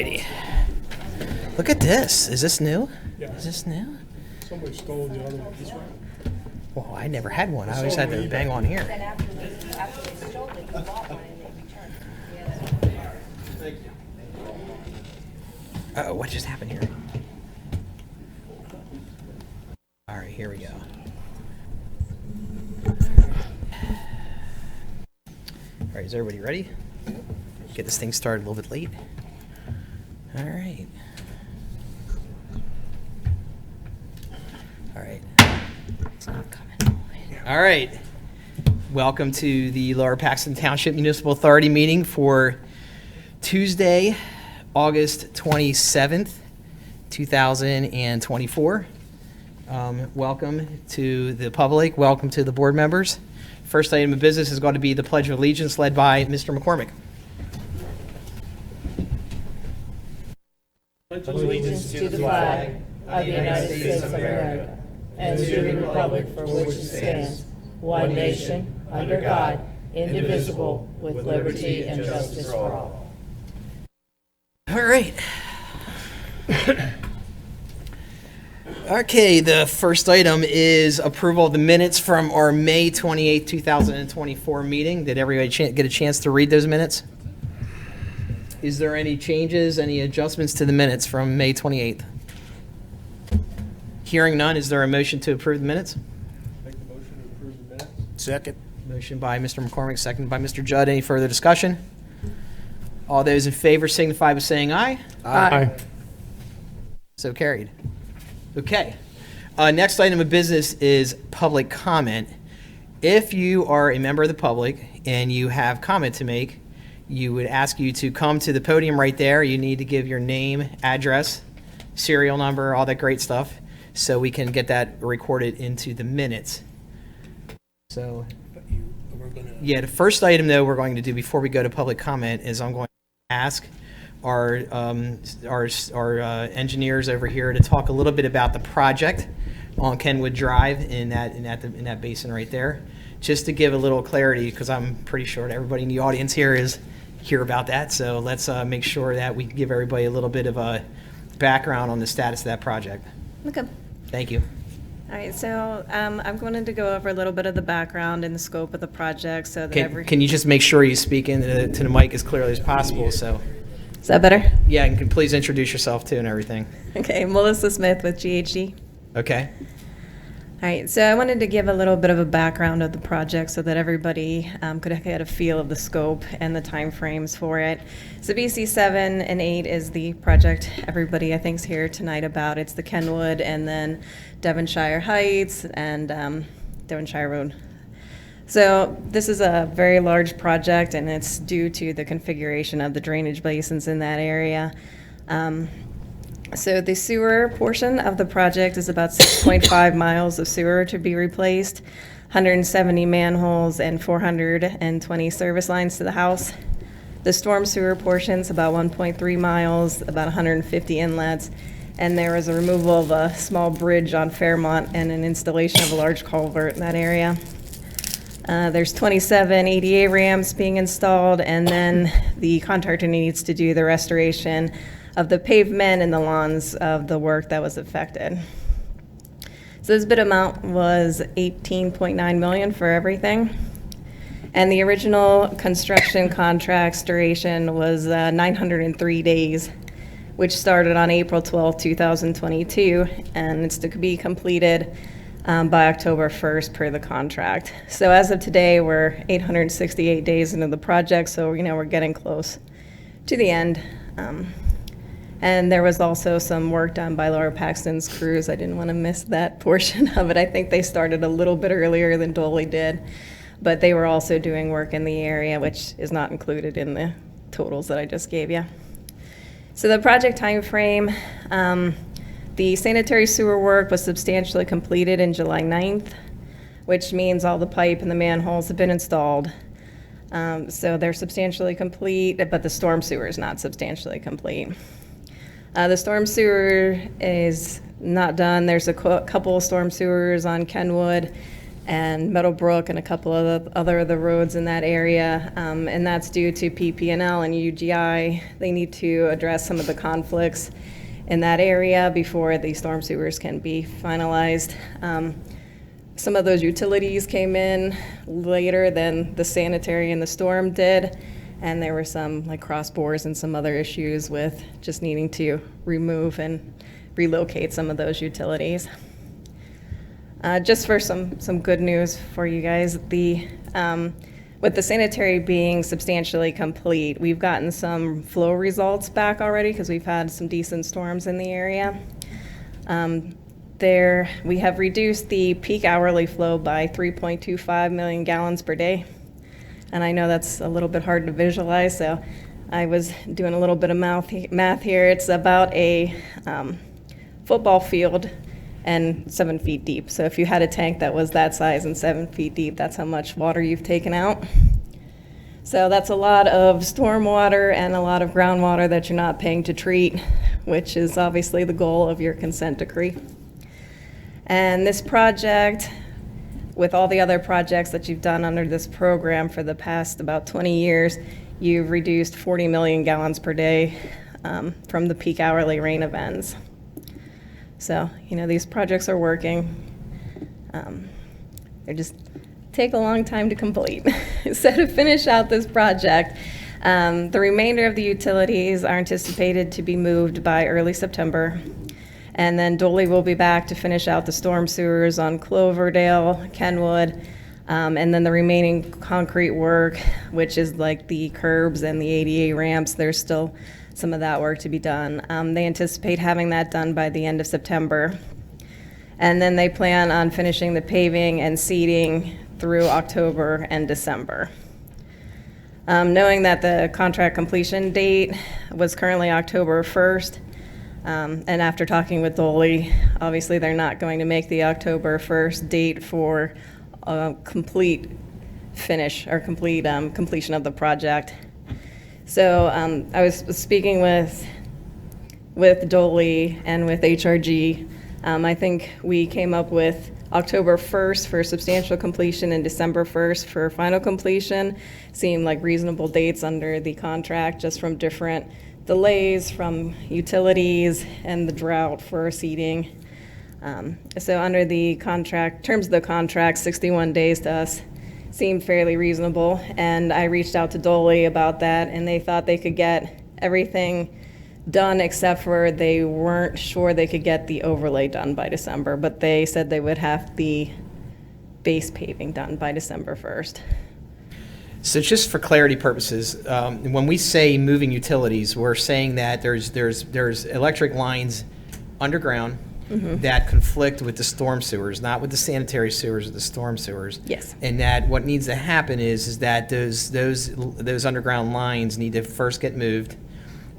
Alrighty. Look at this. Is this new? Yeah. Is this new? Somebody stole the other one. This one. Well, I never had one. I always had to bang on here. Then after they stole it, you bought one and they returned it. Thank you. Uh-oh, what just happened here? All right, here we go. All right, is everybody ready? Get this thing started a little bit late. All right. All right. It's not coming. All right. Welcome to the Lower Paxton Township Municipal Authority meeting for Tuesday, August 27th, 2024. Welcome to the public. Welcome to the board members. First item of business is going to be the Pledge of Allegiance led by Mr. McCormick. Allegiance to the flag of the United States of America and to the republic for which it stands, one nation, under God, indivisible, with liberty and justice for all. All right. Okay, the first item is approval of the minutes from our May 28, 2024 meeting. Did everybody get a chance to read those minutes? Is there any changes, any adjustments to the minutes from May 28th? Hearing none, is there a motion to approve the minutes? Make the motion to approve the minutes. Second. Motion by Mr. McCormick, seconded by Mr. Judd. Any further discussion? All those in favor signify by saying aye. Aye. So carried. Okay. Next item of business is public comment. If you are a member of the public and you have comment to make, you would ask you to come to the podium right there. You need to give your name, address, serial number, all that great stuff, so we can get that recorded into the minutes. So, yeah, the first item, though, we're going to do before we go to public comment is I'm going to ask our engineers over here to talk a little bit about the project on Kenwood Drive in that basin right there, just to give a little clarity, because I'm pretty sure that everybody in the audience here is hear about that. So let's make sure that we give everybody a little bit of a background on the status of that project. Okay. Thank you. All right, so I'm going to go over a little bit of the background and the scope of the project so that Can you just make sure you speak into the mic as clearly as possible? So. Is that better? Yeah, and can please introduce yourself too and everything. Okay, Melissa Smith with GHD. Okay. All right, so I wanted to give a little bit of a background of the project so that everybody could get a feel of the scope and the timeframes for it. So BC 7 and 8 is the project everybody I think is here tonight about. It's the Kenwood and then Devonshire Heights and Devonshire Road. So this is a very large project, and it's due to the configuration of the drainage basins in that area. So the sewer portion of the project is about 6.5 miles of sewer to be replaced, 170 manholes and 420 service lines to the house. The storm sewer portion is about 1.3 miles, about 150 inlets, and there is a removal of a small bridge on Fairmont and an installation of a large culvert in that area. There's 27 ADA ramps being installed, and then the contractor needs to do the restoration of the pavement and the lawns of the work that was affected. So this bid amount was $18.9 million for everything. And the original construction contract's duration was 903 days, which started on April 12, 2022, and it's to be completed by October 1st per the contract. So as of today, we're 868 days into the project, so we're getting close to the end. And there was also some work done by Lower Paxton's crews. I didn't want to miss that portion of it. I think they started a little bit earlier than Dolly did, but they were also doing work in the area, which is not included in the totals that I just gave you. So the project time frame, the sanitary sewer work was substantially completed in July 9th, which means all the pipe and the manholes have been installed. So they're substantially complete, but the storm sewer is not substantially complete. The storm sewer is not done. There's a couple of storm sewers on Kenwood, and Meadowbrook and a couple of the roads in that area. And that's due to PP&L and UGI. They need to address some of the conflicts in that area before the storm sewers can be finalized. Some of those utilities came in later than the sanitary and the storm did, and there were some like cross bores and some other issues with just needing to remove and relocate some of those utilities. Just for some good news for you guys, with the sanitary being substantially complete, we've gotten some flow results back already because we've had some decent storms in the area. We have reduced the peak hourly flow by 3.25 million gallons per day. And I know that's a little bit hard to visualize, so I was doing a little bit of math here. It's about a football field and 7 feet deep. So if you had a tank that was that size and 7 feet deep, that's how much water you've taken out. So that's a lot of storm water and a lot of groundwater that you're not paying to treat, which is obviously the goal of your consent decree. And this project, with all the other projects that you've done under this program for the past about 20 years, you've reduced 40 million gallons per day from the peak hourly rain events. So, these projects are working. They just take a long time to complete. So to finish out this project, the remainder of the utilities are anticipated to be moved by early September. And then Dolly will be back to finish out the storm sewers on Cloverdale, Kenwood, and then the remaining concrete work, which is like the curbs and the ADA ramps, there's still some of that work to be done. They anticipate having that done by the end of September. And then they plan on finishing the paving and seeding through October and December. Knowing that the contract completion date was currently October 1st, and after talking with Dolly, obviously they're not going to make the October 1st date for complete finish or completion of the project. So I was speaking with Dolly and with HRG. I think we came up with October 1st for substantial completion and December 1st for final completion. Seemed like reasonable dates under the contract, just from different delays from utilities and the drought for seeding. So under the contract, terms of the contract, 61 days to us seemed fairly reasonable. And I reached out to Dolly about that, and they thought they could get everything done except for they weren't sure they could get the overlay done by December, but they said they would have the base paving done by December 1st. So just for clarity purposes, when we say moving utilities, we're saying that there's electric lines underground that conflict with the storm sewers, not with the sanitary sewers or the storm sewers. Yes. And that what needs to happen is that those underground lines need to first get moved,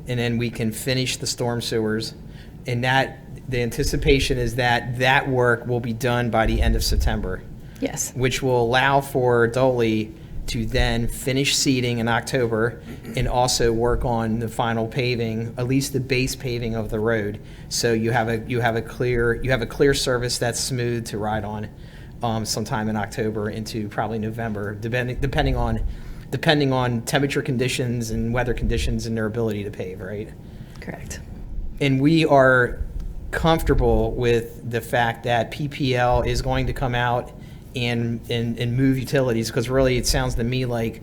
and then we can finish the storm sewers. And that the anticipation is that work will be done by the end of September. Yes. Which will allow for Dolly to then finish seeding in October and also work on the final paving, at least the base paving of the road. So you have a clear surface that's smooth to ride on sometime in October into probably November, depending on temperature conditions and weather conditions and their ability to pave, right? Correct. And we are comfortable with the fact that PPL is going to come out and move utilities, because really it sounds to me like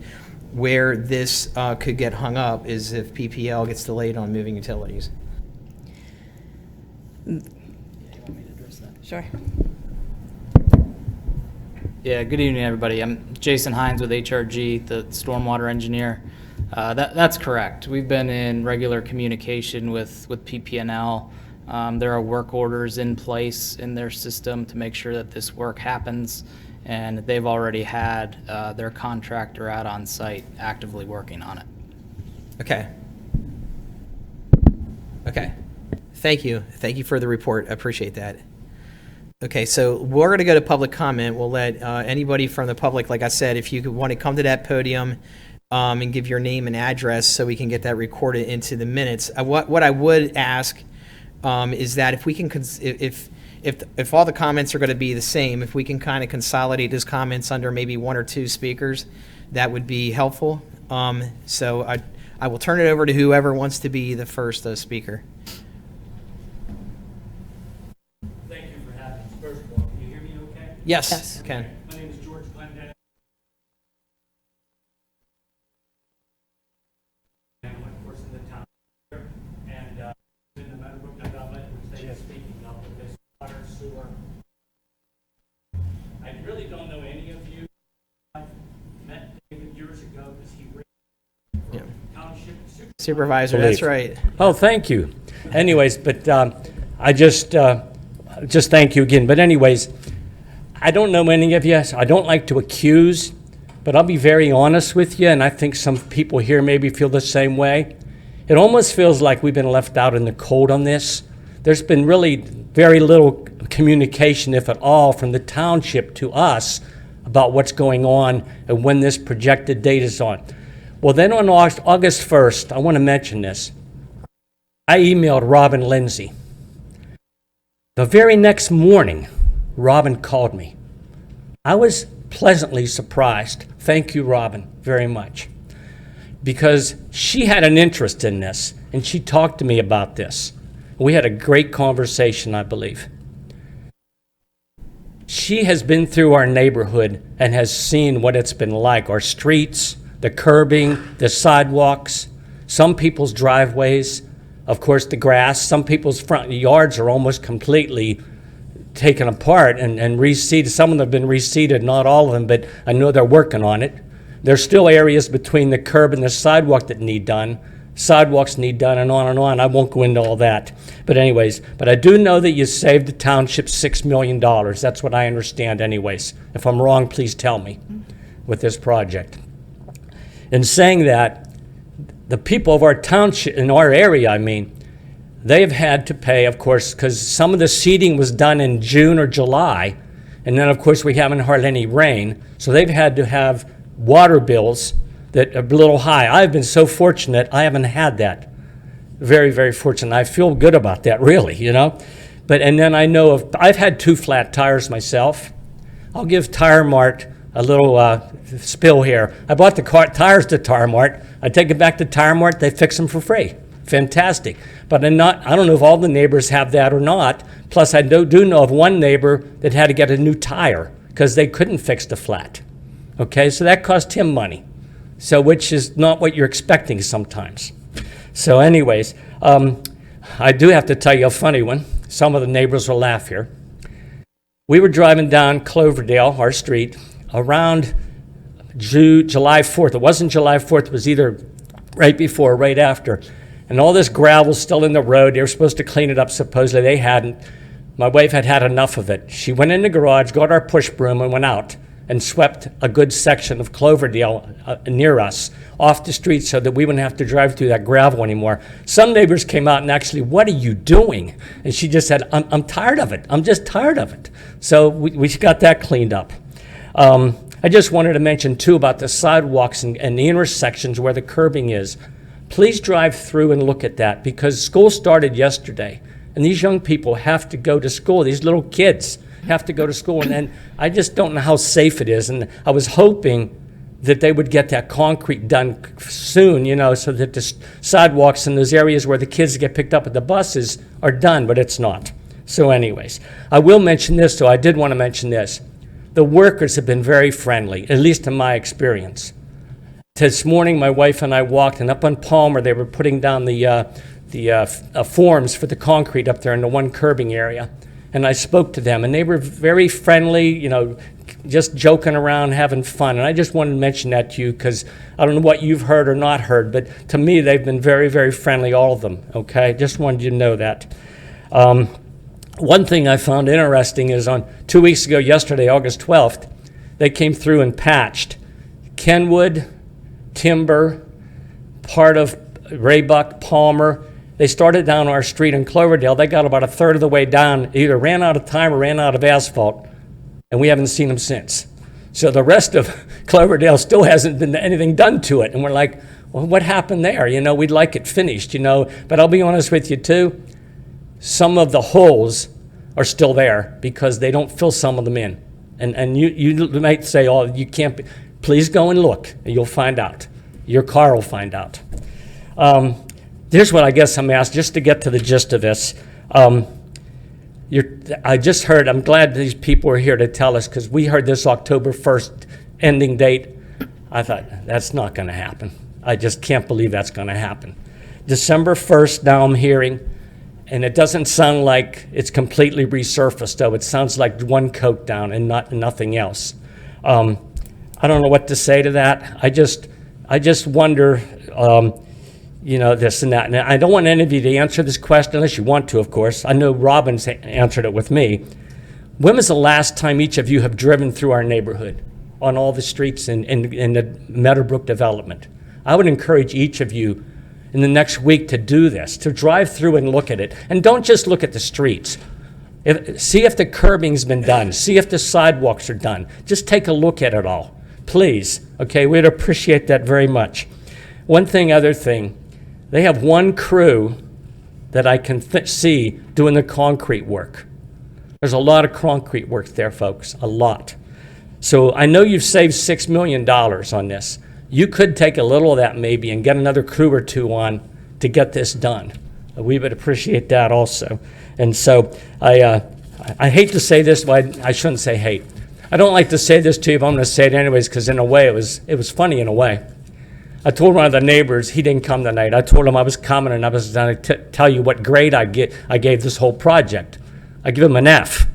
where this could get hung up is if PPL gets delayed on moving utilities. Sure. Yeah, good evening, everybody. I'm Jason Hines with HRG, the stormwater engineer. That's correct. We've been in regular communication with PP&L. There are work orders in place in their system to make sure that this work happens, and they've already had their contractor out on site actively working on it. Okay. Thank you for the report. I appreciate that. Okay, so we're going to go to public comment. We'll let anybody from the public, like I said, if you want to come to that podium and give your name and address so we can get that recorded into the minutes. What I would ask is that if we can, if all the comments are going to be the same, if we can kind of consolidate those comments under maybe one or two speakers, that would be helpful. So I will turn it over to whoever wants to be the first speaker. Thank you for having us. First of all, can you hear me okay? Yes, Yes. Ken. My name is George Glendale. And I'm, of course, in the town here. And in the Meadowbrook, I got let him say speaking up with this water, sewer. I really don't know any of you. I've met David years ago because he ran Yeah. township Supervisor, Believe. that's right. Oh, thank you. Anyways, but I just thank you again. But anyways, I don't know any of you. So I don't like to accuse, but I'll be very honest with you, and I think some people here maybe feel the same way. It almost feels like we've been left out in the cold on this. There's been really very little communication, if at all, from the township to us about what's going on and when this projected date is on. Well, then on August 1st, I want to mention this. I emailed Robin Lindsay. The very next morning, Robin called me. I was pleasantly surprised. Thank you, Robin, very much. Because she had an interest in this, and she talked to me about this. We had a great conversation, I believe. She has been through our neighborhood and has seen what it's been like, our streets, the curbing, the sidewalks, some people's driveways, of course the grass. Some people's front yards are almost completely taken apart and reseeded. Some of them have been reseeded, not all of them, but I know they're working on it. There's still areas between the curb and the sidewalk that need done. Sidewalks need done, and on and on. I won't go into all that. But anyways, but I do know that you saved the township $6 million. That's what I understand anyways. If I'm wrong, please tell me with this project. In saying that, the people of our township, in our area, I mean, they've had to pay, of course, because some of the seeding was done in June or July, and then, of course, we haven't had any rain, so they've had to have water bills that are a little high. I've been so fortunate, I haven't had that. Very, very fortunate. I feel good about that, really, you know. But, and then I know of, I've had 2 flat tires myself. I'll give Tire Mart a little spill here. I bought the tires to Tire Mart. I take it back to Tire Mart, they fix them for free. Fantastic. But I don't know if all the neighbors have that or not. Plus, I do know of one neighbor that had to get a new tire because they couldn't fix the flat. Okay, so that cost him money. So, which is not what you're expecting sometimes. So anyways, I do have to tell you a funny one. Some of the neighbors will laugh here. We were driving down Cloverdale, our street, around July 4th. It wasn't July 4th, it was either right before or right after. And all this gravel's still in the road. They were supposed to clean it up, supposedly they hadn't. My wife had had enough of it. She went in the garage, got our push broom, and went out and swept a good section of Cloverdale near us off the street so that we wouldn't have to drive through that gravel anymore. Some neighbors came out and actually, what are you doing? And she just said, I'm tired of it. I'm just tired of it. So we got that cleaned up. I just wanted to mention too about the sidewalks and the intersections where the curbing is. Please drive through and look at that because school started yesterday and these young people have to go to school. These little kids have to go to school and I just don't know how safe it is. And I was hoping that they would get that concrete done soon, you know, so that the sidewalks in those areas where the kids get picked up at the buses are done, but it's not. So anyways, I will mention this, so I did want to mention this. The workers have been very friendly, at least in my experience. This morning, my wife and I walked, and up on Palmer, they were putting down the forms for the concrete up there in the one curbing area. And I spoke to them, and they were very friendly, you know, just joking around, having fun. And I just wanted to mention that to you because I don't know what you've heard or not heard, but to me, they've been very, very friendly, all of them, okay? Just wanted you to know that. One thing I found interesting is on 2 weeks ago, yesterday, August 12th, they came through and patched Kenwood, Timber, part of Raybuck, Palmer. They started down our street in Cloverdale. They got about a third of the way down, either ran out of time or ran out of asphalt, and we haven't seen them since. So the rest of Cloverdale still hasn't been anything done to it, and we're like, well, what happened there? You know, we'd like it finished, you know, but I'll be honest with you too. Some of the holes are still there because they don't fill some of them in. And you might say, oh, you can't be. Please go and look, and you'll find out. Your car will find out. Here's what I guess I'm asked, just to get to the gist of this. I just heard, I'm glad these people are here to tell us, because we heard this October 1st ending date. I thought, that's not going to happen. I just can't believe that's going to happen. December 1st, now I'm hearing, and it doesn't sound like it's completely resurfaced, though. It sounds like one coat down and nothing else. I don't know what to say to that. I just wonder, this and that. And I don't want any of you to answer this question unless you want to, of course. I know Robin's answered it with me. When was the last time each of you have driven through our neighborhood on all the streets in the Meadowbrook development? I would encourage each of you in the next week to do this, to drive through and look at it. And don't just look at the streets. See if the curbing's been done. See if the sidewalks are done. Just take a look at it all. Please, okay, we'd appreciate that very much. Other thing, they have one crew that I can see doing the concrete work. There's a lot of concrete work there, folks, a lot. So I know you've saved $6 million on this. You could take a little of that maybe and get another crew or two on to get this done. We would appreciate that also. And so I hate to say this, but I shouldn't say hate. I don't like to say this to you, but I'm going to say it anyways, because in a way, it was funny in a way. I told one of the neighbors, he didn't come tonight. I told him I was coming, and I was going to tell you what grade I gave this whole project. I give him an F.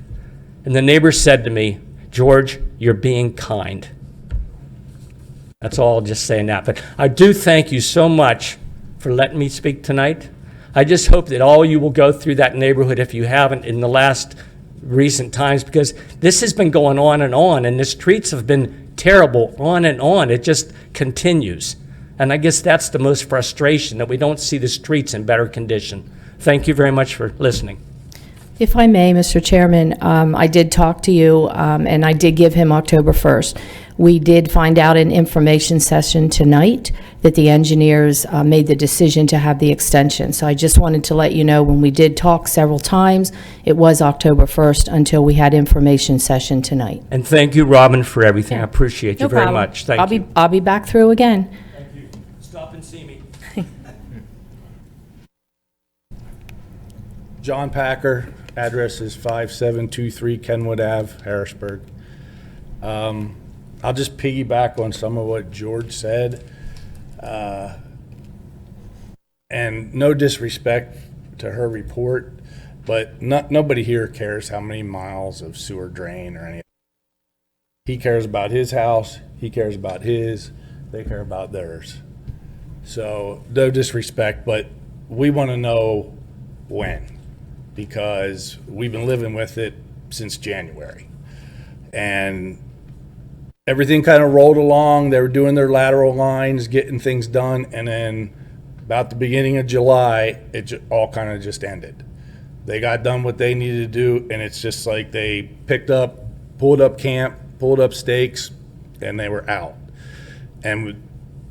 And the neighbor said to me, George, you're being kind. That's all, just saying that. But I do thank you so much for letting me speak tonight. I just hope that all you will go through that neighborhood, if you haven't, in the last recent times, because this has been going on, and the streets have been terrible on and on. It just continues. And I guess that's the most frustration, that we don't see the streets in better condition. Thank you very much for listening. If I may, Mr. Chairman, I did talk to you, and I did give him October 1st. We did find out in information session tonight that the engineers made the decision to have the extension. So I just wanted to let you know, when we did talk several times, it was October 1st until we had information session tonight. And thank you, Robin, for everything. I appreciate you No very problem. much. Thank you. I'll be back through again. Thank you. Stop and see me. John Packer, address is 5723 Kenwood Ave, Harrisburg. I'll just piggyback on some of what George said. And no disrespect to her report, but nobody here cares how many miles of sewer drain or anything. He cares about his house, he cares about his, they care about theirs. So no disrespect, but we want to know when, because we've been living with it since January. And everything kind of rolled along. They were doing their lateral lines, getting things done, and then about the beginning of July, it all kind of just ended. They got done what they needed to do, and it's just like they pulled up camp, pulled up stakes, and they were out. And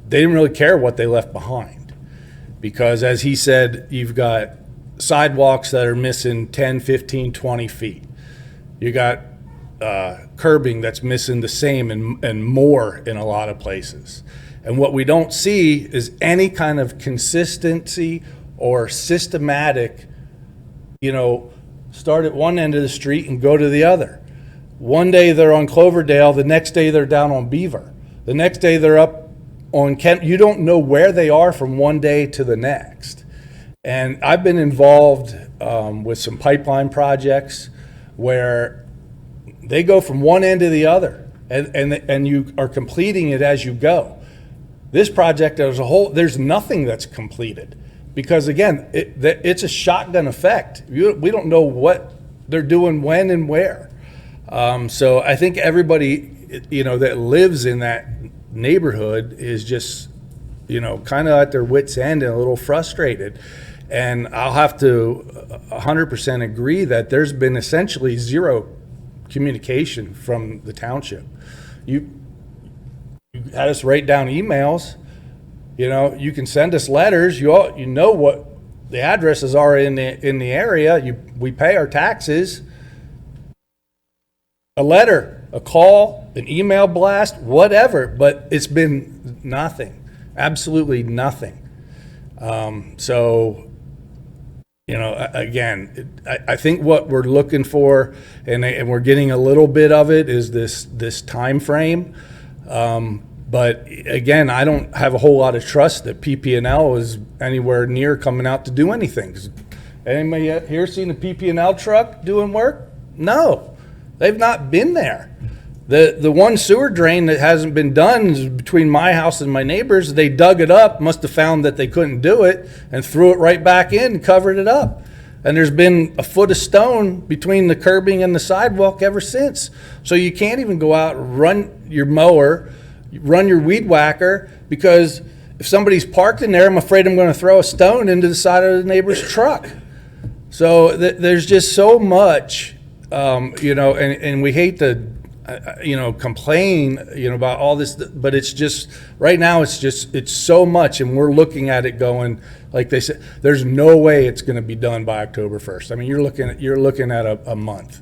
they didn't really care what they left behind, because as he said, you've got sidewalks that are missing 10, 15, 20 feet. You got curbing that's missing the same and more in a lot of places. And what we don't see is any kind of consistency or systematic, start at one end of the street and go to the other. One day they're on Cloverdale, the next day they're down on Beaver. The next day they're up on Kent. You don't know where they are from one day to the next. And I've been involved with some pipeline projects where they go from one end to the other, and you are completing it as you go. This project as a whole, there's nothing that's completed, because again, it's a shotgun effect. We don't know what they're doing when and where. So I think everybody, that lives in that neighborhood is just, kind of at their wits' end and a little frustrated. And I'll have to 100% agree that there's been essentially zero communication from the township. You had us write down emails. You can send us letters. You know what the addresses are in the area. We pay our taxes. a letter, a call, an email blast, whatever, but it's been nothing, absolutely nothing. So, you know, again, I think what we're looking for, and we're getting a little bit of it, is this time frame. But again, I don't have a whole lot of trust that PP&L is anywhere near coming out to do anything. Anybody here seen a PP&L truck doing work? No, they've not been there. The one sewer drain that hasn't been done is between my house and my neighbors. They dug it up, must have found that they couldn't do it, and threw it right back in and covered it up. And there's been a foot of stone between the curbing and the sidewalk ever since. So you can't even go out and run your mower, run your weed whacker, because if somebody's parked in there, I'm afraid I'm going to throw a stone into the side of the neighbor's truck. So there's just so much, you know, and we hate to, you know, complain, you know, about all this, but it's just, right now, it's so much, and we're looking at it going, like they said, there's no way it's going to be done by October 1st. I mean, you're looking at a month.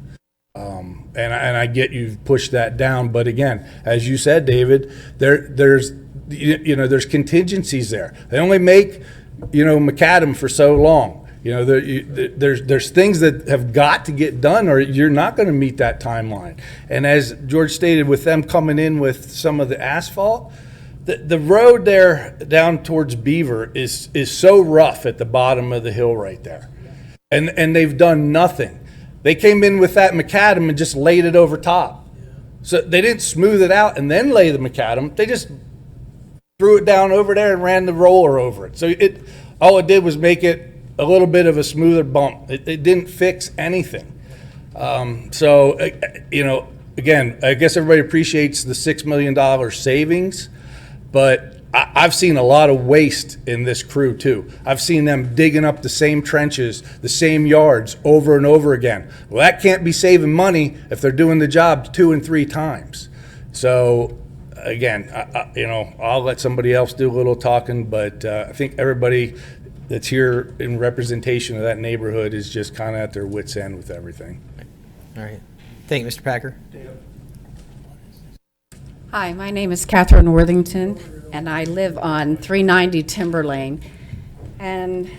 And I get you've pushed that down, but again, as you said, David, there's contingencies there. They only make, you know, macadam for so long. You know, there's things that have got to get done, or you're not going to meet that timeline. And as George stated, with them coming in with some of the asphalt, the road there down towards Beaver is so rough at the bottom of the hill right there, and they've done nothing. They came in with that macadam and just laid it over top. So they didn't smooth it out and then lay the macadam. They just threw it down over there and ran the roller over it. So all it did was make it a little bit of a smoother bump. It didn't fix anything. So, you know, again, I guess everybody appreciates the $6 million savings, but I've seen a lot of waste in this crew too. I've seen them digging up the same trenches, the same yards over and over again. Well, that can't be saving money if they're doing the job 2 and 3 times. So again, you know, I'll let somebody else do a little talking, but I think everybody that's here in representation of that neighborhood is just kind of at their wits' end with everything. All right. Thank you, Mr. Packer. Hi, my name is Catherine Worthington, and I live on 390 Timber Lane. And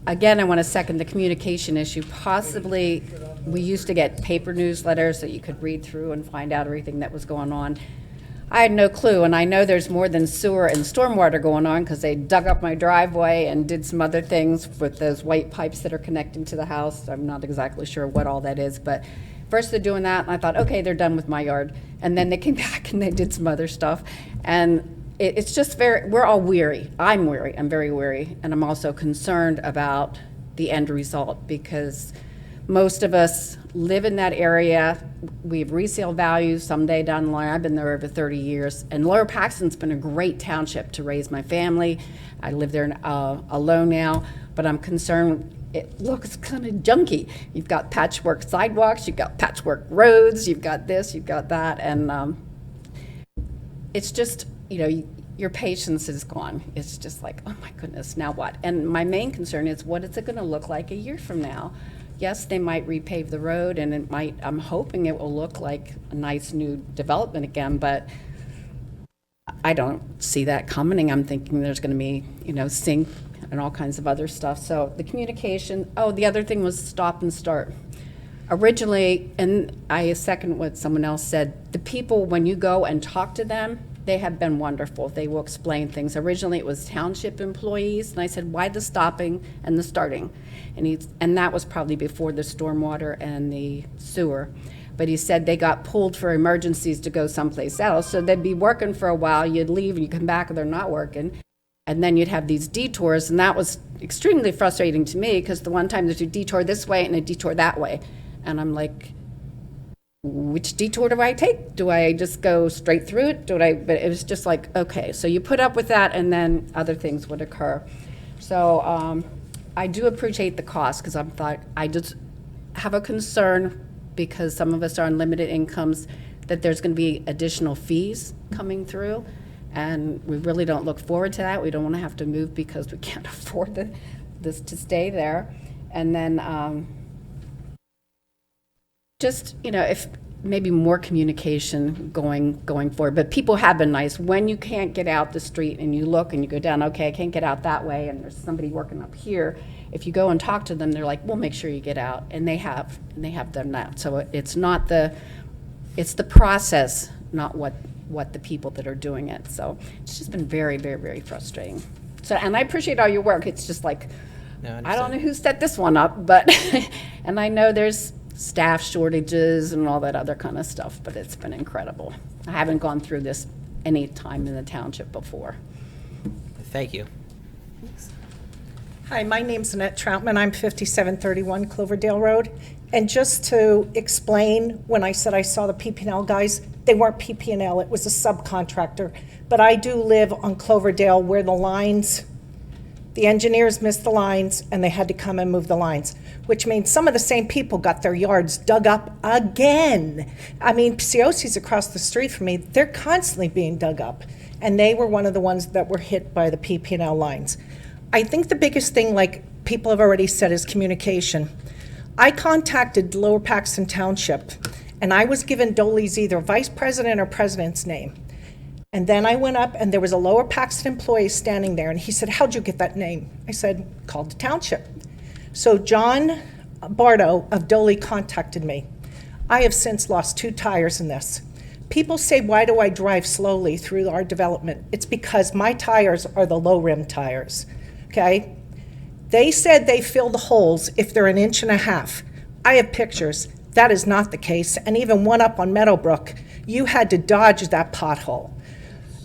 again, I want to second the communication issue. Possibly, we used to get paper newsletters that you could read through and find out everything that was going on. I had no clue, and I know there's more than sewer and stormwater going on because they dug up my driveway and did some other things with those white pipes that are connecting to the house. I'm not exactly sure what all that is, but first they're doing that, and I thought, okay, they're done with my yard. And then they came back and they did some other stuff. And it's just we're all weary. I'm weary, I'm very weary. And I'm also concerned about the end result because most of us live in that area. We have resale values someday down the line. I've been there over 30 years. And Lower Paxton's been a great township to raise my family. I live there alone now, but I'm concerned it looks kind of junky. You've got patchwork sidewalks, you've got patchwork roads, you've got this, you've got that, and it's just, you know, your patience is gone. It's just like, oh my goodness, now what? And my main concern is, what is it going to look like a year from now? Yes, they might repave the road, and it might, I'm hoping it will look like a nice new development again, but I don't see that coming. I'm thinking there's going to be, you know, sink and all kinds of other stuff. So the communication, the other thing was stop and start. Originally, and I second what someone else said, the people, when you go and talk to them, they have been wonderful. They will explain things. Originally, it was township employees, and I said, why the stopping and the starting? And that was probably before the stormwater and the sewer. But he said they got pulled for emergencies to go someplace else, so they'd be working for a while, you'd leave, and you come back, and they're not working. And then you'd have these detours, and that was extremely frustrating to me, because the one time there's a detour this way and a detour that way. And I'm like, which detour do I take? Do I just go straight through it? But it was just like, okay, so you put up with that, and then other things would occur. So I do appreciate the cost, because I just have a concern, because some of us are on limited incomes, that there's going to be additional fees coming through. And we really don't look forward to that. We don't want to have to move because we can't afford this to stay there. And then just, you know, maybe more communication going forward. But people have been nice. When you can't get out the street and you look and you go down, okay, I can't get out that way, and there's somebody working up here. If you go and talk to them, they're like, we'll make sure you get out, and they have done that. So it's the process, not what the people that are doing it. So it's just been very, very, very frustrating. So, and I appreciate all your work. It's just like, No, I don't know who set this one up, but, and I know there's staff shortages and all that other kind of stuff, but it's been incredible. I haven't gone through this any time in the township before. Thank you. Hi, my name's Annette Troutman. I'm 5731 Cloverdale Road. And just to explain, when I said I saw the PP&L guys, they weren't PP&L, it was a subcontractor. But I do live on Cloverdale where the engineers missed the lines and they had to come and move the lines, which means some of the same people got their yards dug up again. I mean, Ciosi's across the street from me, they're constantly being dug up. And they were one of the ones that were hit by the PP&L lines. I think the biggest thing, like people have already said, is communication. I contacted Lower Paxton Township, and I was given Dolly's either vice president or president's name. And then I went up, and there was a Lower Paxton employee standing there, and he said, how'd you get that name? I said, called the township. So John Bardo of Dolly contacted me. I have since lost 2 tires in this. People say, why do I drive slowly through our development? It's because my tires are the low rim tires. Okay? They said they fill the holes if they're 1.5 inches. I have pictures. That is not the case. And even one up on Meadowbrook, you had to dodge that pothole.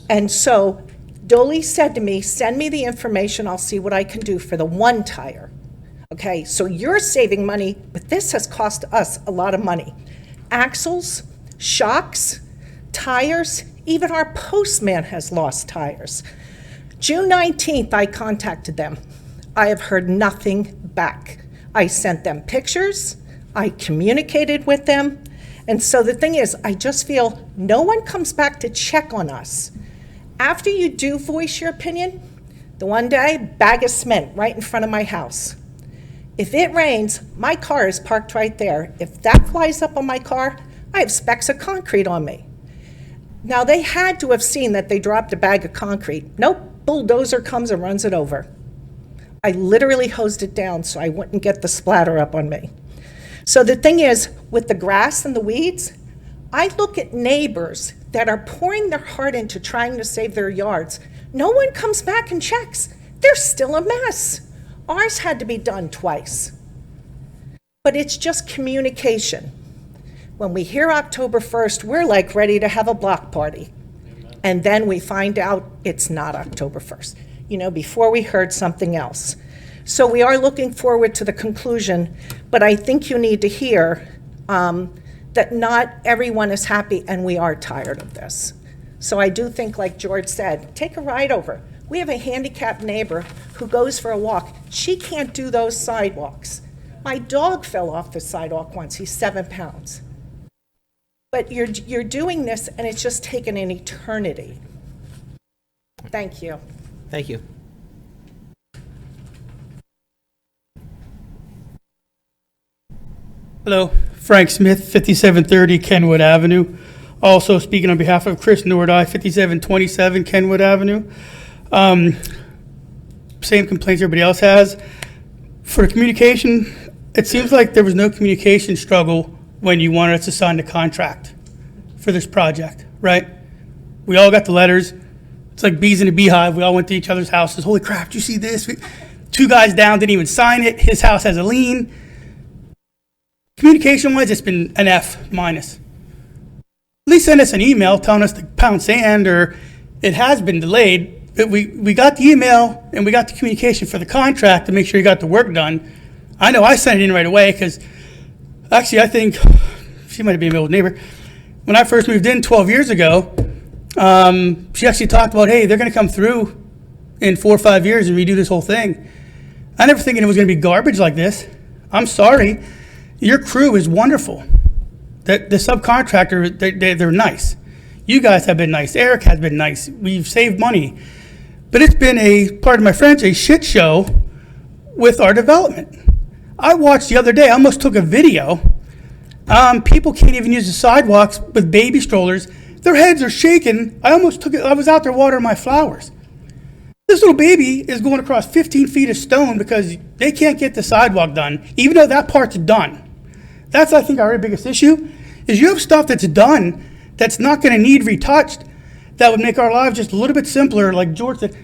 And so Dolly said to me, send me the information, I'll see what I can do for the 1 tire. Okay, so you're saving money, but this has cost us a lot of money. Axles, shocks, tires, even our postman has lost tires. June 19th, I contacted them. I have heard nothing back. I sent them pictures, I communicated with them, and so the thing is, I just feel no one comes back to check on us. After you do voice your opinion, the one day, bag of cement right in front of my house. If it rains, my car is parked right there. If that flies up on my car, I have specks of concrete on me. Now, they had to have seen that they dropped a bag of concrete. Nope, bulldozer comes and runs it over. I literally hosed it down so I wouldn't get the splatter up on me. So the thing is, with the grass and the weeds, I look at neighbors that are pouring their heart into trying to save their yards. No one comes back and checks. They're still a mess. Ours had to be done twice. But it's just communication. When we hear October 1st, we're like ready to have a block party. And then we find out it's not October 1st. You know, before we heard something else. So we are looking forward to the conclusion, but I think you need to hear that not everyone is happy and we are tired of this. So I do think, like George said, take a ride over. We have a handicapped neighbor who goes for a walk. She can't do those sidewalks. My dog fell off the sidewalk once. He's 7 pounds. But you're doing this and it's just taken an eternity. Thank you. Thank you. Hello, Frank Smith, 5730 Kenwood Avenue. Also speaking on behalf of Chris Nordi, 5727 Kenwood Avenue. Same complaints everybody else has. For communication, it seems like there was no communication struggle when you wanted us to sign the contract for this project, right? We all got the letters. It's like bees in a beehive. We all went to each other's houses. Holy crap, did you see this? 2 guys down didn't even sign it. His house has a lien. Communication-wise, it's been an F minus. At least send us an email telling us to pound sand, or it has been delayed. But we got the email and we got the communication for the contract to make sure you got the work done. I know I sent it in right away because actually I think she might have been an old neighbor. When I first moved in 12 years ago, she actually talked about, hey, they're going to come through in 4 or 5 years and redo this whole thing. I never thinking it was going to be garbage like this. I'm sorry. Your crew is wonderful. The subcontractor, they're nice. You guys have been nice. Eric has been nice. We've saved money. But it's been pardon my French, a shit show with our development. I watched the other day, I almost took a video. People can't even use the sidewalks with baby strollers. Their heads are shaking. I was out there watering my flowers. This little baby is going across 15 feet of stone because they can't get the sidewalk done, even though that part's done. That's, I think, our biggest issue, is you have stuff that's done that's not going to need retouched, that would make our lives just a little bit simpler. Like George said,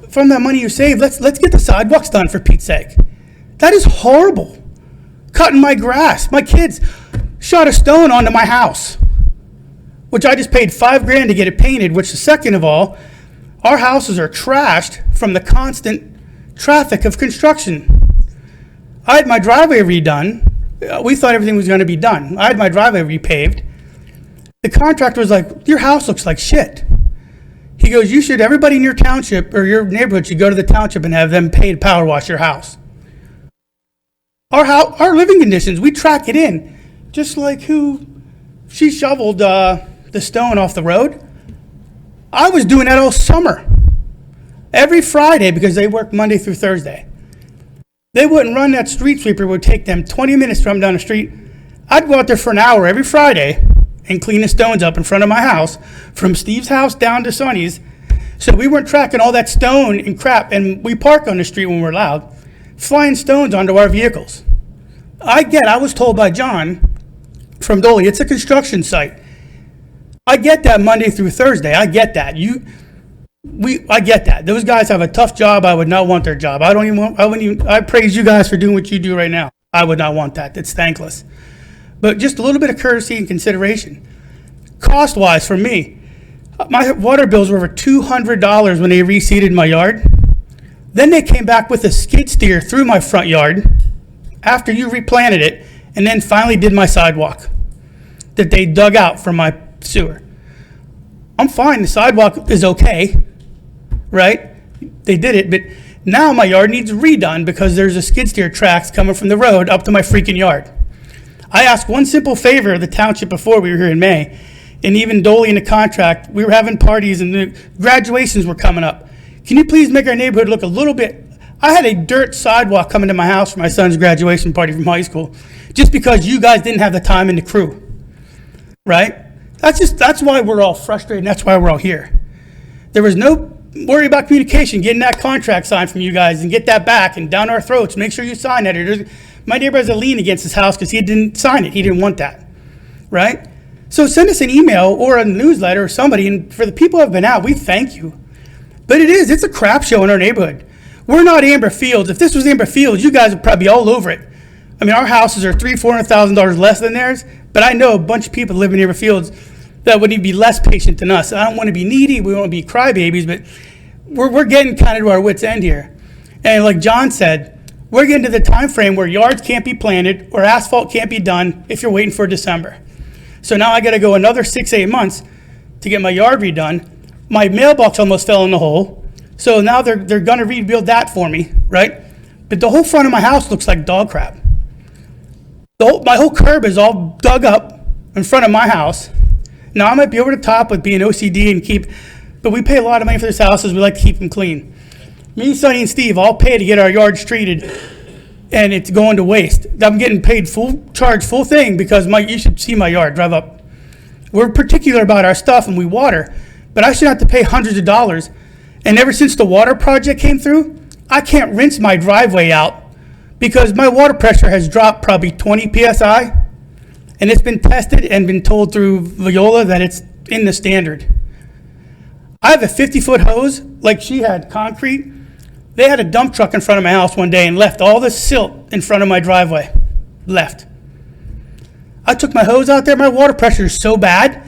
from that money you save, let's get the sidewalks done, for Pete's sake. That is horrible. Cutting my grass. My kids shot a stone onto my house, which I just paid $5,000 to get it painted, which, second of all, our houses are trashed from the constant traffic of construction. I had my driveway redone. We thought everything was going to be done. I had my driveway repaved. The contractor was like, your house looks like shit. He goes, everybody in your township or your neighborhood should go to the township and have them pay to power wash your house. Our living conditions, we track it in. Just like she shoveled the stone off the road. I was doing that all summer. Every Friday, because they work Monday through Thursday. They wouldn't run that street sweeper. It would take them 20 minutes to run down the street. I'd go out there for an hour every Friday and clean the stones up in front of my house, from Steve's house down to Sonny's. So we weren't tracking all that stone and crap, and we park on the street when we're allowed, flying stones onto our vehicles. I was told by John from Dolly, it's a construction site. I get that Monday through Thursday. I get that. I get that. Those guys have a tough job. I would not want their job. I praise you guys for doing what you do right now. I would not want that. That's thankless. But just a little bit of courtesy and consideration. Cost-wise, for me, my water bills were over $200 when they reseeded my yard. Then they came back with a skid steer through my front yard after you replanted it, and then finally did my sidewalk that they dug out from my sewer. I'm fine. The sidewalk is okay, right? They did it, but now my yard needs redone because there's a skid steer tracks coming from the road up to my freaking yard. I asked one simple favor of the township before we were here in May, and even Dolly in the contract, we were having parties and the graduations were coming up. Can you please make our neighborhood look a little bit? I had a dirt sidewalk coming to my house for my son's graduation party from high school, just because you guys didn't have the time and the crew, right? That's why we're all frustrated, and that's why we're all here. There was no worry about communication, getting that contract signed from you guys and get that back and down our throats. Make sure you sign that. My neighbor has a lien against his house because he didn't sign it. He didn't want that, right? So send us an email or a newsletter or somebody, and for the people who have been out, we thank you. But it's a crap show in our neighborhood. We're not Amber Fields. If this was Amber Fields, you guys would probably be all over it. I mean, our houses are $300,000-$400,000 less than theirs, but I know a bunch of people live in Amber Fields that would even be less patient than us. I don't want to be needy. We don't want to be crybabies, but we're getting kind of to our wits' end here. And like John said, we're getting to the time frame where yards can't be planted or asphalt can't be done if you're waiting for December. So now I got to go another 6-8 months to get my yard redone. My mailbox almost fell in the hole. So now they're going to rebuild that for me, right? But the whole front of my house looks like dog crap. My whole curb is all dug up in front of my house. Now, I might be over the top with being OCD but we pay a lot of money for this house, as we like to keep them clean. Me, Sonny, and Steve all pay to get our yards treated, and it's going to waste. I'm getting paid full thing, because you should see my yard, drive up. We're particular about our stuff, and we water, but I should have to pay hundreds of dollars. And ever since the water project came through, I can't rinse my driveway out because my water pressure has dropped probably 20 PSI. And it's been tested and been told through Viola that it's in the standard. I have a 50-foot hose, like she had, concrete. They had a dump truck in front of my house one day and left all the silt in front of my driveway. Left. I took my hose out there. My water pressure is so bad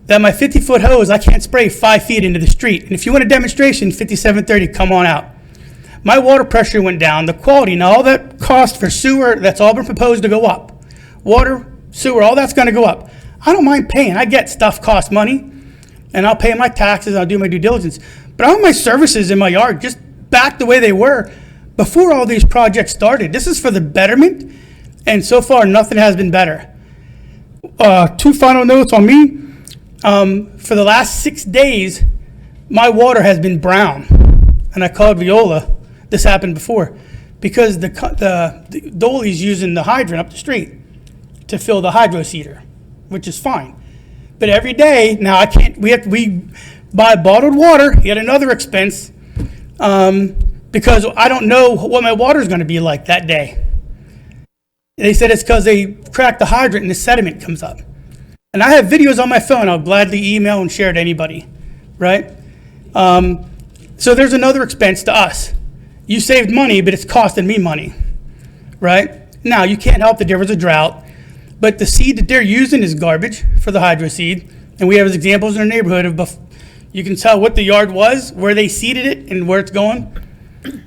that my 50-foot hose, I can't spray 5 feet into the street. And if you want a demonstration, 5730, come on out. My water pressure went down. The quality, now all that cost for sewer, that's all been proposed to go up. Water, sewer, all that's going to go up. I don't mind paying. I get stuff costs money, and I'll pay my taxes, I'll do my due diligence. But I want my services in my yard just back the way they were before all these projects started. This is for the betterment, and so far nothing has been better. 2 final notes on me. For the last 6 days, my water has been brown, and I called Viola. This happened before, because the Dolly's using the hydrant up the street to fill the hydro seeder, which is fine. But every day, now I can't, we buy bottled water, yet another expense, because I don't know what my water's gonna be like that day. They said it's because they cracked the hydrant and the sediment comes up. And I have videos on my phone I'll gladly email and share to anybody, right? So there's another expense to us. You saved money, but it's costing me money, right? Now, you can't help that there was a drought, but the seed that they're using is garbage for the hydro seed. And we have examples in our neighborhood of, you can tell what the yard was, where they seeded it, and where it's going.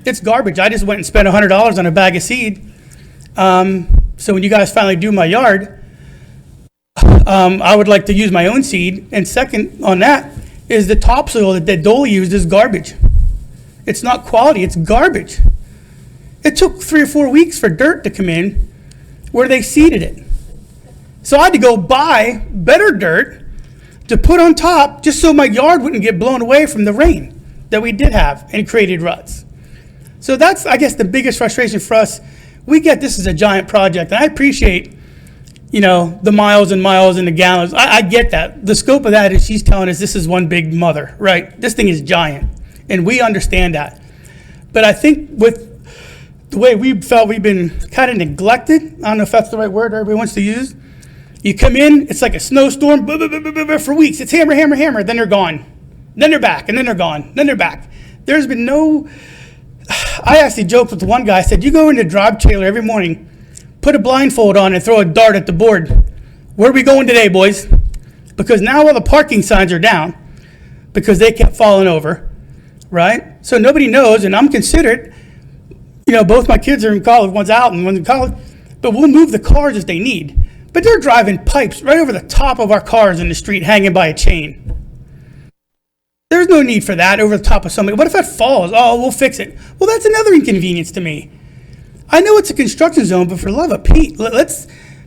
It's garbage. I just went and spent $100 on a bag of seed. So when you guys finally do my yard, I would like to use my own seed. And second on that is the topsoil that Dole used is garbage. It's not quality, it's garbage. It took 3 or 4 weeks for dirt to come in where they seeded it. So I had to go buy better dirt to put on top just so my yard wouldn't get blown away from the rain that we did have and created ruts. So that's, I guess, the biggest frustration for us. We get this is a giant project, and I appreciate, the miles and miles and the gallons. I get that. The scope of that is she's telling us this is one big mother, right? This thing is giant, and we understand that. But I think with the way we felt we've been kind of neglected, I don't know if that's the right word everybody wants to use. You come in, it's like a snowstorm for weeks. It's hammer, hammer, hammer, then they're gone. Then they're back, and then they're gone. Then they're back. There's been no... I actually joked with one guy. I said, you go into the drive trailer every morning, put a blindfold on and throw a dart at the board. Where are we going today, boys? Because now all the parking signs are down because they kept falling over, right? So nobody knows, and I'm considerate. Both my kids are in college. One's out and one's in college. But we'll move the cars if they need. But they're driving pipes right over the top of our cars in the street hanging by a chain. There's no need for that over the top of somebody. What if that falls? Oh, we'll fix it. Well, that's another inconvenience to me. I know it's a construction zone, but for love of Pete,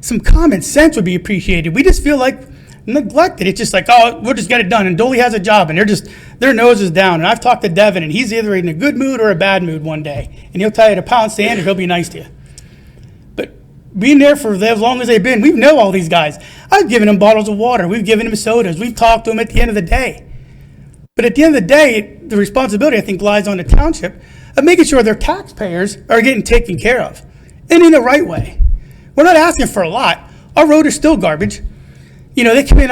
some common sense would be appreciated. We just feel like neglected. It's just like, oh, we'll just get it done. And Dolly has a job, and their nose is down. And I've talked to Devin, and he's either in a good mood or a bad mood one day. And he'll tell you to pound sand, or he'll be nice to you. But being there for as long as they've been, we know all these guys. I've given them bottles of water. We've given them sodas. We've talked to them at the end of the day. But at the end of the day, the responsibility, I think, lies on the township of making sure their taxpayers are getting taken care of, and in the right way. We're not asking for a lot. Our road is still garbage. They come in,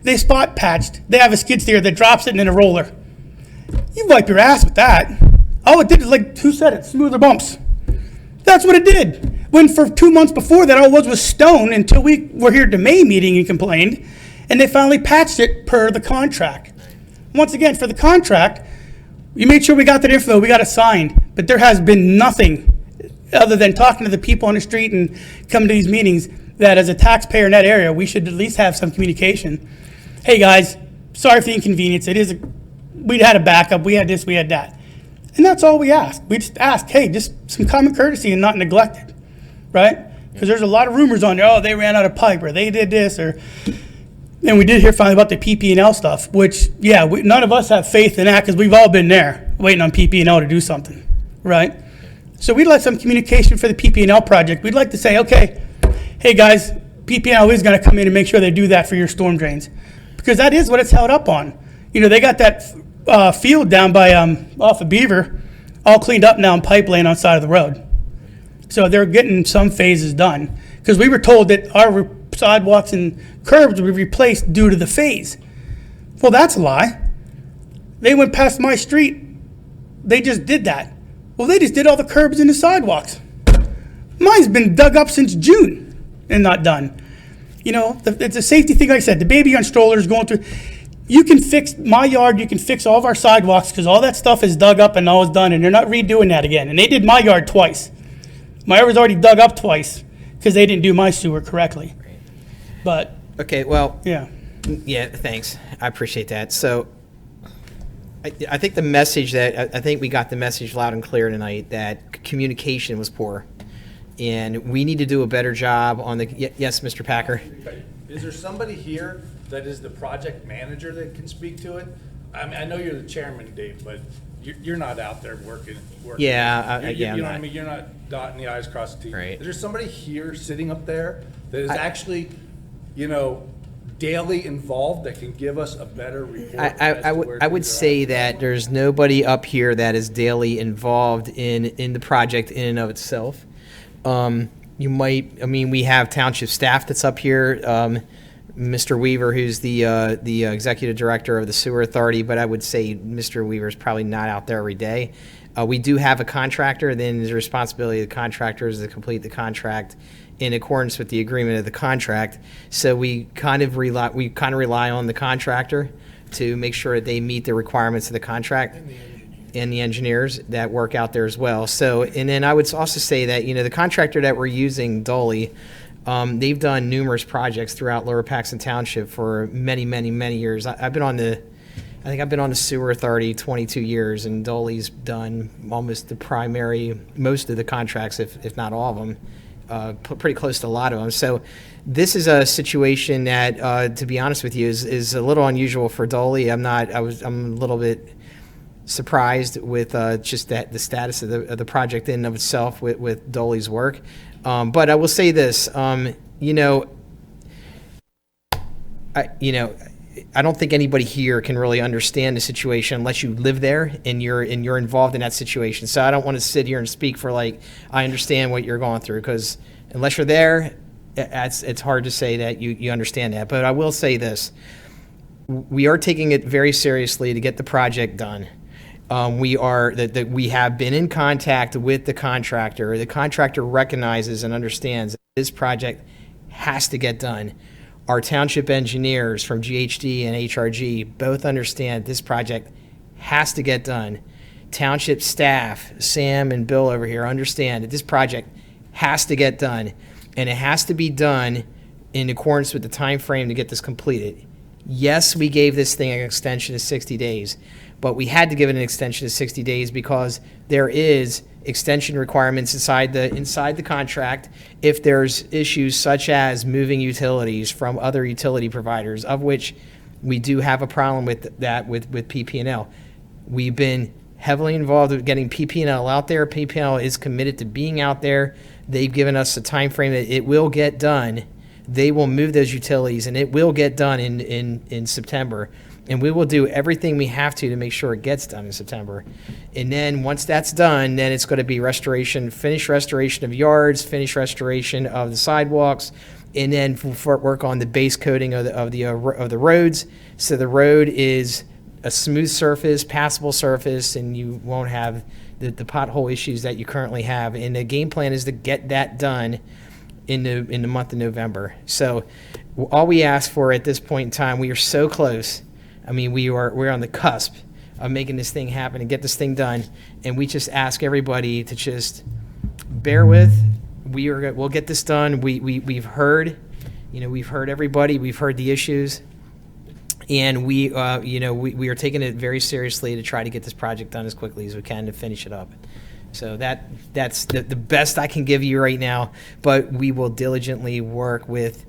they spot patched. They have a skid steer that drops it in a roller. You wipe your ass with that. All it did is, who said it? Smoother bumps. That's what it did. When for 2 months before that, all it was stone until we were here at the May meeting and complained, and they finally patched it per the contract. Once again, for the contract, we made sure we got that info, we got it signed, but there has been nothing other than talking to the people on the street and coming to these meetings that as a taxpayer in that area, we should at least have some communication. Hey guys, sorry for the inconvenience. We had a backup, we had this, we had that. And that's all we ask. We just ask, hey, just some common courtesy and not neglected, right? Because there's a lot of rumors on there, oh, they ran out of pipe, or they did this, and we did hear finally about the PP&L stuff, which, none of us have faith in that because we've all been there waiting on PP&L to do something, right? So we'd like some communication for the PP&L project. We'd like to say, okay, hey guys, PP&L is going to come in and make sure they do that for your storm drains, because that is what it's held up on. They got that field down by off of Beaver all cleaned up now and pipe laying on the side of the road. So they're getting some phases done because we were told that our sidewalks and curbs would be replaced due to the phase. Well, that's a lie. They went past my street. They just did that. Well, they just did all the curbs and the sidewalks. Mine's been dug up since June and not done. It's a safety thing. Like I said, the baby on strollers going through. You can fix my yard. You can fix all of our sidewalks because all that stuff is dug up and all is done, and they're not redoing that again. And they did my yard twice. My yard was already dug up twice because they didn't do my sewer correctly. But Okay, well, yeah, thanks. I appreciate that. So I think the message I think we got the message loud and clear tonight that communication was poor. And we need to do a better job on yes, Mr. Packer? Is there somebody here that is the project manager that can speak to it? I mean, I know you're the chairman, Dave, but you're not out there working. Yeah, You know I'm what I not. mean? You're not dotting the i's, crossing the t's. Right. Is there somebody here sitting up there that is actually, daily involved, that can give us a better report? I would say that there's nobody up here that is daily involved in the project in and of itself. We have township staff that's up here, Mr. Weaver, who's the executive director of the sewer authority, but I would say Mr. Weaver is probably not out there every day. We do have a contractor, then the responsibility of the contractor is to complete the contract in accordance with the agreement of the contract. So we kind of rely on the contractor to make sure that they meet the requirements of the contract, and the engineers that work out there as well. So, and then I would also say that, the contractor that we're using, Dolly, they've done numerous projects throughout Lower Paxton Township for many, many, many years. I've been on the sewer authority 22 years, and Dolly's done almost most of the contracts, if not all of them, pretty close to a lot of them. So this is a situation that, to be honest with you, is a little unusual for Dolly. I'm a little bit surprised with just the status of the project in and of itself with Dolly's work. But I will say this, I don't think anybody here can really understand the situation unless you live there and you're involved in that situation. So I don't want to sit here and speak for I understand what you're going through, because unless you're there, it's hard to say that you understand that. But I will say this: we are taking it very seriously to get the project done. We have been in contact with the contractor. The contractor recognizes and understands that this project has to get done. Our township engineers from GHD and HRG both understand this project has to get done. Township staff, Sam and Bill over here, understand that this project has to get done, and it has to be done in accordance with the time frame to get this completed. Yes, we gave this thing an extension of 60 days, but we had to give it an extension of 60 days because there is extension requirements inside the contract if there's issues such as moving utilities from other utility providers, of which we do have a problem with that with PP&L. We've been heavily involved with getting PP&L out there. PP&L is committed to being out there. They've given us a time frame that it will get done. They will move those utilities, and it will get done in September. And we will do everything we have to make sure it gets done in September. And then once that's done, then it's going to be finished restoration of yards, finished restoration of the sidewalks, and then work on the base coating of the roads. So the road is a smooth surface, passable surface, and you won't have the pothole issues that you currently have. And the game plan is to get that done in the month of November. So all we ask for at this point in time, we are so close. I mean, we're on the cusp of making this thing happen and get this thing done, and we just ask everybody to just bear with. We'll get this done. We've heard everybody. We've heard the issues, and we are taking it very seriously to try to get this project done as quickly as we can to finish it up. So that's the best I can give you right now. But we will diligently work with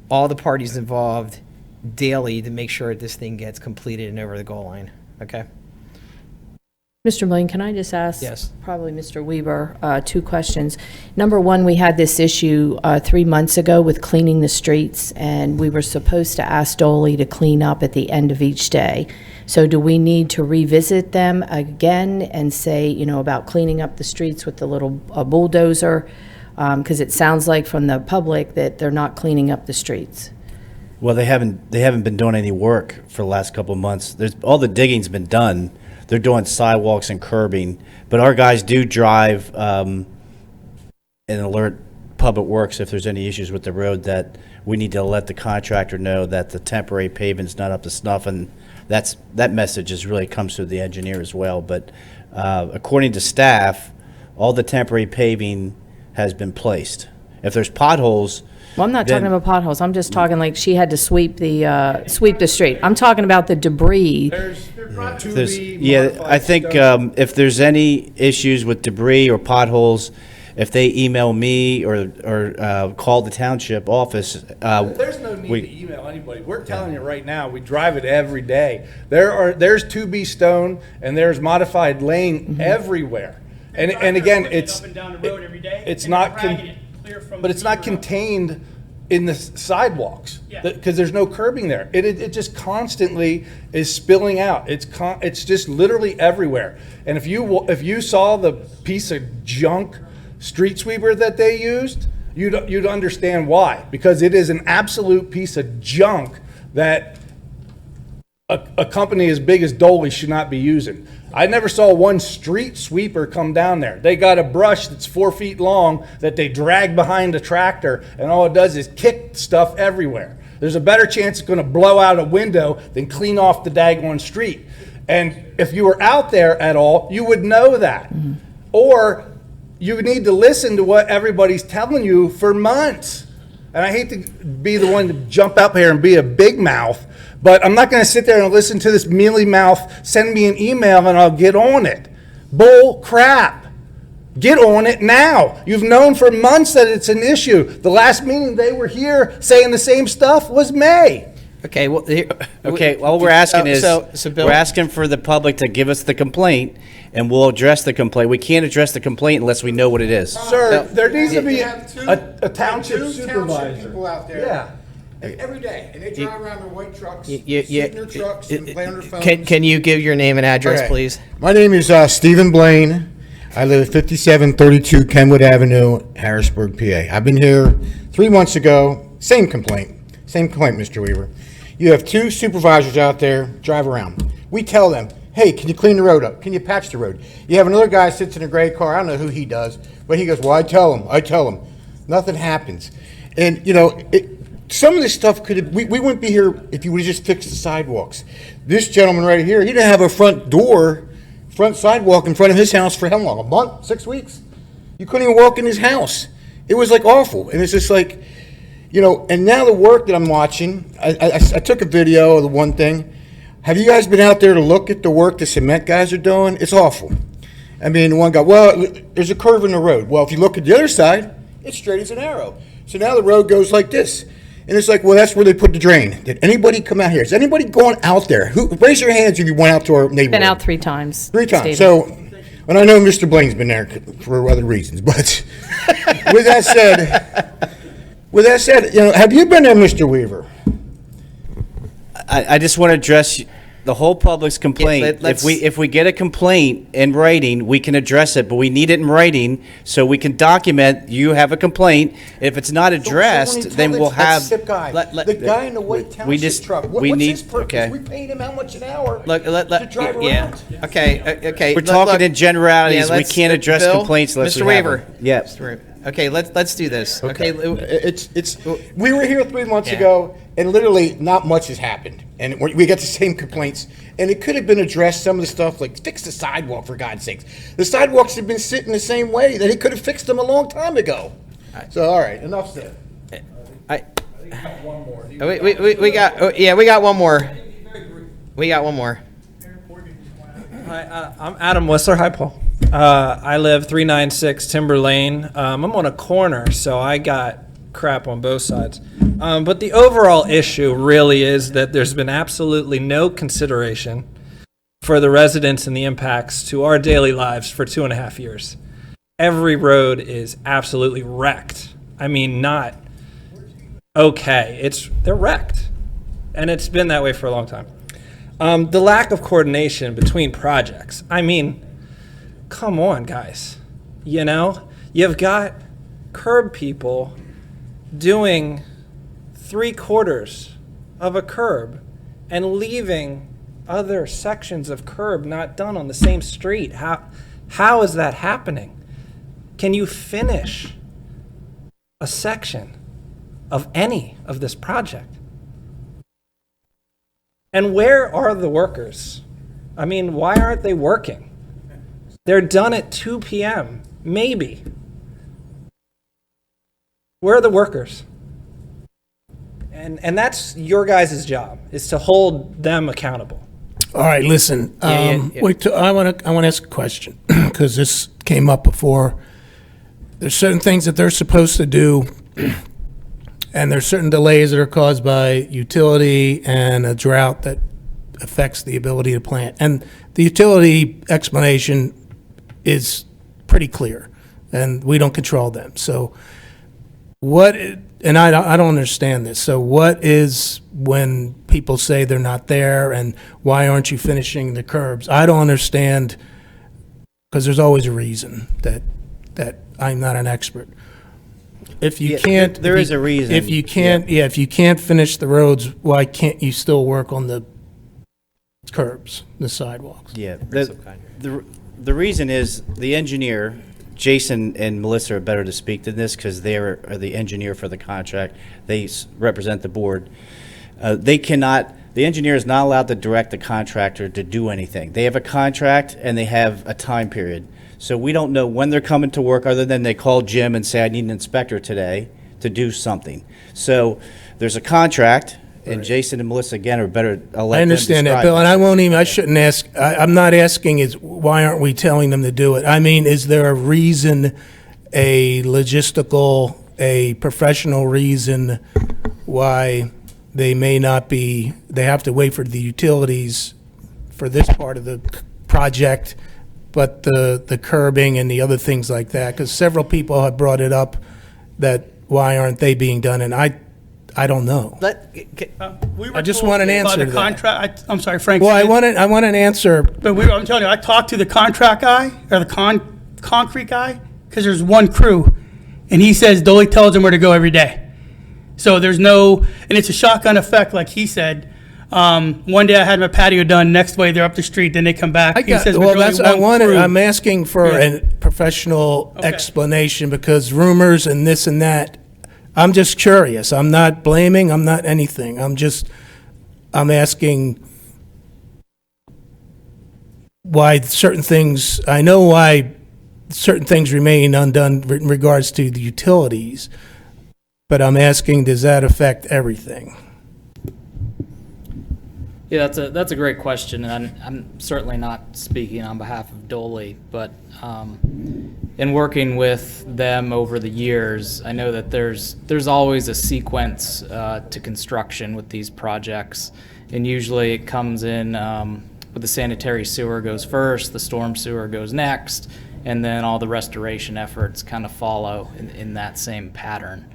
all the parties involved daily to make sure that this thing gets completed and over the goal line. Okay? Mr. Blaine, can I just ask? Yes. Probably Mr. Weaver, two questions. Number one, we had this issue 3 months ago with cleaning the streets, and we were supposed to ask Dolly to clean up at the end of each day. So do we need to revisit them again and say, about cleaning up the streets with the little bulldozer? Because it sounds like from the public that they're not cleaning up the streets. Well, they haven't been doing any work for the last couple of months. All the digging's been done. They're doing sidewalks and curbing, but our guys do drive and alert Public Works if there's any issues with the road, that we need to let the contractor know that the temporary pavement's not up to snuff, and that message really comes through the engineer as well. But according to staff, all the temporary paving has been placed. If there's potholes. Well, I'm not talking about potholes. I'm just talking like she had to sweep the street. I'm talking about the debris. I think if there's any issues with debris or potholes, if they email me or call the township office. There's no need to email anybody. We're telling you right now, we drive it every day. There's 2B stone and there's modified lane everywhere. And again, it's not contained in the sidewalks, because there's no curbing there. It just constantly is spilling out. It's just literally everywhere. And if you saw the piece of junk street sweeper that they used, you'd understand why. Because it is an absolute piece of junk that a company as big as Dolly should not be using. I never saw one street sweeper come down there. They got a brush that's 4 feet long that they drag behind a tractor, and all it does is kick stuff everywhere. There's a better chance it's going to blow out a window than clean off the daggone street. And if you were out there at all, you would know that. Mm-hmm. Or you need to listen to what everybody's telling you for months. And I hate to be the one to jump up here and be a big mouth, but I'm not going to sit there and listen to this mealy mouth send me an email and I'll get on it. Bull crap. Get on it now. You've known for months that it's an issue. The last meeting they were here saying the same stuff was May. Okay, well, All we're asking is, so Bill, we're asking for the public to give us the complaint, and we'll address the complaint. We can't address the complaint unless we know what it is. Sir, there needs to be a township Township supervisor. people out there. Yeah. Every day, and they drive around their white trucks, sit sit in their trucks and play on their phones. can you give your name and address, Okay. please? My name is Stephen Blaine. I live at 5732 Kenwood Avenue, Harrisburg, PA. I've been here 3 months ago. Same complaint, Mr. Weaver. You have two supervisors out there drive around. We tell them, hey, can you clean the road up? Can you patch the road? You have another guy sits in a gray car. I don't know who he does, but he goes, well, I tell him. Nothing happens. And, some of this stuff we wouldn't be here if you would have just fixed the sidewalks. This gentleman right here, he didn't have a front sidewalk in front of his house for how long? A month? 6 weeks? You couldn't even walk in his house. It was like awful. And it's just like, and now the work that I'm watching, I took a video of the one thing. Have you guys been out there to look at the work the cement guys are doing? It's awful. I mean, one guy, well, there's a curve in the road. Well, if you look at the other side, it's straight as an arrow. So now the road goes like this. And it's like, well, that's where they put the drain. Did anybody come out here? Has anybody gone out there? Raise your hands if you went out to our neighborhood. Been out 3 times. 3 times. Stephen. So, and I know Mr. Blaine's been there for other reasons, but with that said, have you been there, Mr. Weaver? I just want to address the whole public's complaint. If we get a complaint in writing, we can address it, but we need it in writing so we can document you have a complaint. If it's not addressed, then we'll have. The guy in the white township truck. What's his purpose? Okay. We paid him how much an hour to drive yeah. around? Okay. We're talking in generalities. We can't address Bill, complaints unless Mr. we have Weaver. them. Yeah. Okay, let's do this. Okay. We were here 3 months ago, and literally not much has happened. And we got the same complaints. And it could have been addressed, some of the stuff, like fix the sidewalk, for God's sakes. The sidewalks have been sitting the same way, that he could have fixed them a long time ago. So, all right, enough said. We got one more. We got one more. Hi, I'm Adam Whistler. Hi, Paul. I live 396 Timber Lane. I'm on a corner, so I got crap on both sides. But the overall issue really is that there's been absolutely no consideration for the residents and the impacts to our daily lives for 2.5 years. Every road is absolutely wrecked. I mean, not okay. They're wrecked. And it's been that way for a long time. The lack of coordination between projects. I mean, come on, guys. You've got curb people doing 3/4 of a curb and leaving other sections of curb not done on the same street. How is that happening? Can you finish a section of any of this project? And where are the workers? I mean, why aren't they working? They're done at 2 p.m., maybe. Where are the workers? And that's your guys' job, is to hold them accountable. All right, listen. Wait, I want to ask a question because this came up before. There's certain things that they're supposed to do, and there's certain delays that are caused by utility and a drought that affects the ability to plant. And the utility explanation is pretty clear, and we don't control them. So and I don't understand this. So what is when people say they're not there, and why aren't you finishing the curbs? I don't understand, because there's always a reason that I'm not an expert. If you Yeah, can't, there is a reason. If you can't, if you can't finish the roads, why can't you still work on the curbs, the sidewalks? Yeah, the reason is the engineer, Jason and Melissa are better to speak to this because they are the engineer for the contract. They represent the board. The engineer is not allowed to direct the contractor to do anything. They have a contract and they have a time period. So we don't know when they're coming to work other than they call Jim and say, I need an inspector today to do something. So there's a contract, and Jason and Melissa, again, are better. I'll let I understand them that, describe Bill, it. and I won't even, I shouldn't ask, I'm not asking is, why aren't we telling them to do it? I mean, is there a reason, a logistical, a professional reason why they may not be, they have to wait for the utilities for this part of the project, but the curbing and the other things like that? Because several people have brought it up that why aren't they being done, and I don't know. I just want an answer to that. Contract, I'm sorry, Frank. Well, I want an answer. But I'm telling you, I talked to the contract guy, or the concrete guy, because there's one crew, and he says Dolly tells them where to go every day. So there's no, and it's a shotgun effect, like he said. One day I had my patio done, next way they're up the street, then they come back. He says Well, there's that's, only one crew. I'm asking for Yeah. a professional Okay. explanation, because rumors and this and that, I'm just curious. I'm not blaming, I'm not anything. I'm asking why certain things, I know why certain things remain undone in regards to the utilities, but I'm asking, does that affect everything? Yeah, that's a great question, and I'm certainly not speaking on behalf of Dolly, but in working with them over the years, I know that there's always a sequence to construction with these projects, and usually it comes in with the sanitary sewer goes first, the storm sewer goes next, and then all the restoration efforts kind of follow in that same pattern.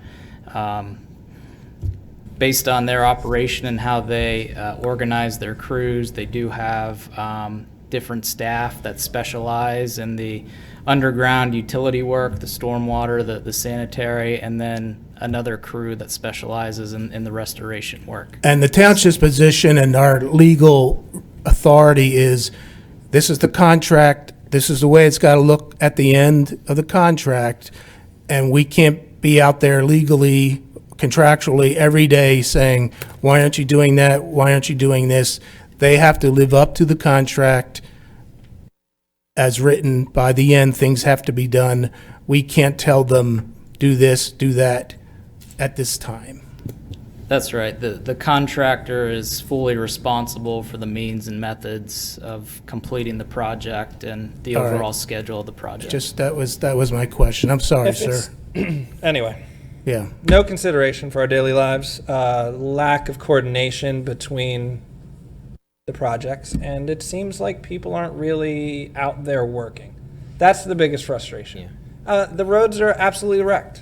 Based on their operation and how they organize their crews, they do have different staff that specialize in the underground utility work, the stormwater, the sanitary, and then another crew that specializes in the restoration work. And the township's position and our legal authority is, this is the contract, this is the way it's got to look at the end of the contract, and we can't be out there legally, contractually, every day saying, why aren't you doing that, why aren't you doing this? They have to live up to the contract as written. By the end, things have to be done. We can't tell them, do this, do that, at this time. That's right. The contractor is fully responsible for the means and methods of completing the project and the All right. overall schedule of the project. Just, that was my question. I'm sorry, sir. Anyway. Yeah. No consideration for our daily lives, lack of coordination between the projects, and it seems like people aren't really out there working. That's the biggest frustration. The roads are absolutely wrecked.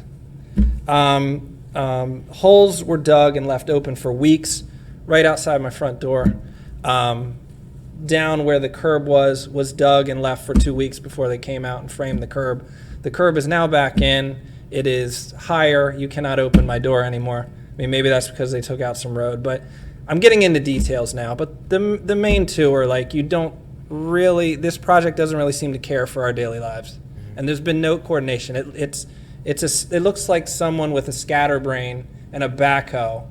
Holes were dug and left open for weeks right outside my front door. Down where the curb was dug and left for 2 weeks before they came out and framed the curb. The curb is now back in. It is higher. You cannot open my door anymore. I mean, maybe that's because they took out some road, but I'm getting into details now. But the main two are like, this project doesn't really seem to care for our daily lives. And there's been no coordination. It looks like someone with a scatterbrain and a backhoe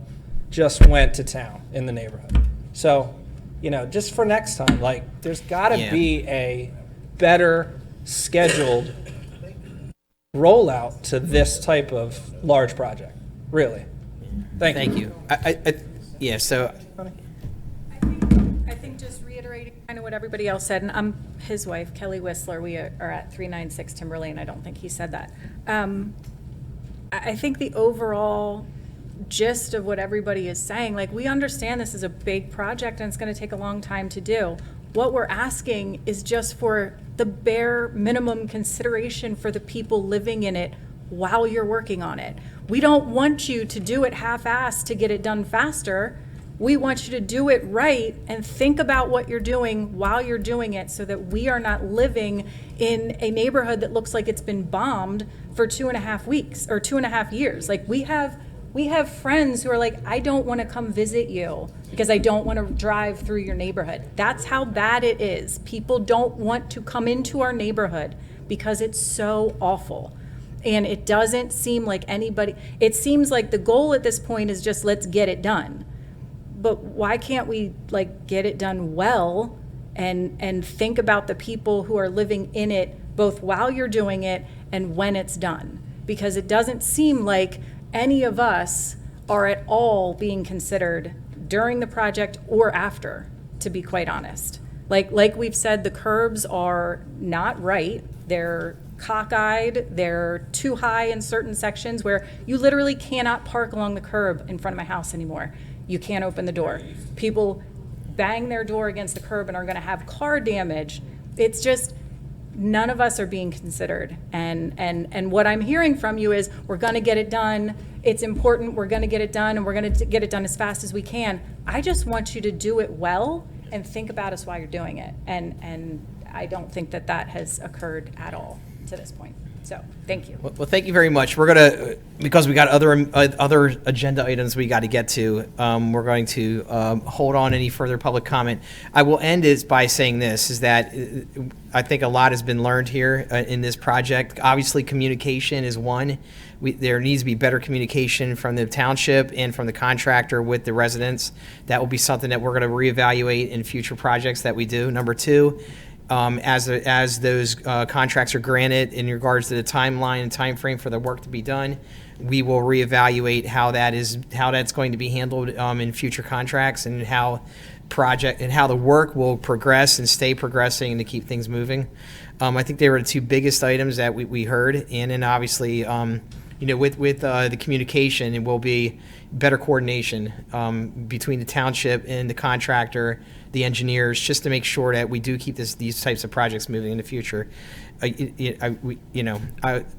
just went to town in the neighborhood. So, just for next time, like, there's got to be a better scheduled rollout to this type of large project. Really. Thank you. So I think just reiterating kind of what everybody else said, and I'm his wife, Kelly Whistler. We are at 396 Timber Lane. I don't think he said that. I think the overall gist of what everybody is saying, like, we understand this is a big project and it's going to take a long time to do. What we're asking is just for the bare minimum consideration for the people living in it while you're working on it. We don't want you to do it half-assed to get it done faster. We want you to do it right and think about what you're doing while you're doing it so that we are not living in a neighborhood that looks like it's been bombed for 2.5 weeks or 2.5 years. Like we have friends who are like, I don't want to come visit you because I don't want to drive through your neighborhood. That's how bad it is. People don't want to come into our neighborhood because it's so awful. And it doesn't seem like anybody, it seems like the goal at this point is just let's get it done. But why can't we like get it done well and think about the people who are living in it both while you're doing it and when it's done? Because it doesn't seem like any of us are at all being considered during the project or after, to be quite honest. Like we've said, the curbs are not right. They're cockeyed, they're too high in certain sections where you literally cannot park along the curb in front of my house anymore. You can't open the door. People bang their door against the curb and are gonna have car damage. It's just, none of us are being considered. And what I'm hearing from you is, we're gonna get it done, it's important, we're gonna get it done, and we're gonna get it done as fast as we can. I just want you to do it well and think about us while you're doing it. And I don't think that that has occurred at all to this point. So, thank you. Well, thank you very much. We're gonna, because we got other agenda items we got to get to, we're going to hold on any further public comment. I will end is by saying this, is that I think a lot has been learned here in this project. Obviously, communication is one. There needs to be better communication from the township and from the contractor with the residents. That will be something that we're going to reevaluate in future projects that we do. Number two, as those contracts are granted in regards to the timeline and time frame for the work to be done, we will reevaluate how that's going to be handled in future contracts, and how the work will progress and stay progressing and to keep things moving. I think they were the two biggest items that we heard, and then obviously with the communication, it will be better coordination between the township and the contractor, the engineers, just to make sure that we do keep these types of projects moving in the future.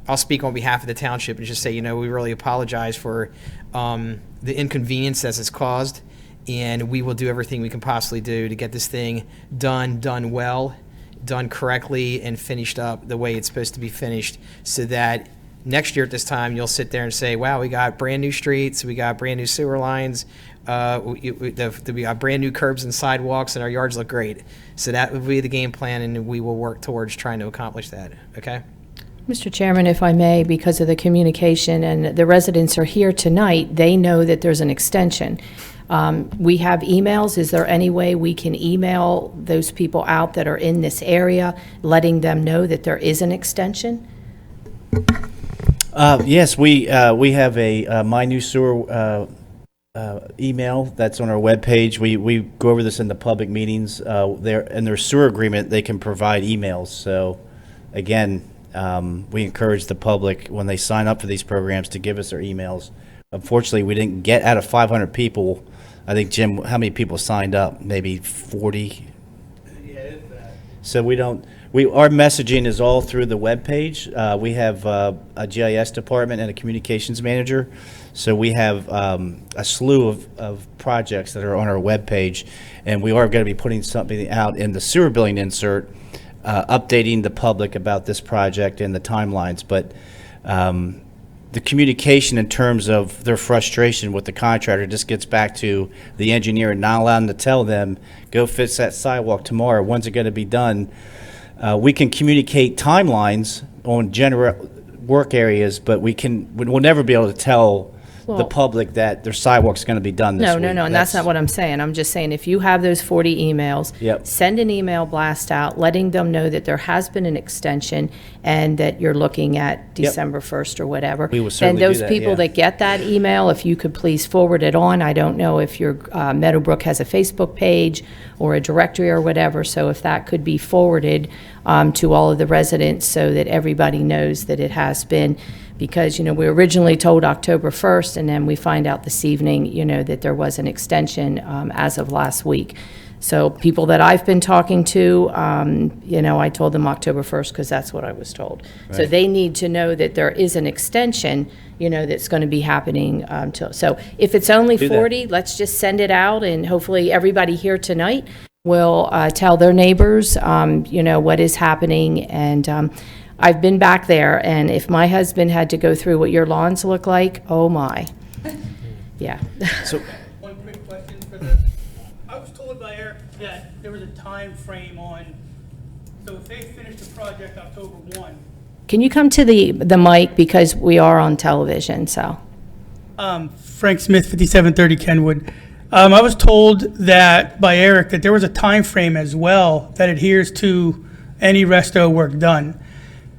I'll speak on behalf of the township and just say, we really apologize for the inconvenience that it's caused, and we will do everything we can possibly do to get this thing done well, done correctly, and finished up the way it's supposed to be finished, so that next year at this time, you'll sit there and say, wow, we got brand new streets, we got brand new sewer lines, we got brand new curbs and sidewalks, and our yards look great. So that will be the game plan, and we will work towards trying to accomplish that, okay? Mr. Chairman, if I may, because of the communication, and the residents are here tonight, they know that there's an extension. We have emails. Is there any way we can email those people out that are in this area, letting them know that there is an extension? Yes, we have a My New Sewer email that's on our webpage. We go over this in the public meetings. In their sewer agreement, they can provide emails. So, again, we encourage the public when they sign up for these programs to give us their emails. Unfortunately, we didn't get out of 500 people. I think, Jim, how many people signed up? Maybe 40. So our messaging is all through the webpage. We have a GIS department and a communications manager. So we have a slew of projects that are on our webpage, and we are going to be putting something out in the sewer billing insert, updating the public about this project and the timelines. But the communication in terms of their frustration with the contractor just gets back to the engineer and not allowing them to tell them, go fix that sidewalk tomorrow. When's it going to be done? We can communicate timelines on general work areas, but we'll never be able to tell the public that their sidewalk's going to be done this week. No, and that's not what I'm saying. I'm just saying, if you have those 40 emails, send an email blast out, letting them know that there has been an extension and that you're looking at December 1st or whatever. We will certainly and do those that, people that get that email, if you could please forward it on. I don't know if your Meadowbrook has a Facebook page or a directory or whatever, so if that could be forwarded to all of the residents so that everybody knows that it has been. because, we were originally told October 1st, and then we find out this evening, that there was an extension as of last week. So people that I've been talking to, I told them October 1st because that's what I was told. So Right. they need to know that there is an extension, that's going to be happening till. So if it's only Do that. 40, let's just send it out, and hopefully everybody here tonight will tell their neighbors, what is happening. And I've been back there, and if my husband had to go through what your lawns look like, oh my. Yeah. So, One quick question for the, I was told by Eric that there was a time frame on, so if they finish the project October 1, Can you come to the mic, because we are on television, so. Frank Smith, 5730 Kenwood. I was told that by Eric that there was a time frame as well that adheres to any resto work done.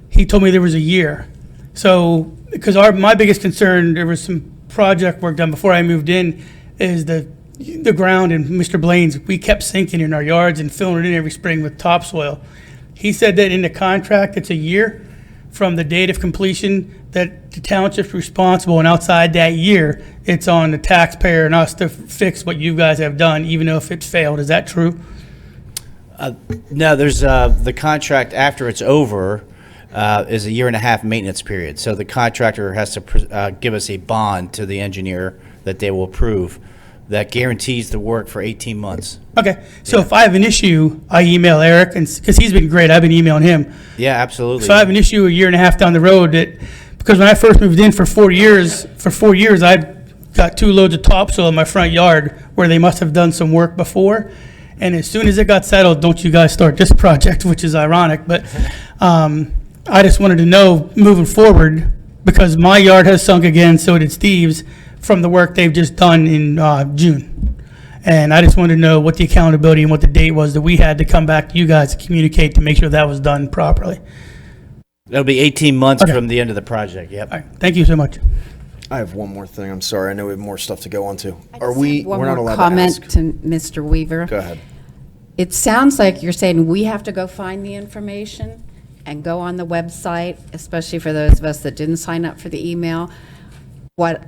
He told me there was a year. So, because my biggest concern, there was some project work done before I moved in, is the ground in Mr. Blaine's, we kept sinking in our yards and filling it in every spring with topsoil. He said that in the contract, it's a year from the date of completion, that the township's responsible, and outside that year, it's on the taxpayer and us to fix what you guys have done, even though if it's failed. Is that true? no, there's, the contract after it's over, is a 1.5 year maintenance period. So the contractor has to give us a bond to the engineer that they will approve that guarantees the work for 18 months. Okay, so if I have an issue, I email Eric, and because he's been great, I've been emailing him. Yeah, absolutely. So I have an issue 1.5 years down the road that, because when I first moved in for 4 years, I got 2 loads of topsoil in my front yard where they must have done some work before. And as soon as it got settled, don't you guys start this project, which is ironic, but I just wanted to know moving forward, because my yard has sunk again, so did Steve's, from the work they've just done in June. And I just wanted to know what the accountability and what the date was that we had to come back to you guys to communicate to make sure that was done properly. It'll be 18 months Okay. from the end of the project, yep. All right, thank you so much. I have one more thing. I'm sorry. I know we have more stuff to go on to. I Are just we, have one we're not more allowed comment to ask. to Mr. Weaver. Go ahead. It sounds like you're saying we have to go find the information and go on the website, especially for those of us that didn't sign up for the email. What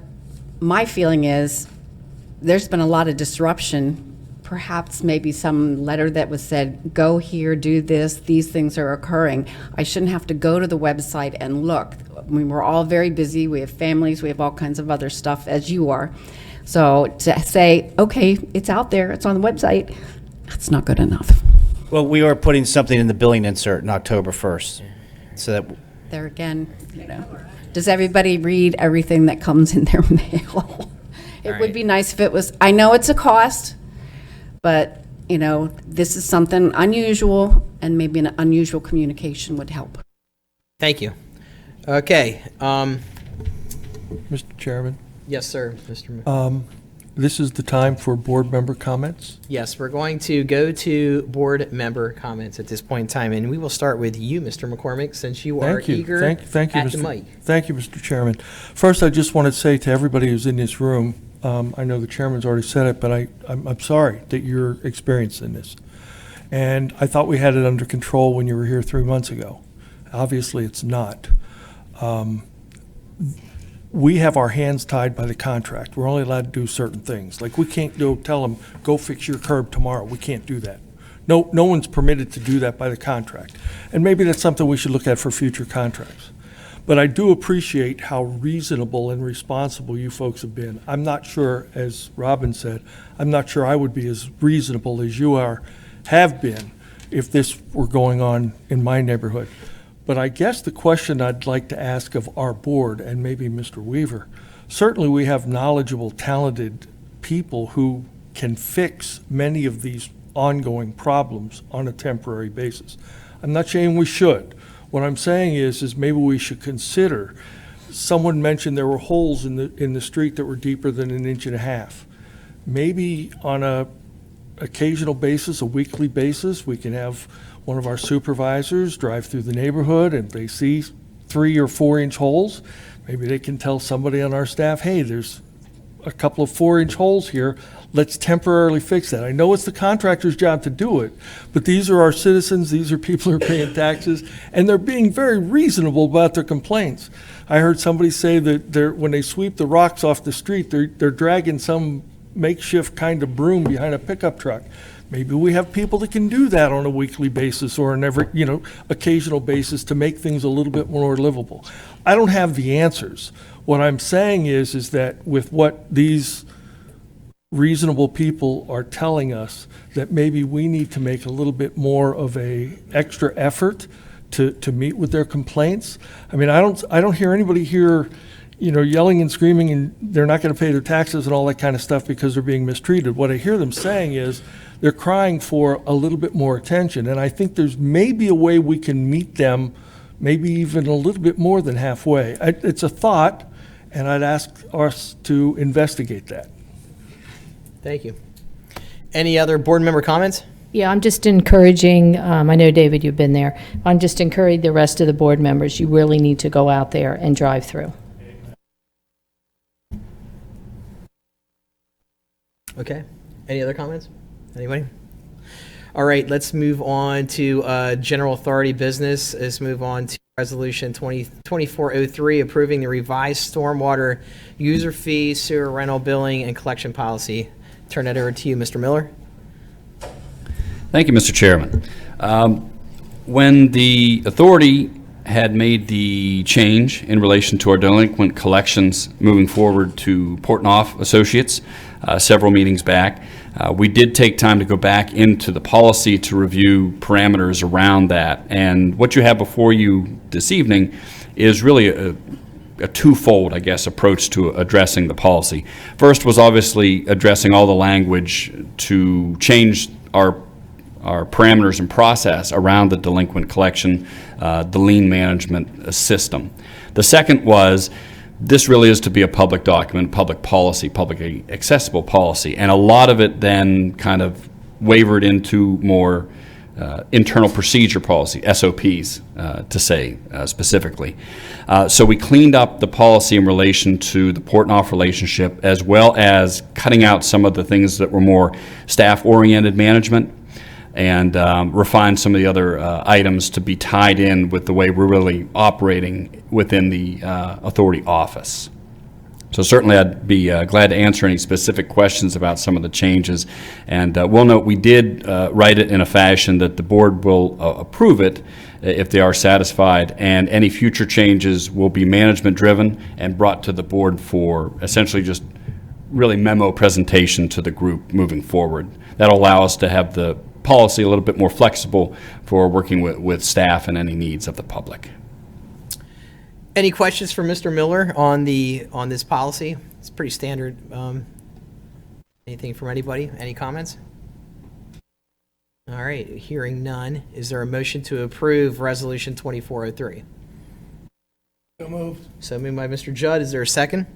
my feeling is, there's been a lot of disruption. Perhaps maybe some letter that was said, go here, do this, these things are occurring. I shouldn't have to go to the website and look. I mean, we're all very busy, we have families, we have all kinds of other stuff, as you are. So to say, okay, it's out there, it's on the website, that's not good enough. Well, we are putting something in the billing insert on October 1st. So that, There again, does everybody read everything that comes in their mail? It would be nice if it was, I know it's a cost, but, this is something unusual, and maybe an unusual communication would help. Thank you. Okay. Mr. Chairman, Yes, sir, Mr. this is the time for board member comments. Yes, we're going to go to board member comments at this point in time, and we will start with you, Mr. McCormick, since you are Thank you. eager Thank you, at the Mr. mic. Thank you, Mr. Chairman. First, I just want to say to everybody who's in this room, I know the chairman's already said it, but I'm sorry that you're experiencing this. And I thought we had it under control when you were here 3 months ago. Obviously, it's not. We have our hands tied by the contract. We're only allowed to do certain things. Like, we can't go tell them, go fix your curb tomorrow. We can't do that. No one's permitted to do that by the contract. And maybe that's something we should look at for future contracts. But I do appreciate how reasonable and responsible you folks have been. I'm not sure, as Robin said, I'm not sure I would be as reasonable as you have been if this were going on in my neighborhood. But I guess the question I'd like to ask of our board, and maybe Mr. Weaver, certainly we have knowledgeable, talented people who can fix many of these ongoing problems on a temporary basis. I'm not saying we should. What I'm saying is maybe we should consider, someone mentioned there were holes in the street that were deeper than 1.5 inches. Maybe on a occasional basis, a weekly basis, we can have one of our supervisors drive through the neighborhood, and if they see 3 or 4 inch holes, maybe they can tell somebody on our staff, hey, there's a couple of 4 inch holes here. let's temporarily fix that. I know it's the contractor's job to do it, but these are our citizens, these are people who are paying taxes, and they're being very reasonable about their complaints. I heard somebody say that when they sweep the rocks off the street, they're dragging some makeshift kind of broom behind a pickup truck. Maybe we have people that can do that on a weekly basis or an occasional basis to make things a little bit more livable. I don't have the answers. What I'm saying is that with what these reasonable people are telling us, that maybe we need to make a little bit more of a extra effort to meet with their complaints. I mean, I don't hear anybody here, yelling and screaming and they're not going to pay their taxes and all that kind of stuff because they're being mistreated. What I hear them saying is they're crying for a little bit more attention. And I think there's maybe a way we can meet them, maybe even a little bit more than halfway. It's a thought, and I'd ask us to investigate that. Thank you. Any other board member comments? Yeah, I'm just encouraging, I know, David, you've been there. I'm just encouraging the rest of the board members, you really need to go out there and drive through. Okay. Any other comments? Anybody? All right, let's move on to general authority business. Let's move on to Resolution 2403, approving the revised stormwater user fee, sewer rental billing, and collection policy. Turn that over to you, Mr. Miller. Thank you, Mr. Chairman. When the authority had made the change in relation to our delinquent collections moving forward to Portnoy Associates several meetings back, we did take time to go back into the policy to review parameters around that. And what you have before you this evening is really a twofold, I guess, approach to addressing the policy. First was obviously addressing all the language to change our parameters and process around the delinquent collection, the lien management system. The second was, this really is to be a public document, public policy, publicly accessible policy, and a lot of it then kind of wavered into more internal procedure policy, SOPs, to say specifically. So we cleaned up the policy in relation to the Portnoy relationship, as well as cutting out some of the things that were more staff-oriented management, and refine some of the other items to be tied in with the way we're really operating within the authority office. So certainly I'd be glad to answer any specific questions about some of the changes. And we'll note we did write it in a fashion that the board will approve it if they are satisfied, and any future changes will be management driven and brought to the board for essentially just really memo presentation to the group moving forward. That'll allow us to have the policy a little bit more flexible for working with staff and any needs of the public. Any questions for Mr. Miller on this policy? It's pretty standard. Anything from anybody? Any comments? All right, hearing none. Is there a motion to approve Resolution 2403? So moved. So moved by Mr. Judd. Is there a second?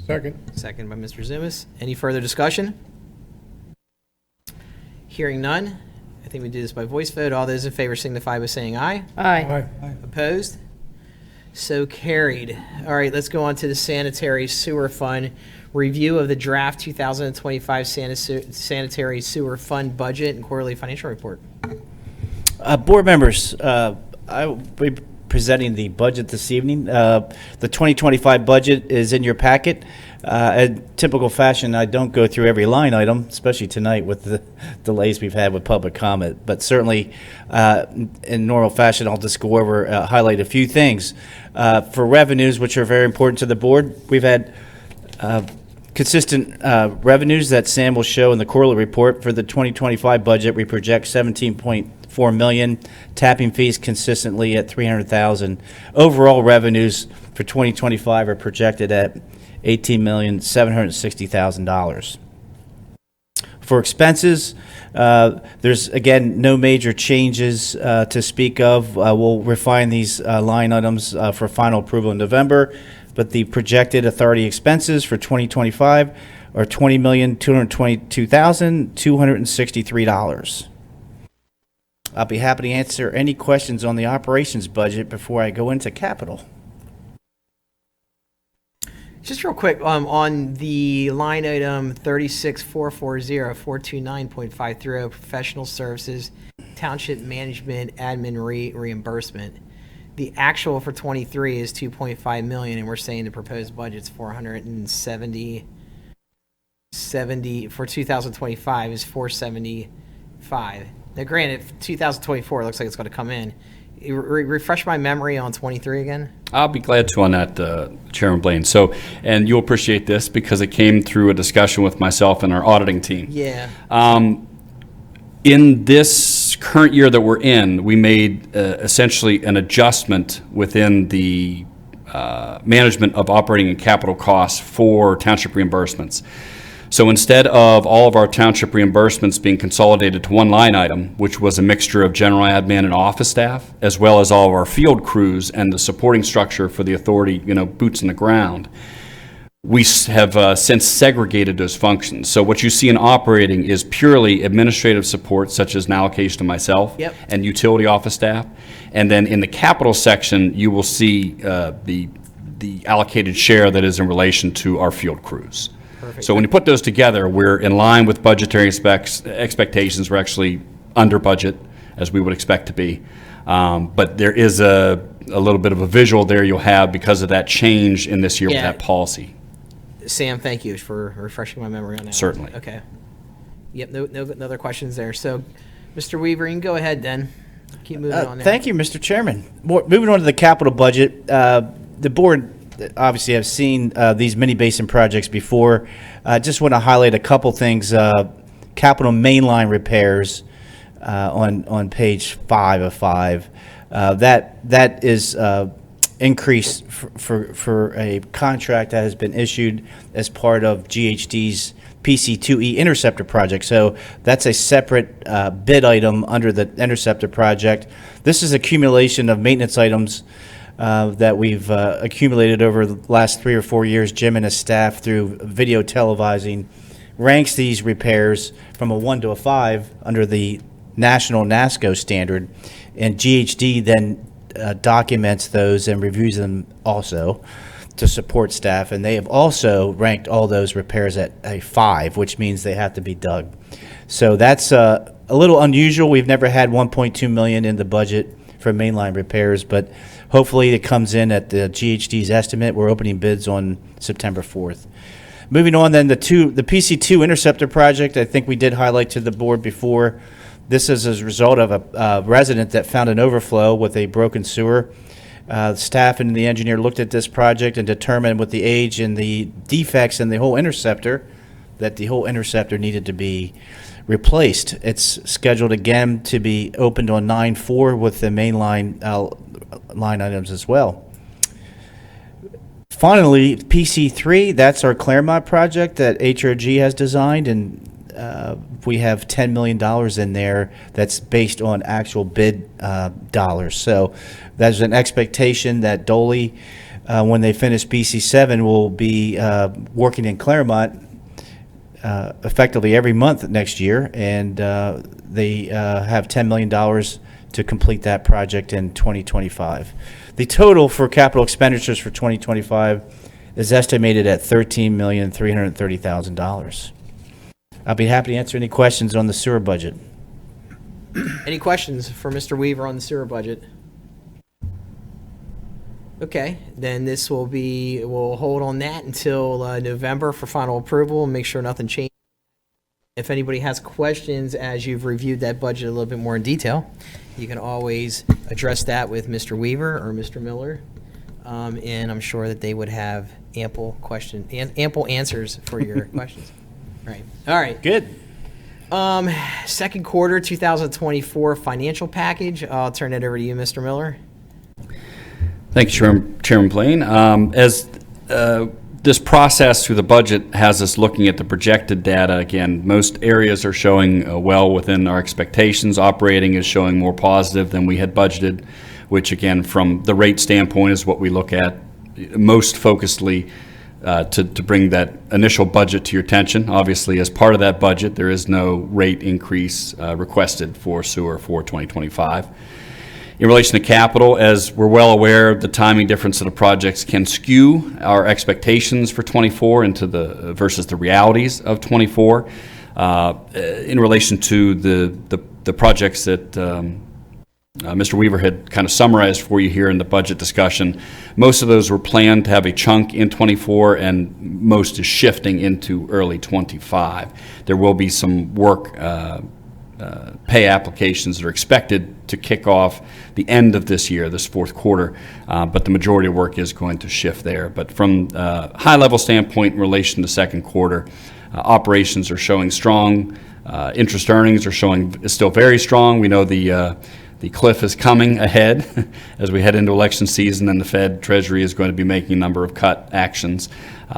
Second. Second by Mr. Zimis. Any further discussion? Hearing none. I think we do this by voice vote. All those in favor signify by saying aye. Aye. Opposed? So carried. All right, let's go on to the sanitary sewer fund. Review of the draft 2025 sanitary sewer fund budget and quarterly financial report. Board members, I will be presenting the budget this evening. The 2025 budget is in your packet. In typical fashion, I don't go through every line item, especially tonight with the delays we've had with public comment. But certainly, in normal fashion, I'll just go over, highlight a few things. For revenues, which are very important to the board, we've had consistent revenues that Sam will show in the quarterly report. For the 2025 budget, we project $17.4 million, tapping fees consistently at $300,000. Overall revenues for 2025 are projected at $18,760,000. For expenses, there's, again, no major changes to speak of. We'll refine these line items for final approval in November, but the projected authority expenses for 2025 are $20,222,263. I'll be happy to answer any questions on the operations budget before I go into capital. Just real quick, on the line item 36440-429.530, professional services, township management, admin reimbursement. The actual for 23 is 2.5 million, and we're saying the proposed budget's 470 for 2025 is 475. Now, granted, 2024 looks like it's going to come in. Refresh my memory on 23 again. I'll be glad to on that, Chairman Blaine. So, and you'll appreciate this because it came through a discussion with myself and our auditing team. Yeah. In this current year that we're in, we made essentially an adjustment within the management of operating and capital costs for township reimbursements. So instead of all of our township reimbursements being consolidated to one line item, which was a mixture of general admin and office staff, as well as all of our field crews and the supporting structure for the authority, boots on the ground, we have since segregated those functions. So what you see in operating is purely administrative support, such as an allocation to myself and utility office staff. And then in the capital section, you will see the allocated share that is in relation to our field crews. Perfect. So when you put those together, we're in line with budgetary expectations. We're actually under budget, as we would expect to be. But there is a little bit of a visual there you'll have because of that change in this year with that policy. Sam, thank you for refreshing my memory on that. Certainly. Okay. Yep, no other questions there. So, Mr. Weaver, you can go ahead then. Keep moving on there. Thank you, Mr. Chairman. Moving on to the capital budget, the board obviously have seen these mini basin projects before. I just want to highlight a couple things. Capital mainline repairs on page 5 of 5. That is increase for a contract that has been issued as part of GHD's PC2E Interceptor project. So that's a separate bid item under the Interceptor project. This is accumulation of maintenance items that we've accumulated over the last 3 or 4 years. Jim and his staff, through video televising, ranks these repairs from a 1 to a 5 under the national NASCO standard, and GHD then documents those and reviews them also to support staff, and they have also ranked all those repairs at a 5, which means they have to be dug. So that's a little unusual. We've never had 1.2 million in the budget for mainline repairs, but hopefully it comes in at the GHD's estimate. We're opening bids on September 4th. Moving on then, the PC2 Interceptor project, I think we did highlight to the board before. This is as a result of a resident that found an overflow with a broken sewer. Staff and the engineer looked at this project and determined with the age and the defects in the whole interceptor that the whole interceptor needed to be replaced. It's scheduled again to be opened on 9/4 with the main line items as well. Finally, PC3, that's our Claremont project that HRG has designed, and we have $10 million in there that's based on actual bid dollars. So there's an expectation that Dolly, when they finish PC7, will be working in Claremont effectively every month next year, and they have $10 million to complete that project in 2025. The total for capital expenditures for 2025 is estimated at $13,330,000. I'll be happy to answer any questions on the sewer budget. Any questions for Mr. Weaver on the sewer budget? Okay, then we'll hold on that until November for final approval and make sure nothing changes. If anybody has questions as you've reviewed that budget a little bit more in detail, you can always address that with Mr. Weaver or Mr. Miller, and I'm sure that they would have ample answers for your questions. Right. All right. Good. Second quarter 2024 financial package. I'll turn it over to you, Mr. Miller. Thank you, Chairman Blaine. As this process through the budget has us looking at the projected data, again, most areas are showing well within our expectations. Operating is showing more positive than we had budgeted, which again, from the rate standpoint, is what we look at most focusedly to bring that initial budget to your attention. Obviously, as part of that budget, there is no rate increase requested for sewer for 2025. In relation to capital, as we're well aware, the timing difference of the projects can skew our expectations for 24 into the versus the realities of 24. In relation to the projects that Mr. Weaver had kind of summarized for you here in the budget discussion, most of those were planned to have a chunk in 24, and most is shifting into early 25. There will be some work pay applications that are expected to kick off the end of this year, this fourth quarter, but the majority of work is going to shift there. But from a high-level standpoint in relation to second quarter, operations are showing strong. Interest earnings are showing still very strong. We know the cliff is coming ahead as we head into election season, and the Fed Treasury is going to be making a number of cut actions.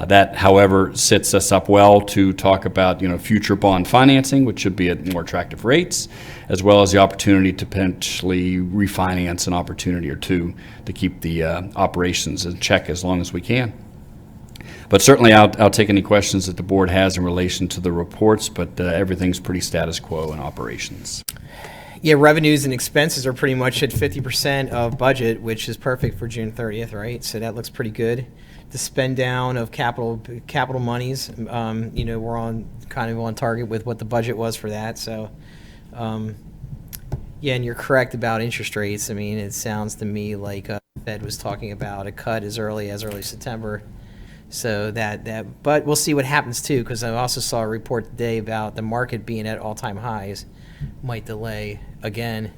That, however, sets us up well to talk about future bond financing, which should be at more attractive rates, as well as the opportunity to potentially refinance an opportunity or two to keep the operations in check as long as we can. But certainly I'll take any questions that the board has in relation to the reports, but everything's pretty status quo in operations. Yeah, revenues and expenses are pretty much at 50% of budget, which is perfect for June 30th, right? So that looks pretty good. The spend down of capital monies, we're on target with what the budget was for that. So, yeah, and you're correct about interest rates. I mean, it sounds to me like the Fed was talking about a cut as early September. So but we'll see what happens too, because I also saw a report today about the market being at all-time highs might delay again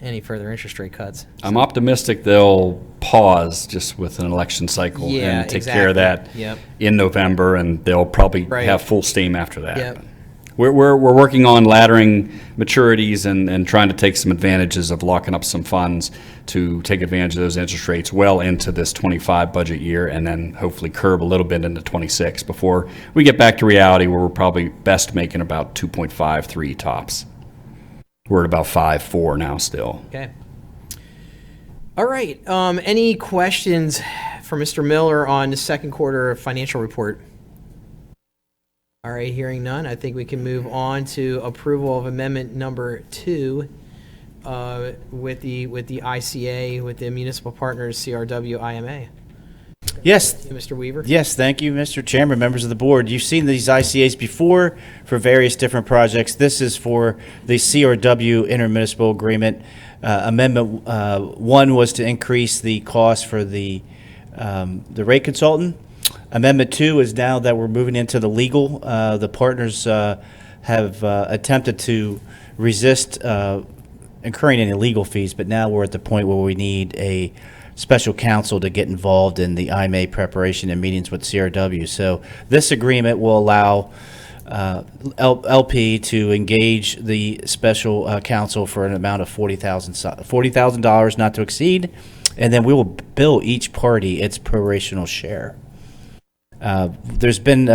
any further interest rate cuts. I'm optimistic they'll pause just with an election cycle and take care of that in November, and they'll probably have full steam after that. Yep. We're working on laddering maturities and trying to take some advantages of locking up some funds to take advantage of those interest rates well into this 25 budget year, and then hopefully curb a little bit into 26 before we get back to reality where we're probably best making about 2.53 tops. We're at about 5.4 now still. Okay. All right. Any questions for Mr. Miller on the second quarter financial report? All right, hearing none, I think we can move on to approval of amendment number 2 with the ICA, with the municipal partners CRW IMA. Yes. Mr. Weaver? Yes, thank you, Mr. Chairman, members of the board. You've seen these ICAs before for various different projects. This is for the CRW intermunicipal agreement. Amendment 1 was to increase the cost for the rate consultant. Amendment 2 is now that we're moving into the legal. The partners have attempted to resist incurring any legal fees, but now we're at the point where we need a special counsel to get involved in the IMA preparation and meetings with CRW. So this agreement will allow LP to engage the special counsel for an amount of $40,000 not to exceed, and then we will bill each party its prorational share. There's been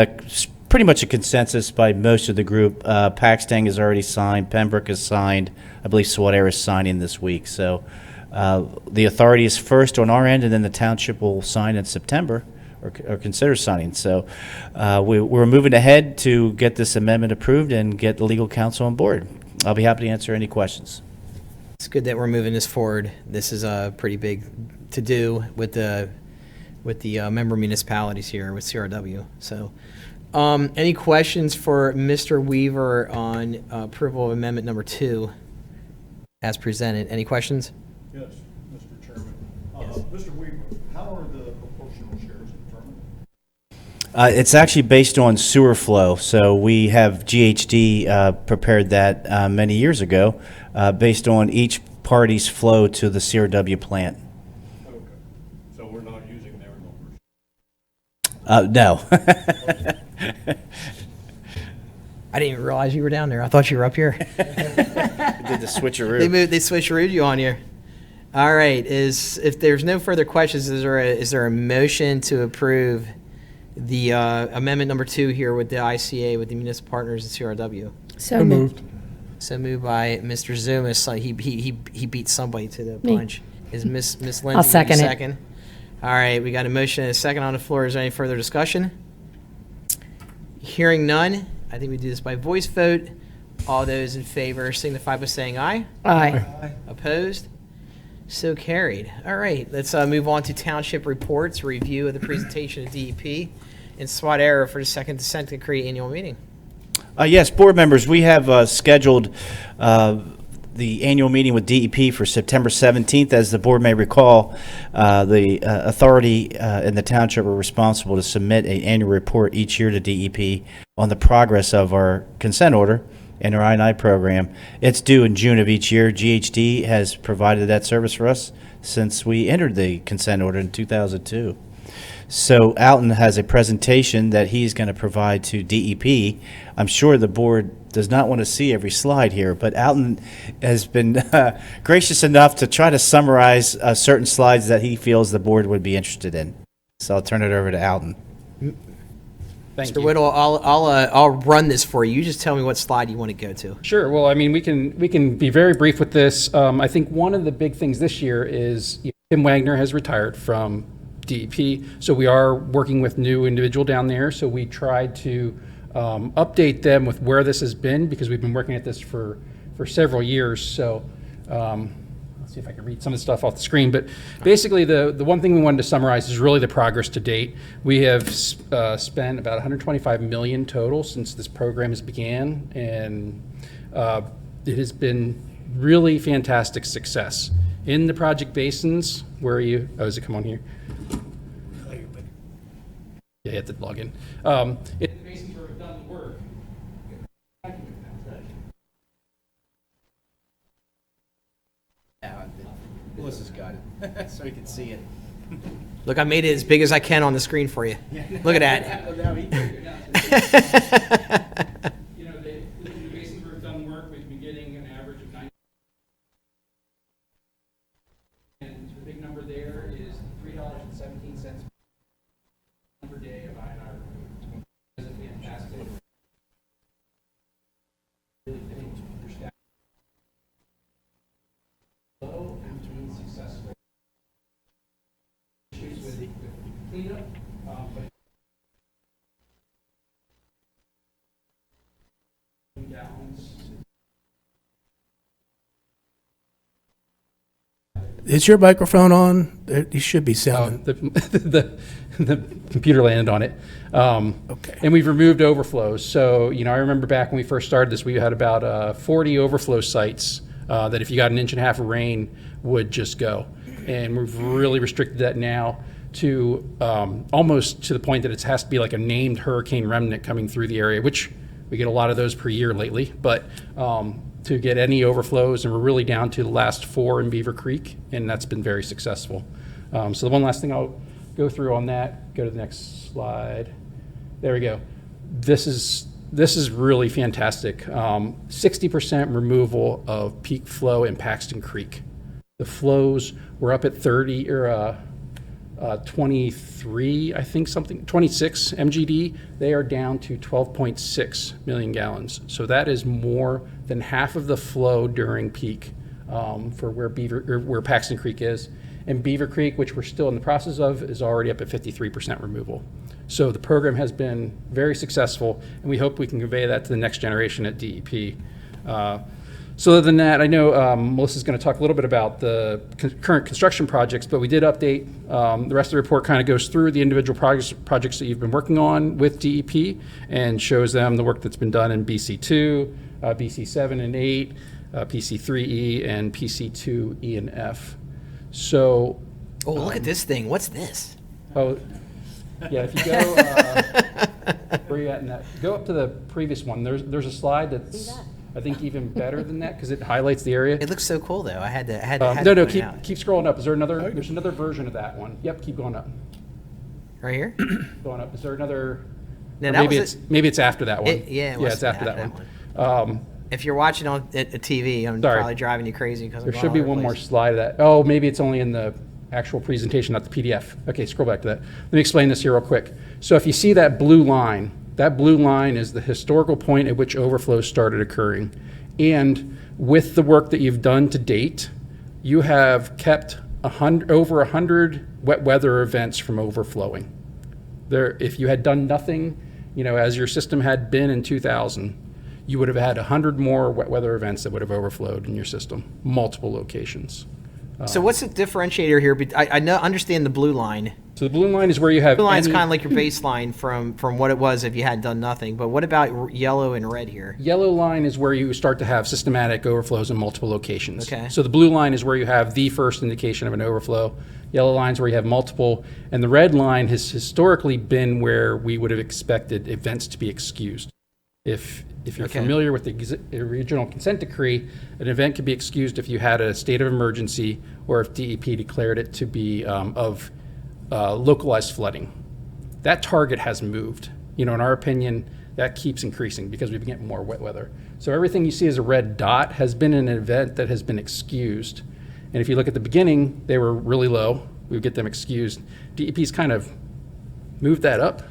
pretty much a consensus by most of the group. Paxton has already signed, Pembroke has signed, I believe Swatter is signing this week. So the authority is first on our end, and then the township will sign in September, or consider signing. So we're moving ahead to get this amendment approved and get the legal counsel on board. I'll be happy to answer any questions. It's good that we're moving this forward. This is a pretty big to-do with the member municipalities here with CRW. So any questions for Mr. Weaver on approval of amendment number 2 as presented? Any questions? Yes, Mr. Chairman. Mr. Weaver, how are the proportional shares determined? It's actually based on sewer flow. So we have GHD prepared that many years ago based on each party's flow to the CRW plant. Okay. So we're not using their numbers? No. I didn't even realize you were down there. I thought you were up here. Did the switcheroo. They switcherooed you on here. All right. If there's no further questions, is there a motion to approve the amendment number 2 here with the ICA, with the municipal partners and CRW? So moved. So moved by Mr. Zumas. He beat somebody to the punch. Is Miss Lindsay? I'll second it. All right. We got a motion and a second on the floor. Is there any further discussion? Hearing none, I think we do this by voice vote. All those in favor signify by saying aye. Aye. Opposed? So carried. All right, let's move on to township reports, review of the presentation of DEP, and SWOT error for the second consent decree annual meeting. Yes, board members, we have scheduled the annual meeting with DEP for September 17th. As the board may recall, the authority in the township are responsible to submit an annual report each year to DEP on the progress of our consent order and our I&I program. It's due in June of each year. GHD has provided that service for us since we entered the consent order in 2002. So Alton has a presentation that he's going to provide to DEP. I'm sure the board does not want to see every slide here, but Alton has been gracious enough to try to summarize certain slides that he feels the board would be interested in. So I'll turn it over to Alton. Thank Mr. you. Whittle, I'll run this for you. You just tell me what slide you want to go to. Sure. Well, I mean, we can be very brief with this. I think one of the big things this year is Tim Wagner has retired from DEP, so we are working with new individual down there. So we tried to update them with where this has been, because we've been working at this for several years. So let's see if I can read some of the stuff off the screen. But basically, the one thing we wanted to summarize is really the progress to date. We have spent about $125 million total since this program has began, and it has been really fantastic success. In the project basins, where are you? Oh, does it come on here? Yeah, you have to log in. In the basins where we've done the work. Melissa's got it, so we can see it. Look, I made it as big as I can on the screen for you. Look at that. You know, in the basins where we've done work, we've been getting an average of 90. And the big number there is $3.17 per day of I&R. It's a fantastic. Really fitting your staff. Low and successful. Issues with cleanup, but gallons. Is your microphone on? You should be sounding. The computer landed on it. Okay. And we've removed overflows. So, I remember back when we first started this, we had about 40 overflow sites that if you got an inch and a half of rain would just go. And we've really restricted that now to almost to the point that it has to be like a named hurricane remnant coming through the area, which we get a lot of those per year lately. But to get any overflows, and we're really down to the last 4 in Beaver Creek, and that's been very successful. So the one last thing I'll go through on that, go to the next slide. There we go. This is really fantastic. 60% removal of peak flow in Paxton Creek. The flows were up at 30 or 23, I think 26 MGD. They are down to 12.6 million gallons. So that is more than half of the flow during peak for where Paxton Creek is. And Beaver Creek, which we're still in the process of, is already up at 53% removal. So the program has been very successful, and we hope we can convey that to the next generation at DEP. So other than that, I know Melissa's going to talk a little bit about the current construction projects, but we did update. The rest of the report kind of goes through the individual projects that you've been working on with DEP and shows them the work that's been done in BC2, BC7 and 8, PC3E, and PC2E and F. So, oh, look at this thing. What's this? Oh, yeah. If you go, where are you at in that? Go up to the previous one. There's a slide that's I think even better than that because it highlights the area. It looks so cool though. I had to no, point it out. keep scrolling up. Is there another? There's another version of that one. Yep, keep going up. Right here. Going up. Is there another? No, maybe it's after that one. It's after that one. If you're watching on a TV, I'm probably driving you crazy because there should be one more slide of that. Oh, maybe it's only in the actual presentation, not the PDF. Okay, scroll back to that. Let me explain this here real quick. So if you see that blue line is the historical point at which overflows started occurring. And with the work that you've done to date, you have kept over 100 wet weather events from overflowing. If you had done nothing, as your system had been in 2000, you would have had 100 more wet weather events that would have overflowed in your system, multiple locations. So what's the differentiator here? I know, understand the blue line. So the blue line is where you have Blue line's any- kind of like your baseline from what it was if you had done nothing. But what about yellow and red here? Yellow line is where you start to have systematic overflows in multiple locations. Okay. So the blue line is where you have the first indication of an overflow. Yellow line is where you have multiple. And the red line has historically been where we would have expected events to be excused. If you're Okay. familiar with the original consent decree, an event could be excused if you had a state of emergency or if DEP declared it to be of localized flooding. That target has moved. In our opinion, that keeps increasing because we've been getting more wet weather. So everything you see as a red dot has been an event that has been excused. And if you look at the beginning, they were really low. We would get them excused. DEP's kind of moved that up,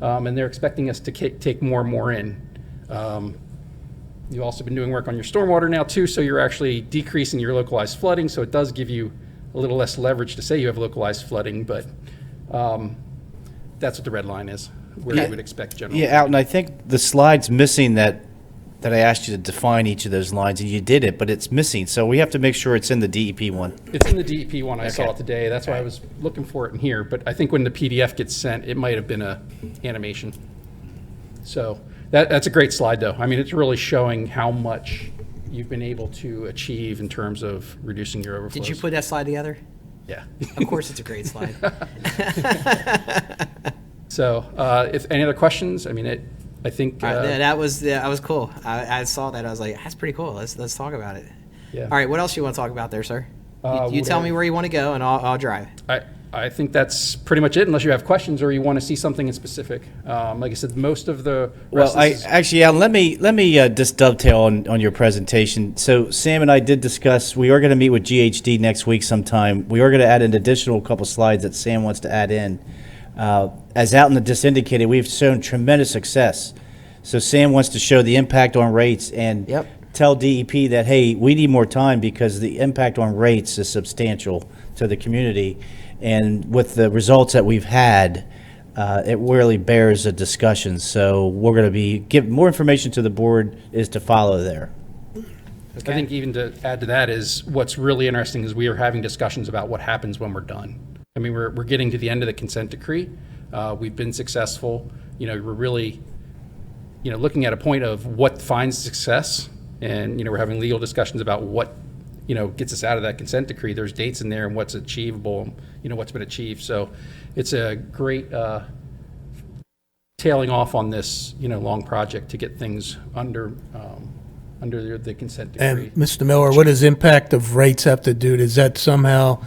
and they're expecting us to take more and more in. You've also been doing work on your stormwater now too, so you're actually decreasing your localized flooding, so it does give you a little less leverage to say you have localized flooding, but that's what the red line is, where you would expect generally. Yeah, Alton, I think the slide's missing that I asked you to define each of those lines, and you did it, but it's missing. So we have to make sure it's in the DEP one. It's in the DEP one. I Okay. saw it today. That's why I was looking for it in here, but I think when the PDF gets sent, it might have been a animation. So that's a great slide, though. I mean, it's really showing how much you've been able to achieve in terms of reducing your overflows. Did you put that slide together? Yeah. Of course, it's a great slide. So, if any other questions, I mean, I think. That was cool. I saw that. I was like, that's pretty cool. Let's talk about it. Yeah. All right. What else you want to talk about there, sir? You we'll tell go- me where you want to go, and I'll drive. I think that's pretty much it, unless you have questions or you want to see something in specific. Like I said, most of the Well, rest is- actually, Alan, let me just dovetail on your presentation. So Sam and I did discuss, we are going to meet with GHD next week sometime. We are going to add an additional couple slides that Sam wants to add in. As Alton just indicated, we've shown tremendous success. So Sam wants to show the impact on rates and tell DEP that, hey, we need more time because the impact on rates is substantial to the community. And with the results that we've had, it really bears a discussion. So we're going to be giving more information to the board is to follow there. I think even to add to that is what's really interesting is we are having discussions about what happens when we're done. I mean, we're getting to the end of the consent decree. We've been successful. We're really, looking at a point of what defines success. And, we're having legal discussions about what, gets us out of that consent decree. There's dates in there and what's achievable, what's been achieved. So it's a great tailing off on this, long project to get things under the consent decree. And Mr. Miller, what does impact of rates have to do? Does that somehow,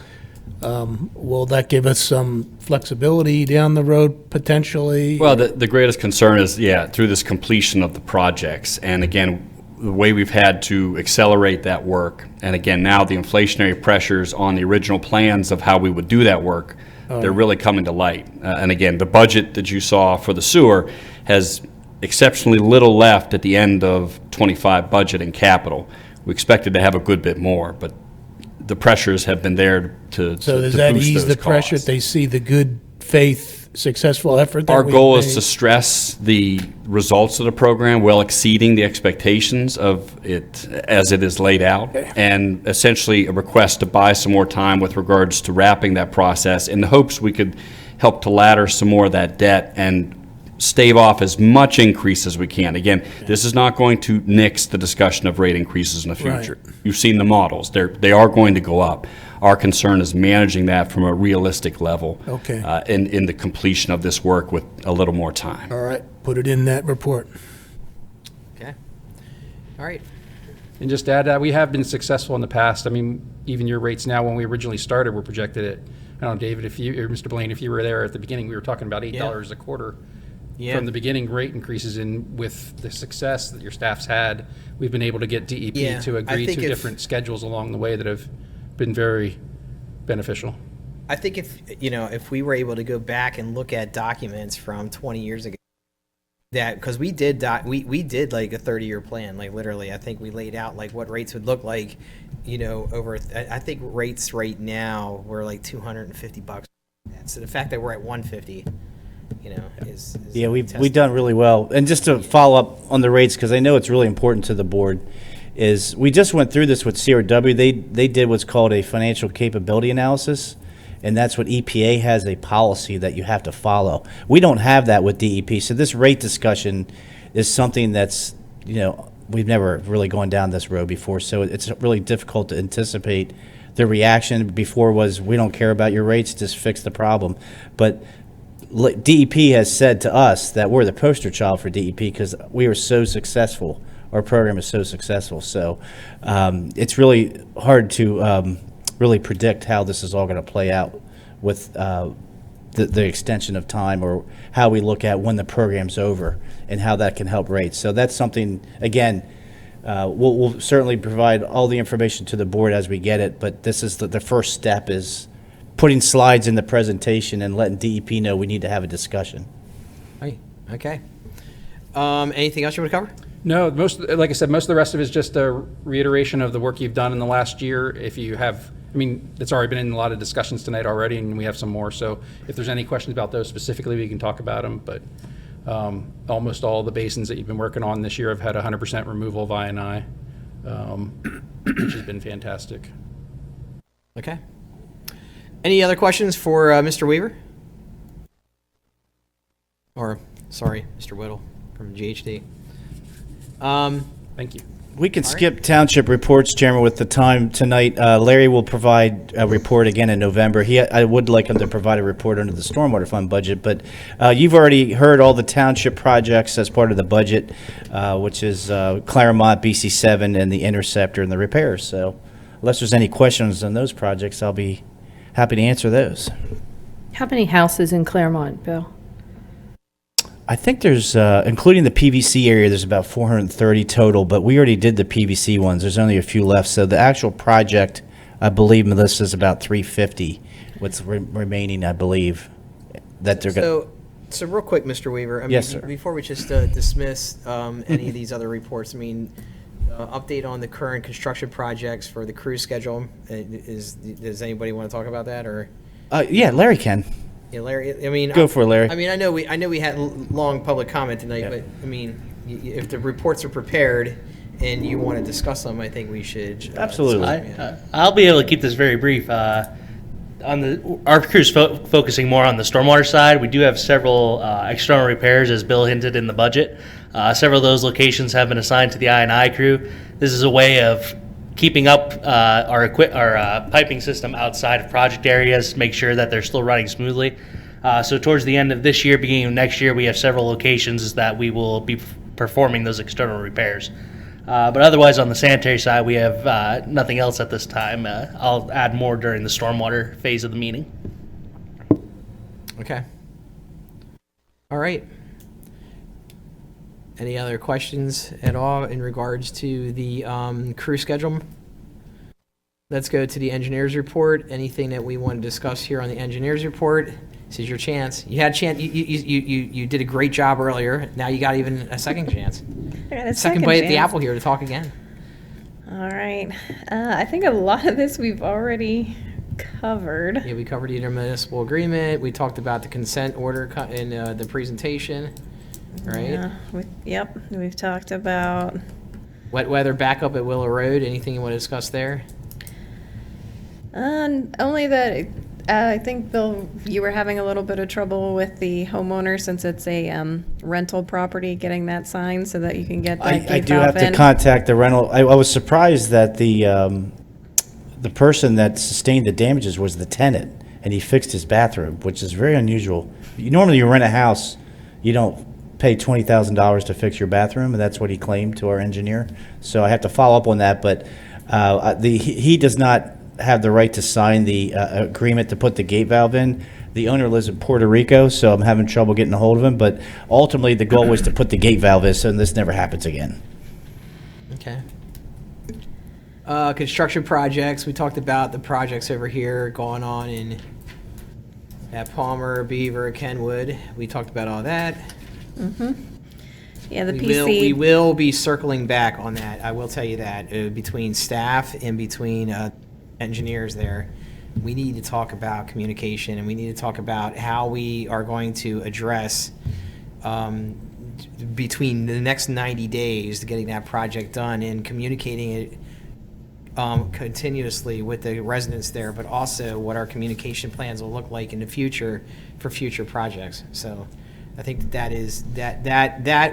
will that give us some flexibility down the road potentially? Well, the greatest concern is, through this completion of the projects. And again, the way we've had to accelerate that work, and again, now the inflationary pressures on the original plans of how we would do that work, they're really coming to light. And again, the budget that you saw for the sewer has exceptionally little left at the end of 25 budget and capital. We expected to have a good bit more, but the pressures have been there to So does to that boost ease those the pressure if costs. they see the good faith, successful effort that Our we've goal is made? to stress the results of the program well exceeding the expectations of it as it is laid out, and essentially a request to buy some more time with regards to wrapping that process in the hopes we could help to ladder some more of that debt and stave off as much increase as we can. Again, this is not going to nix the discussion of rate increases in the future. Right. You've seen the models. They are going to go up. Our concern is managing that from a realistic level in the completion of this work with a little more time. All right, put it in that report. Okay. All right. And just to add that, we have been successful in the past. I mean, even your rates now, when we originally started, were projected at, I don't know, David, or Mr. Blaine, if you were there at the beginning, we were talking about $8 a quarter. From the beginning rate increases, and with the success that your staff's had, we've been able to get DEP to agree to different schedules along the way that have been very beneficial. I think if we were able to go back and look at documents from 20 years ago, that because we did we did like a 30-year plan, like literally, I think we laid out like what rates would look like, over. I think rates right now were like $250. So the fact that we're at 150. Is We've done really well. And just to follow up on the rates, because I know it's really important to the board, is we just went through this with CRW. They did what's called a financial capability analysis, and that's what EPA has a policy that you have to follow. We don't have that with DEP. So this rate discussion is something that's, we've never really gone down this road before. So it's really difficult to anticipate the reaction. Before was, we don't care about your rates, just fix the problem. But DEP has said to us that we're the poster child for DEP because we are so successful. Our program is so successful. So it's really hard to really predict how this is all going to play out with the extension of time, or how we look at when the program's over and how that can help rates. So that's something, again, we'll certainly provide all the information to the board as we get it, but this is the first step, is putting slides in the presentation and letting DEP know we need to have a discussion. Right. Okay. Anything else you want to cover? No, like I said, most of the rest of it is just a reiteration of the work you've done in the last year. If you have, it's already been in a lot of discussions tonight already, and we have some more. So if there's any questions about those specifically, we can talk about them. But almost all the basins that you've been working on this year have had 100% removal of I&I, which has been fantastic. Okay. Any other questions for Mr. Weaver? Or, sorry, Mr. Whittle from GHD. Thank you. We can skip township reports, Chairman, with the time tonight. Larry will provide a report again in November. I would like him to provide a report under the Stormwater Fund budget, but you've already heard all the township projects as part of the budget, which is Claremont, BC7, and the Interceptor and the repairs. So unless there's any questions on those projects, I'll be happy to answer those. How many houses in Claremont, Bill? I think there's, including the PVC area, there's about 430 total, but we already did the PVC ones. There's only a few left. So the actual project, I believe, Melissa, is about 350. What's remaining, I believe, that they're going to. So real quick, Mr. Weaver. Yes, sir. Before we just dismiss any of these other reports, update on the current construction projects for the crew schedule. Does anybody want to talk about that, or? Yeah, Larry can. Yeah, Larry. Go for it, Larry. I know we had long public comment tonight, but if the reports are prepared and you want to discuss them, I think we should. Absolutely. I'll be able to keep this very brief. Our crew's focusing more on the stormwater side. We do have several external repairs, as Bill hinted in the budget. Several of those locations have been assigned to the I&I crew. This is a way of keeping up our piping system outside of project areas, make sure that they're still running smoothly. So towards the end of this year, beginning of next year, we have several locations that we will be performing those external repairs. But otherwise, on the sanitary side, we have nothing else at this time. I'll add more during the stormwater phase of the meeting. Okay. All right. Any other questions at all in regards to the crew schedule? Let's go to the engineer's report. Anything that we want to discuss here on the engineer's report? This is your chance. You had a chance. You did a great job earlier. Now you got even a second chance. I got a Second bite at the chance. apple here to talk again. All right. I think a lot of this we've already covered. Yeah, we covered the intermunicipal agreement. We talked about the consent order in the presentation, right? Yeah, we've talked about Wet weather backup at Willow Road. Anything you want to discuss there? only that I think, Bill, you were having a little bit of trouble with the homeowner since it's a rental property, getting that signed so that you can get that I gate do valve have to in. contact the rental. I was surprised that the person that sustained the damages was the tenant, and he fixed his bathroom, which is very unusual. Normally, you rent a house, you don't pay $20,000 to fix your bathroom, and that's what he claimed to our engineer. So I have to follow up on that, but he does not have the right to sign the agreement to put the gate valve in. The owner lives in Puerto Rico, so I'm having trouble getting a hold of him, but ultimately the goal was to put the gate valve in so this never happens again. Okay. Construction projects. We talked about the projects over here going on at Palmer, Beaver, Kenwood. We talked about all that. Mm-hmm. Yeah, the we PC. We will be circling back on that. I will tell you that between staff and between engineers there, we need to talk about communication, and we need to talk about how we are going to address between the next 90 days to getting that project done and communicating it continuously with the residents there, but also what our communication plans will look like in the future for future projects. So I think that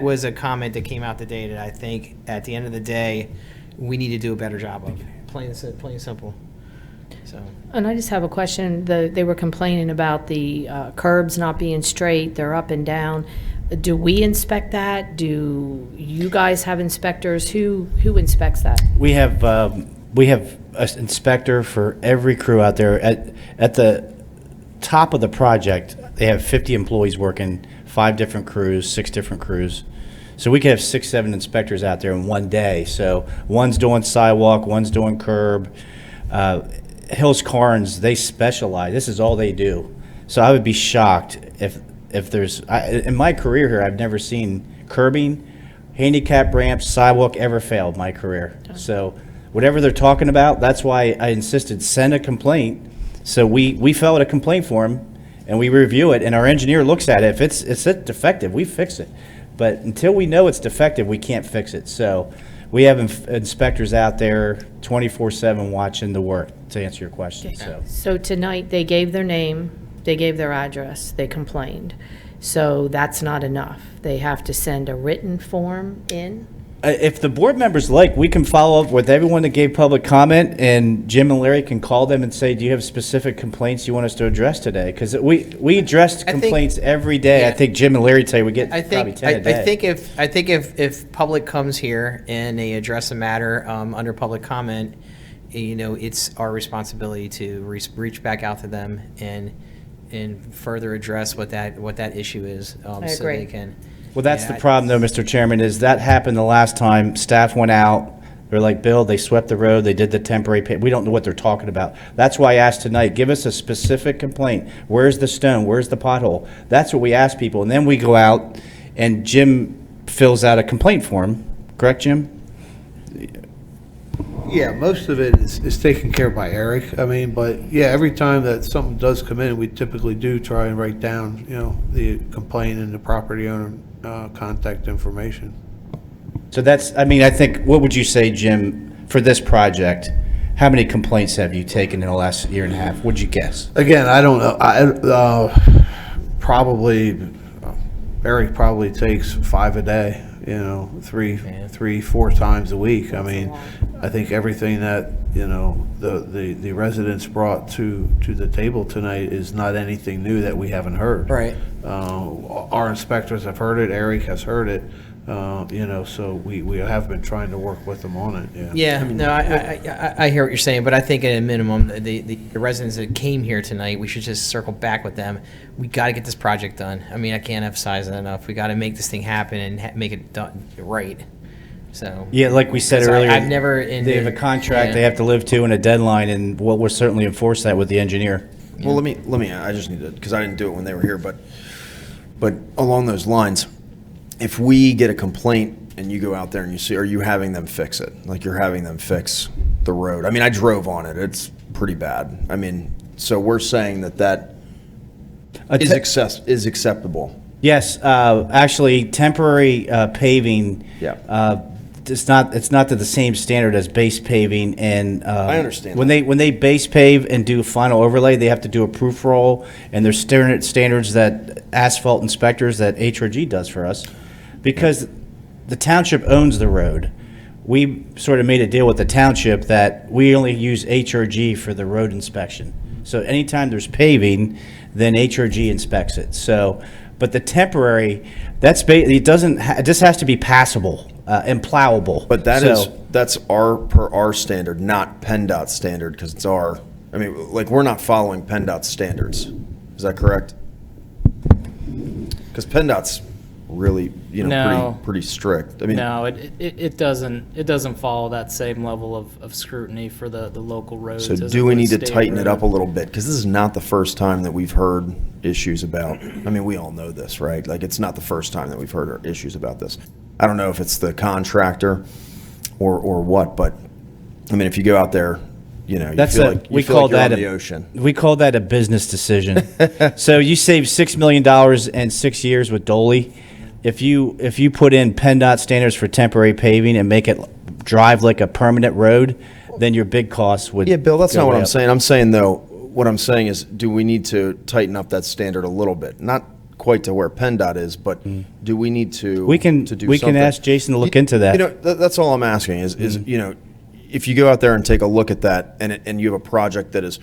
was a comment that came out today that I think at the end of the day, we need to do a better job of. Plain and simple. So. And I just have a question. They were complaining about the curbs not being straight. They're up and down. Do we inspect that? Do you guys have inspectors? Who inspects that? We have an inspector for every crew out there. At the top of the project, they have 50 employees working, 5 different crews, 6 different crews. So we could have 6, 7 inspectors out there in one day. So one's doing sidewalk, one's doing curb. Hills Carnes, they specialize. This is all they do. So I would be shocked if there's, in my career here, I've never seen curbing, handicap ramps, sidewalk ever failed in my career. So whatever they're talking about, that's why I insisted, send a complaint. So we fill out a complaint form and we review it, and our engineer looks at it. If it's defective, we fix it. But until we know it's defective, we can't fix it. So we have inspectors out there 24/7 watching the work, to answer your question. So tonight, they gave their name, they gave their address, they complained. So that's not enough. They have to send a written form in? If the board members like, we can follow up with everyone that gave public comment, and Jim and Larry can call them and say, do you have specific complaints you want us to address today? Because we addressed complaints every day. Yeah. I think Jim and Larry tell you we get probably 10 a day. I think if public comes here and they address a matter under public comment, it's our responsibility to reach back out to them and further address what that issue is. I so agree. they can. Well, that's the problem, though, Mr. Chairman, is that happened the last time. Staff went out. They're like, Bill, they swept the road. They did the temporary pay. We don't know what they're talking about. That's why I asked tonight, give us a specific complaint. Where's the stone? Where's the pothole? That's what we ask people. And then we go out and Jim fills out a complaint form. Correct, Jim? Yeah, most of it is taken care of by Eric. I mean, but yeah, every time that something does come in, we typically do try and write down, the complaint and the property owner contact information. So I think, what would you say, Jim, for this project? How many complaints have you taken in the last year and a half? What'd you guess? Again, I don't know. Eric probably takes 5 a day, 3, 4 times a week. I mean, I think everything that, the residents brought to the table tonight is not anything new that we haven't heard. Right. Our inspectors have heard it, Eric has heard it, so we have been trying to work with them on it, yeah. Yeah, I hear what you're saying, but I think at a minimum, the residents that came here tonight, we should just circle back with them. We got to get this project done. I mean, I can't emphasize that enough. We got to make this thing happen and make it done right. So yeah, like we said earlier, I've never. They have a contract they have to live to and a deadline, and we'll certainly enforce that with the engineer. Well, let me. I just need to, because I didn't do it when they were here, but along those lines, if we get a complaint and you go out there and you see, are you having them fix it? Like you're having them fix the road. I mean, I drove on it. It's pretty bad. I mean, so we're saying that is acceptable. Yes, actually, temporary paving. Yeah. It's not to the same standard as base paving, and I understand when they base pave and do final overlay, they have to do a proof roll, and there's standards that asphalt inspectors that HRG does for us, because the township owns the road. We sort of made a deal with the township that we only use HRG for the road inspection. So anytime there's paving, then HRG inspects it. So, but the temporary, it just has to be passable. And plowable. But that's per our standard, not PennDOT standard, because it's our. I mean, like we're not following PennDOT standards. Is that correct? Because PennDOT's really, No. pretty strict. I mean, no, it doesn't follow that same level of scrutiny for the local roads. So as do we it need to would tighten state it up a little bit? Because this is not the first time that we've heard issues about. I mean, we all know this, right? Like it's not the first time that we've heard issues about this. I don't know if it's the contractor or what, but I mean, if you go out there, you feel like you're on the ocean. We call that a business decision. So you save $6 million in 6 years with Dolly. if you put in PennDOT standards for temporary paving and make it drive like a permanent road, then your big costs would. Yeah, Bill, that's go not what way I'm up. saying. I'm saying, though, what I'm saying is, do we need to tighten up that standard a little bit? Not quite to where PennDOT is, but do we need to We can to do we can something? ask Jason to look into that. You know, that's all I'm asking is you know, if you go out there and take a look at that, and you have a project that is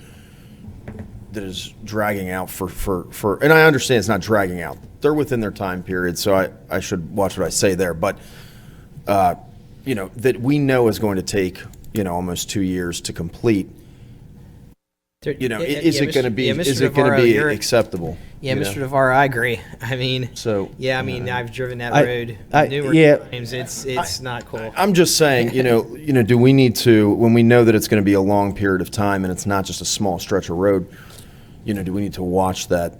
dragging out for, and I understand it's not dragging out. They're within their time period, so I should watch what I say there. But you know, that we know is going to take, you know, almost 2 years to complete. You know, is it going to be acceptable? Yeah, you Mr. know? Navarro, I agree. I mean, So yeah, I mean, I've driven that I- road I- numerous yeah. times. It's not cool. I'm just saying, you know, do we need to, when we know that it's going to be a long period of time and it's not just a small stretch of road, you know, do we need to watch that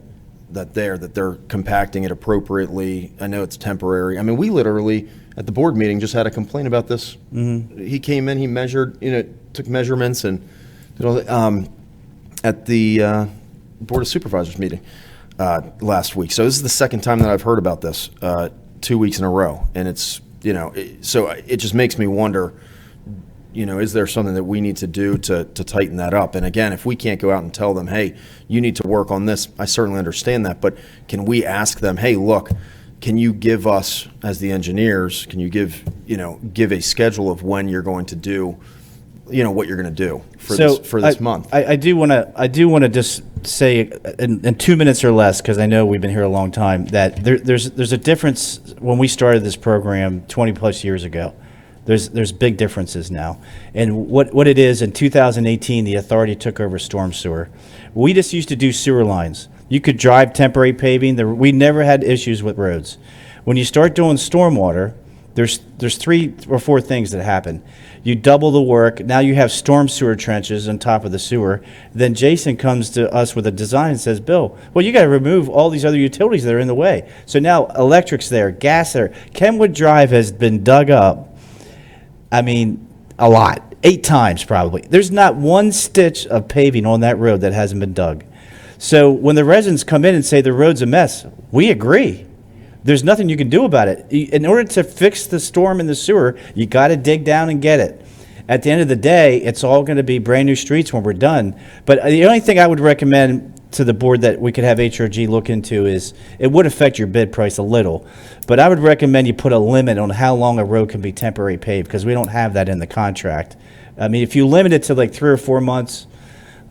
they're compacting it appropriately? I know it's temporary. I mean, we literally at the board meeting just had a complaint about this. He came in, he measured, you know, took measurements and did all that, at the Board of Supervisors meeting last week. So this is the second time that I've heard about this 2 weeks in a row, and it's, you know, so it just makes me wonder, you know, is there something that we need to do to tighten that up? And again, if we can't go out and tell them, hey, you need to work on this, I certainly understand that, but can we ask them, hey, look, can you give us, as the engineers, can you give a schedule of when you're going to do, you know, what you're going to do for this month? I do want to just say in 2 minutes or less, because I know we've been here a long time, that there's a difference when we started this program 20 plus years ago. There's big differences now. And what it is, in 2018, the authority took over storm sewer. We just used to do sewer lines. You could drive temporary paving. We never had issues with roads. When you start doing stormwater, there's 3 or 4 things that happen. You double the work. Now you have storm sewer trenches on top of the sewer. Then Jason comes to us with a design and says, Bill, well, you got to remove all these other utilities that are in the way. So now electric's there, gas there. Kenwood Drive has been dug up. I mean, a lot. 8 times probably. There's not one stitch of paving on that road that hasn't been dug. So when the residents come in and say the road's a mess, we agree. There's nothing you can do about it. In order to fix the storm in the sewer, you got to dig down and get it. At the end of the day, it's all going to be brand new streets when we're done. But the only thing I would recommend to the board that we could have HRG look into is, it would affect your bid price a little, but I would recommend you put a limit on how long a road can be temporary paved, because we don't have that in the contract. I mean, if you limit it to like 3 or 4 months,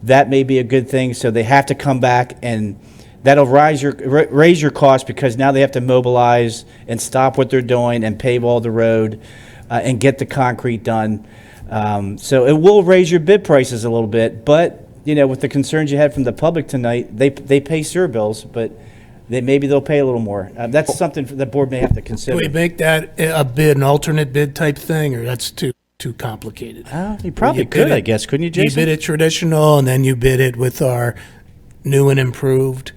that may be a good thing. So they have to come back, and that'll raise your cost, because now they have to mobilize and stop what they're doing and pave all the road and get the concrete done. So it will raise your bid prices a little bit, but you know, with the concerns you had from the public tonight, they pay sewer bills, but maybe they'll pay a little more. That's something the board may have to Do consider. we make that a bid, an alternate bid type thing, or that's too complicated? You probably could, I guess, couldn't you, Jason? You bid it traditional, and then you bid it with our new and improved.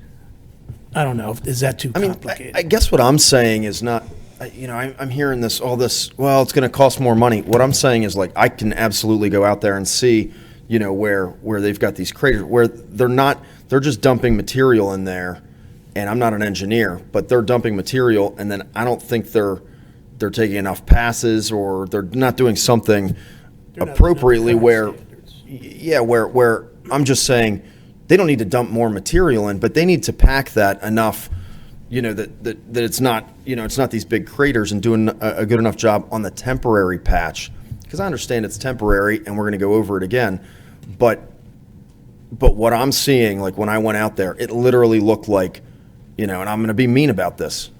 I don't know. Is that too complicated? I guess what I'm saying is not, you know, I'm hearing all this, well, it's going to cost more money. What I'm saying is, like, I can absolutely go out there and see, you know, where they've got these craters, where they're just dumping material in there, and I'm not an engineer, but they're dumping material, and then I don't think they're taking enough passes, or they're not doing something appropriately where I'm just saying they don't need to dump more material in, but they need to pack that enough, you know, that it's not, you know, it's not these big craters, and doing a good enough job on the temporary patch. Because I understand it's temporary and we're going to go over it again, but what I'm seeing, like when I went out there, it literally looked like, you know, and I'm going to be mean about this,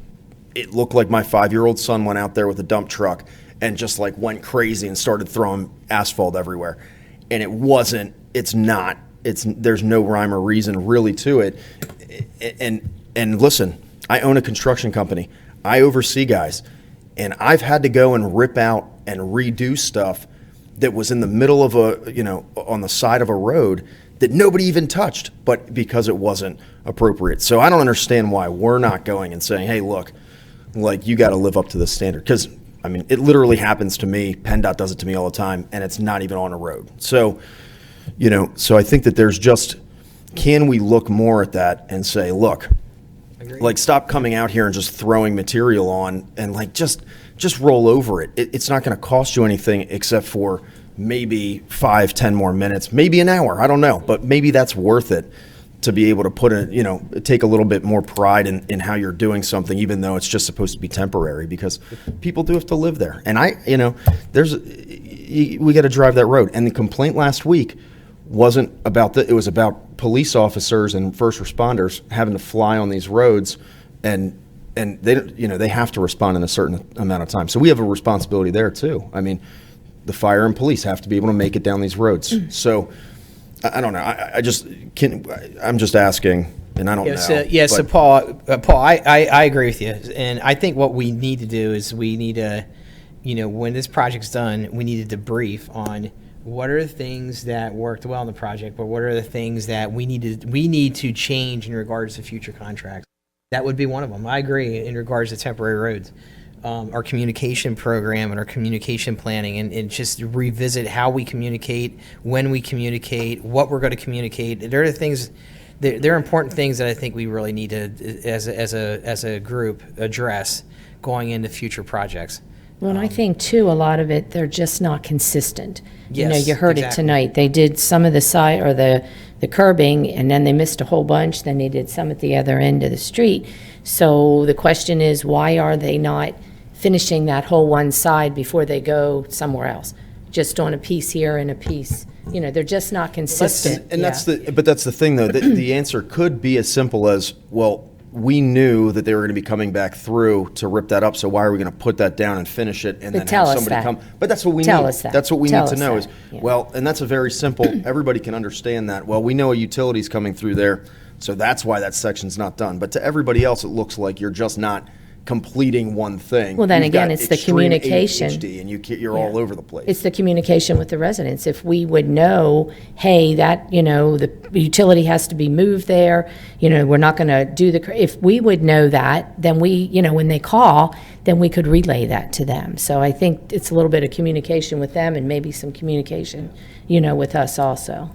it looked like my 5-year-old son went out there with a dump truck and just like went crazy and started throwing asphalt everywhere. And there's no rhyme or reason really to it. And listen, I own a construction company. I oversee guys, and I've had to go and rip out and redo stuff that was in the middle of on the side of a road that nobody even touched, but because it wasn't appropriate. So I don't understand why we're not going and saying, hey, look, like, you got to live up to this standard. Because, I mean, it literally happens to me. PennDOT does it to me all the time, and it's not even on a road. So, you know, so I think that there's just, can we look more at that and say, look, Like, stop coming out here and just throwing material on, and like just roll over it. It's not going to cost you anything except for maybe 5-10 more minutes, maybe an hour. I don't know, but maybe that's worth it to be able to take a little bit more pride in how you're doing something, even though it's just supposed to be temporary, because people do have to live there. And we got to drive that road. And the complaint last week wasn't about it was about police officers and first responders having to fly on these roads, and they have to respond in a certain amount of time. So we have a responsibility there too. I mean, the fire and police have to be able to make it down these roads. So I don't know. I'm just asking, and I don't know. So Paul, I agree with you, and I think what we need to do is we need to, when this project's done, we need to debrief on what are the things that worked well in the project, but what are the things that we need to change in regards to future contracts. That would be one of them. I agree in regards to temporary roads. Our communication program and our communication planning, and just revisit how we communicate, when we communicate, what we're going to communicate. There are things, there are important things that I think we really need to, as a group, address going into future projects. Well, and I think too, a lot of it, they're just not consistent. Yes, you heard it tonight. They did some of the side or the curbing, and then they missed a whole bunch. Then they did some at the other end of the street. So the question is, why are they not finishing that whole one side before they go somewhere else? Just on a piece here and a piece. They're just not consistent. That's the thing, though. The answer could be as simple as, well, we knew that they were going to be coming back through to rip that up, so why are we going to put that down and finish it and then have somebody come? But that's what we need. That's what we need to know is, well, and that's a very simple, everybody can understand that. Well, we know a utility's coming through there, so that's why that section's not done. But to everybody else, it looks like you're just not completing one thing. Well, then You've again, got it's the extreme communication. ADHD, and you're all over the place. It's the communication with the residents. If we would know, hey, that, the utility has to be moved there, we're not going to do if we would know that, then we, when they call, then we could relay that to them. So I think it's a little bit of communication with them and maybe some communication, with us also.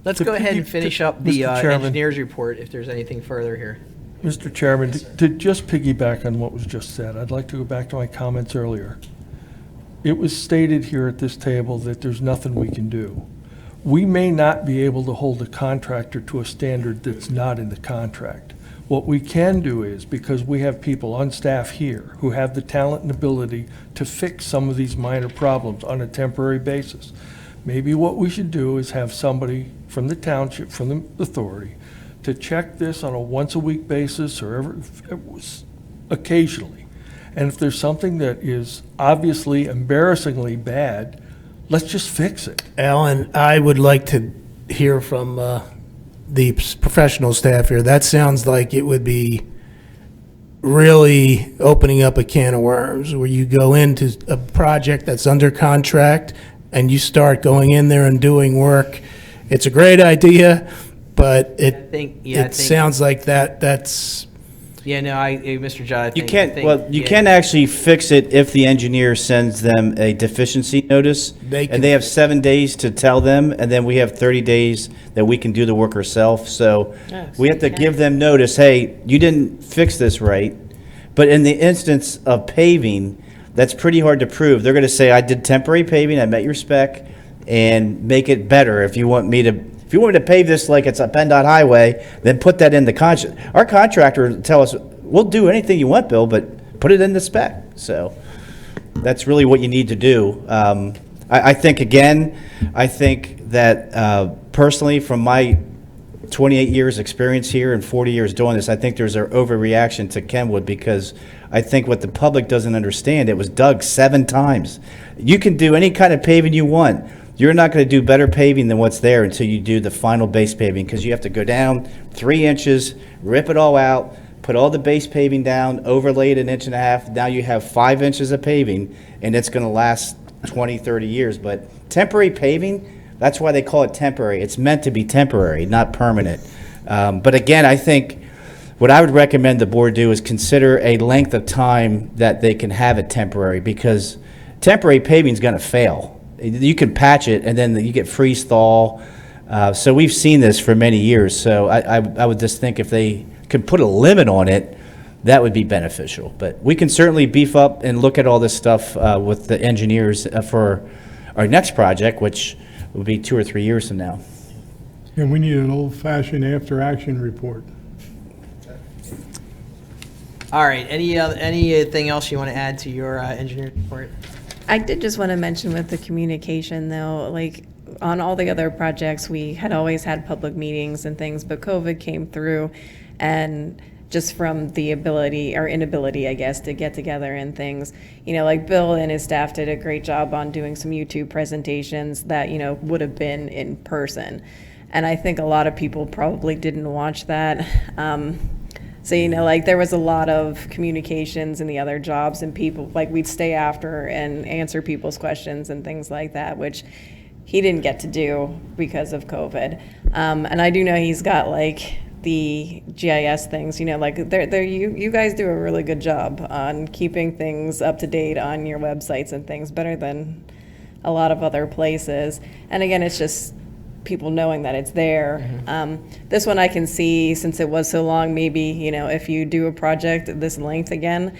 Let's go ahead and finish up the engineer's report if there's anything further here. Mr. Chairman, to just piggyback on what was just said, I'd like to go back to my comments earlier. It was stated here at this table that there's nothing we can do. We may not be able to hold a contractor to a standard that's not in the contract. What we can do is, because we have people on staff here who have the talent and ability to fix some of these minor problems on a temporary basis, maybe what we should do is have somebody from the township, from the authority, to check this on a once-a-week basis or occasionally. And if there's something that is obviously embarrassingly bad, let's just fix it. Alan, I would like to hear from the professional staff here. That sounds like it would be really opening up a can of worms, where you go into a project that's under contract and you start going in there and doing work. It's a great idea, but it sounds like that's... Yeah, no, Mr. Judd, You can't actually fix it if the engineer sends them a deficiency notice, and they have 7 days to tell them, and then we have 30 days that we can do the work ourselves. So we have to give them notice, hey, you didn't fix this right. But in the instance of paving, that's pretty hard to prove. They're going to say, I did temporary paving, I met your spec, and make it better. If you want me to pave this like it's a PennDOT highway, then put that in the contract. Our contractor will tell us, we'll do anything you want, Bill, but put it in the spec. So that's really what you need to do. I think that personally, from my 28 years experience here and 40 years doing this, I think there's an overreaction to Kenwood, because I think what the public doesn't understand, it was dug 7 times. You can do any kind of paving you want. You're not going to do better paving than what's there until you do the final base paving, because you have to go down 3 inches, rip it all out, put all the base paving down, overlay it 1.5 inches. Now you have 5 inches of paving, and it's going to last 20, 30 years. But temporary paving, that's why they call it temporary. It's meant to be temporary, not permanent. But again, I think what I would recommend the board do is consider a length of time that they can have it temporary, because temporary paving is going to fail. You can patch it, and then you get freeze thaw. So we've seen this for many years. So I would just think if they could put a limit on it, that would be beneficial. But we can certainly beef up and look at all this stuff with the engineers for our next project, which will be 2 or 3 years from now. And we need an old-fashioned after-action report. All right, anything else you want to add to your engineer report? I did just want to mention with the communication though, like on all the other projects, we had always had public meetings and things, but COVID came through and just from the ability or inability, I guess, to get together and things, like Bill and his staff did a great job on doing some YouTube presentations that, would have been in person. And I think a lot of people probably didn't watch that. So, there was a lot of communications in the other jobs and people, we'd stay after and answer people's questions and things like that, which he didn't get to do because of COVID. And I do know he's got the GIS things, you guys do a really good job on keeping things up to date on your websites and things, better than a lot of other places. And again, it's just people knowing that it's there. This one I can see, since it was so long, maybe, if you do a project this length again,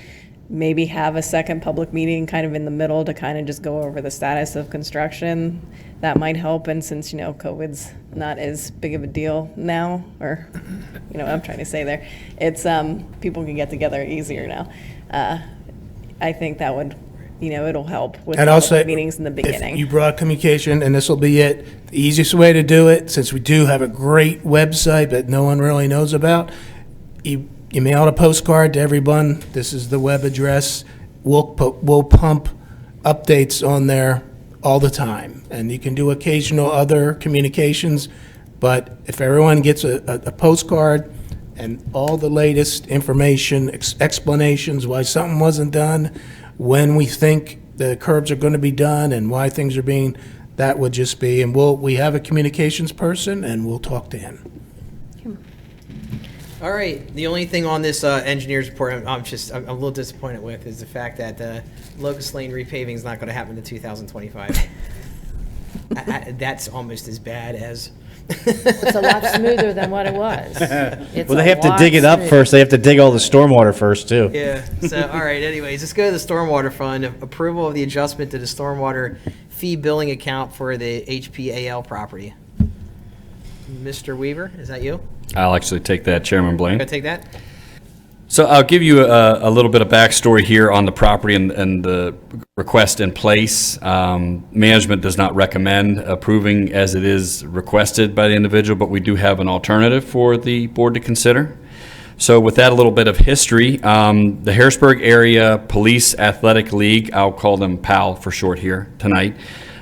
maybe have a second public meeting kind of in the middle to kind of just go over the status of construction. That might help. And since, COVID's not as big of a deal now, or, what I'm trying to say there, it's, people can get together easier now. I think that would, it'll help with And also, meetings in the beginning. if you brought communication, and this will be it, the easiest way to do it, since we do have a great website that no one really knows about, you mail out a postcard to everyone. This is the web address. We'll pump updates on there all the time. And you can do occasional other communications, but if everyone gets a postcard and all the latest information, explanations why something wasn't done, when we think the curbs are going to be done and why things are being, that would just be, and we have a communications person and we'll talk to him. All right, the only thing on this engineer's report I'm a little disappointed with is the fact that Locust Lane repaving is not going to happen in 2025. That's almost as bad as. It's a lot smoother than what it was. Well, they have to dig it up first. They have to dig all the stormwater first, too. Yeah, so, all right, anyways, let's go to the Stormwater Fund. Approval of the adjustment to the stormwater fee billing account for the HPAL property. Mr. Weaver, is that you? I'll actually take that, Chairman Blaine. Gonna take that? So I'll give you a little bit of backstory here on the property and the request in place. Management does not recommend approving as it is requested by the individual, but we do have an alternative for the board to consider. So with that, a little bit of history. The Harrisburg Area Police Athletic League, I'll call them PAL for short here tonight,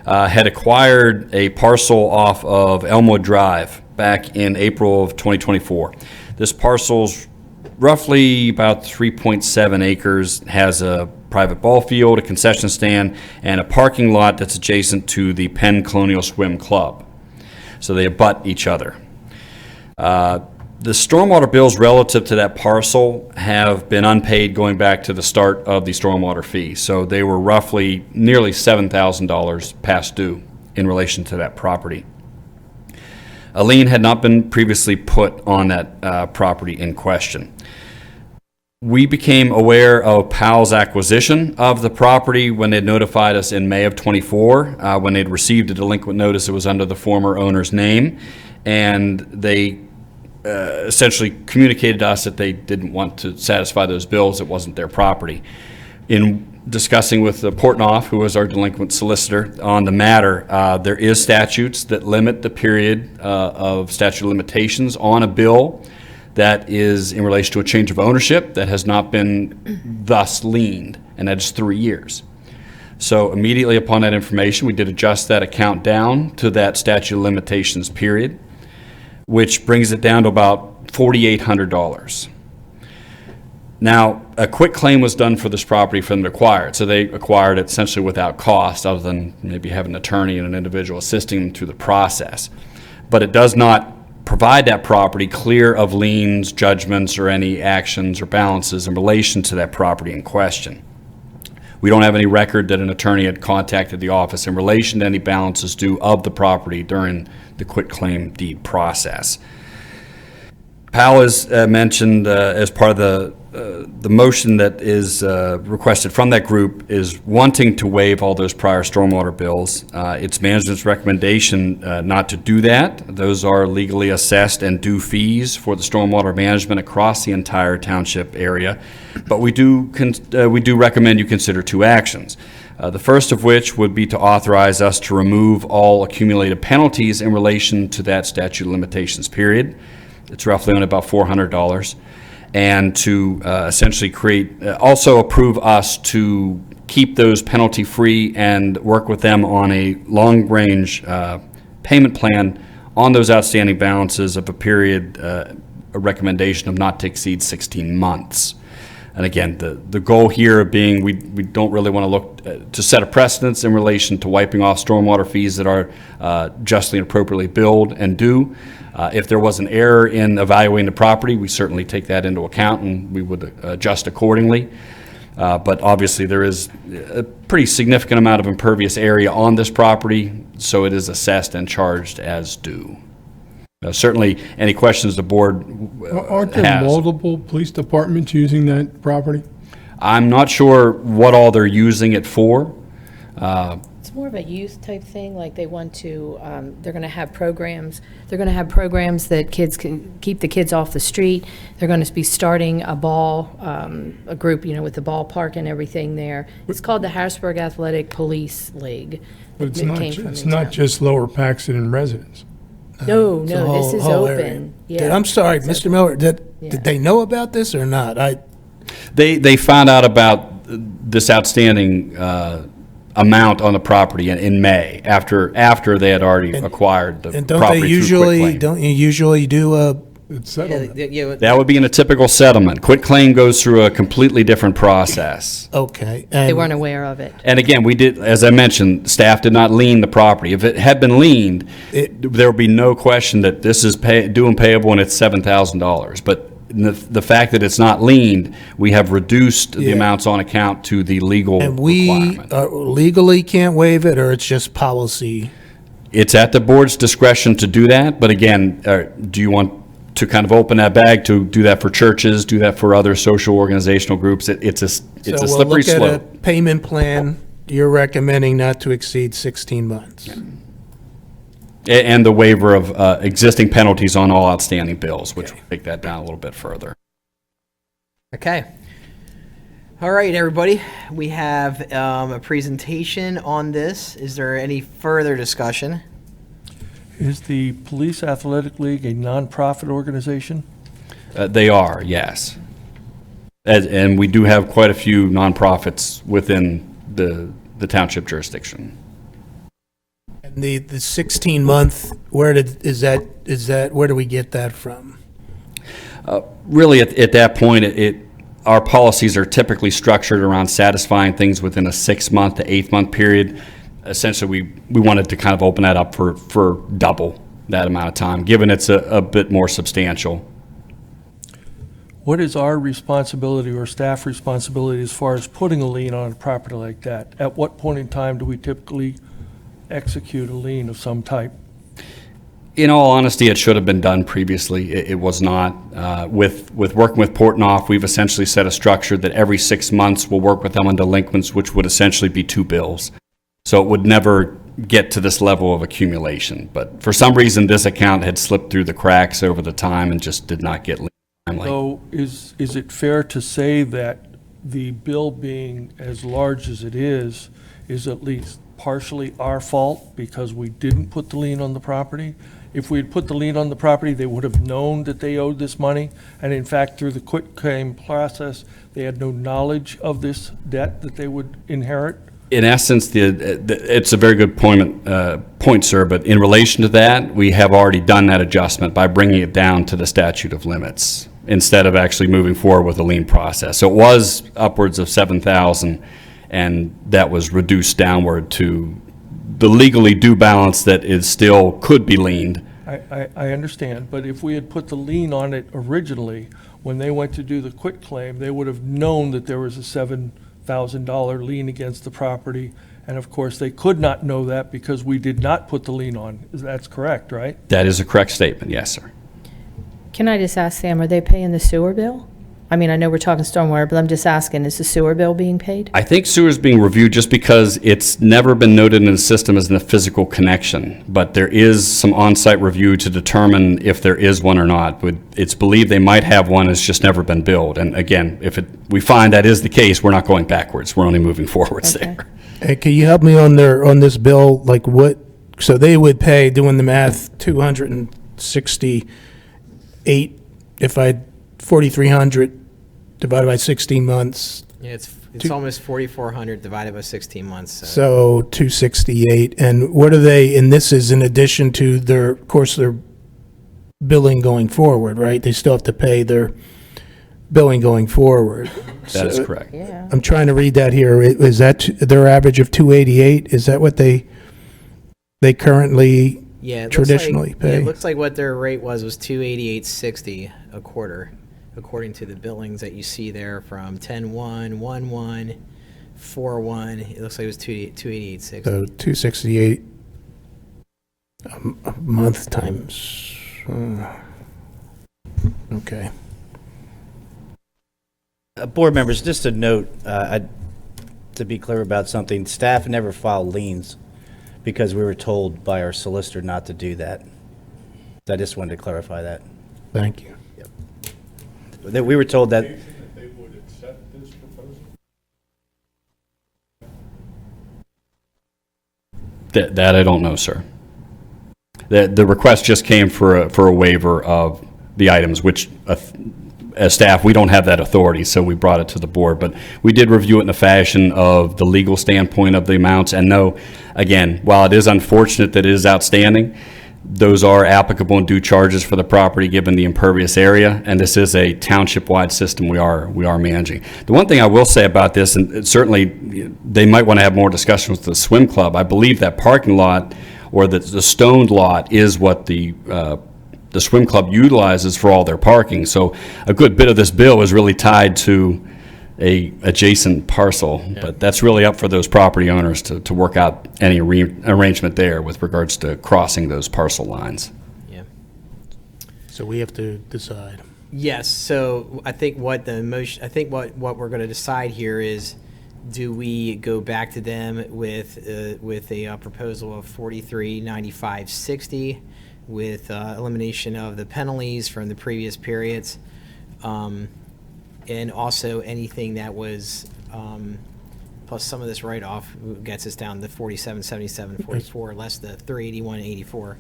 had acquired a parcel off of Elmwood Drive back in April of 2024. This parcel's roughly about 3.7 acres, has a private ball field, a concession stand, and a parking lot that's adjacent to the Penn Colonial Swim Club. So they abut each other. The stormwater bills relative to that parcel have been unpaid going back to the start of the stormwater fee. So they were roughly nearly $7,000 past due in relation to that property. A lien had not been previously put on that property in question. We became aware of PAL's acquisition of the property when they notified us in May of 24, when they'd received a delinquent notice. It was under the former owner's name, and they essentially communicated to us that they didn't want to satisfy those bills. It wasn't their property. In discussing with Portnoy, who was our delinquent solicitor on the matter, there is statutes that limit the period of statute of limitations on a bill that is in relation to a change of ownership that has not been thus liened, and that is 3 years. So immediately upon that information, we did adjust that account down to that statute of limitations period, which brings it down to about $4,800. Now, a quick claim was done for this property for them to acquire it. So they acquired it essentially without cost, other than maybe having an attorney and an individual assisting them through the process. But it does not provide that property clear of liens, judgments, or any actions or balances in relation to that property in question. We don't have any record that an attorney had contacted the office in relation to any balances due of the property during the quitclaim deed process. Powell is mentioned as part of the motion that is requested from that group is wanting to waive all those prior stormwater bills. It's management's recommendation not to do that. Those are legally assessed and due fees for the stormwater management across the entire township area. But we do recommend you consider two actions. The first of which would be to authorize us to remove all accumulated penalties in relation to that statute of limitations period. It's roughly only about $400. And to essentially also approve us to keep those penalty-free and work with them on a long-range payment plan on those outstanding balances of a period, a recommendation of not to exceed 16 months. And again, the goal here being we don't really want to look to set a precedence in relation to wiping off stormwater fees that are justly and appropriately billed and due. If there was an error in evaluating the property, we certainly take that into account and we would adjust accordingly. But obviously there is a pretty significant amount of impervious area on this property, so it is assessed and charged as due. Certainly, any questions the board Aren't there has. multiple police departments using that property? I'm not sure what all they're using it for. It's more of a youth type thing, like they want to, they're going to have programs. They're going to have programs that kids can keep the kids off the street. They're going to be starting a group, with the ballpark and everything there. It's called the Harrisburg Athletic Police League. But it's It not, came from it's in not town. just Lower Paxton residents. No, It's a no, this is whole area. open. Yeah. I'm sorry, It's Mr. open. Miller, Yeah. did they know about this or not? They found out about this outstanding amount on the property in May after they had already acquired the And property through quitclaim. don't you usually do a, That would be in a typical settlement. Quitclaim goes through a completely different process. okay. They and- weren't aware of it. And again, we did, as I mentioned, staff did not lien the property. If it had been liened, there would be no question that this is due and payable and it's $7,000. But the fact that it's not liened, we have reduced the Yeah. amounts on account to the legal And we requirement. legally can't waive it, or it's just policy? It's at the board's discretion to do that, but again, do you want to kind of open that bag to do that for churches, do that for other social organizational groups? It's a slippery So we'll look at a slope. payment plan, you're recommending not to exceed 16 months. And the waiver of existing penalties on all outstanding bills, which will take that down a little bit further. Okay. All right, everybody. We have a presentation on this. Is there any further discussion? Is the Police Athletic League a nonprofit organization? They are, yes. And we do have quite a few nonprofits within the township jurisdiction. And the 16-month, where do we get that from? Really, at that point, our policies are typically structured around satisfying things within a 6-month to 8-month period. Essentially, we wanted to kind of open that up for double that amount of time, given it's a bit more substantial. What is our responsibility or staff responsibility as far as putting a lien on a property like that? At what point in time do we typically execute a lien of some type? In all honesty, it should have been done previously. It was not. With working with Portnoy, we've essentially set a structure that every 6 months we'll work with them on delinquents, which would essentially be 2 bills. So it would never get to this level of accumulation. But for some reason, this account had slipped through the cracks over the time and just did not get liened timely. So is it fair to say that the bill being as large as it is at least partially our fault because we didn't put the lien on the property? If we had put the lien on the property, they would have known that they owed this money, and in fact, through the quitclaim process, they had no knowledge of this debt that they would inherit? In essence, it's a very good point, sir, but in relation to that, we have already done that adjustment by bringing it down to the statute of limits instead of actually moving forward with the lien process. So it was upwards of $7,000, and that was reduced downward to the legally due balance that is still could be liened. I understand, but if we had put the lien on it originally, when they went to do the quitclaim, they would have known that there was a $7,000 lien against the property, and of course, they could not know that because we did not put the lien on. That's correct, right? That is a correct statement, yes, sir. Can I just ask Sam, are they paying the sewer bill? I mean, I know we're talking stormwater, but I'm just asking, is the sewer bill being paid? I think sewer is being reviewed just because it's never been noted in the system as a physical connection, but there is some on-site review to determine if there is one or not. But it's believed they might have one, it's just never been billed. And again, if we find that is the case, we're not going backwards, we're only moving forwards there. Hey, can you help me on this bill, like what, so they would pay, doing the math, 268, if I, 4,300 divided by 16 months. Yeah, it's almost 4,400 divided by 16 months. So 268, and what are they, and this is in addition to their, of course, their billing going forward, right? They still have to pay their billing going forward. That is correct. Yeah. I'm trying to read that here. Is that their average of 288? Is that what they currently traditionally pay? Yeah, it looks like what their rate was 288.60 a quarter, according to the billings that you see there from 10/1, 1/1, 4/1. It looks like it was 288.60. So 268 a month times. Okay. Board members, just a note, to be clear about something, staff never filed liens because we were told by our solicitor not to do that. I just wanted to clarify that. Thank you. That we were told that. They would accept this proposal? That I don't know, sir. The request just came for a waiver of the items, which as staff, we don't have that authority, so we brought it to the board. But we did review it in a fashion of the legal standpoint of the amounts. And no, again, while it is unfortunate that it is outstanding, those are applicable and due charges for the property given the impervious area, and this is a township-wide system we are managing. The one thing I will say about this, and certainly they might want to have more discussion with the swim club, I believe that parking lot or the stoned lot is what the swim club utilizes for all their parking. So a good bit of this bill is really tied to a adjacent parcel, but that's really up for those property owners to work out any arrangement there with regards to crossing those parcel lines. Yeah. So we have to decide. Yes. So I think what what we're going to decide here is, do we go back to them with a proposal of 43.95.60 with elimination of the penalties from the previous periods? And also anything that was, plus some of this write-off gets us down to 47.77.44, less the 381.84.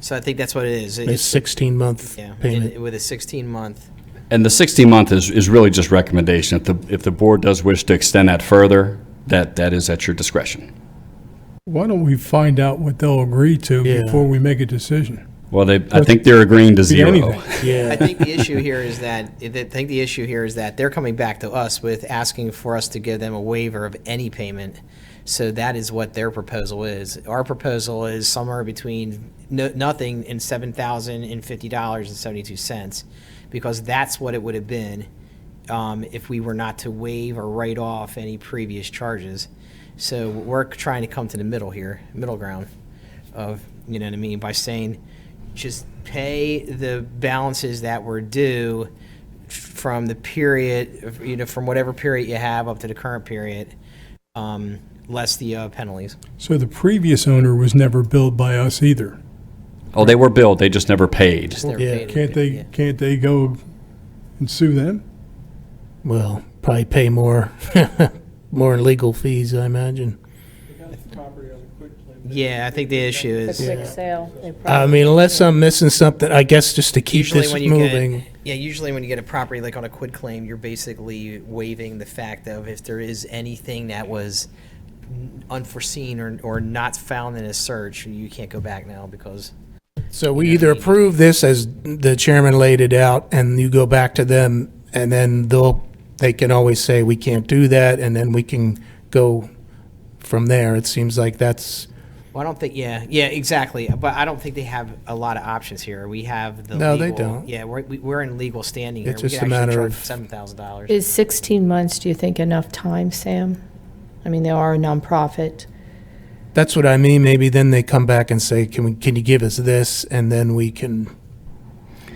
So I think that's what it is. A 16-month payment. With a 16-month. And the 16-month is really just recommendation. If the board does wish to extend that further, that is at your discretion. Why don't we find out what they'll agree to before we make a decision? Well, I think they're agreeing to zero. Yeah. I think the issue here is that they're coming back to us with asking for us to give them a waiver of any payment. So that is what their proposal is. Our proposal is somewhere between nothing and $7,050.72, because that's what it would have been if we were not to waive or write off any previous charges. So we're trying to come to the middle here, middle ground of, you know what I mean, by saying, just pay the balances that were due from the period, from whatever period you have up to the current period, less the penalties. So the previous owner was never billed by us either. Oh, they were billed, they just never paid. Can't they go and sue them? Well, probably pay more, more in legal fees, I imagine. Yeah, I think the issue is. The quick sale. I mean, unless I'm missing something, I guess just to keep this moving. Usually when you get a property like on a quitclaim, you're basically waiving the fact of if there is anything that was unforeseen or not found in a search, you can't go back now because. So we either approve this as the chairman laid it out, and you go back to them, and then they can always say we can't do that, and then we can go from there. It seems like that's. Well, I don't think, yeah, exactly. But I don't think they have a lot of options here. We have the No, legal, they don't. Yeah, we're in legal standing here. It's just a matter of $7,000. Is 16 months, do you think, enough time, Sam? I mean, they are a nonprofit. That's what I mean. Maybe then they come back and say, can you give us this, and then we can.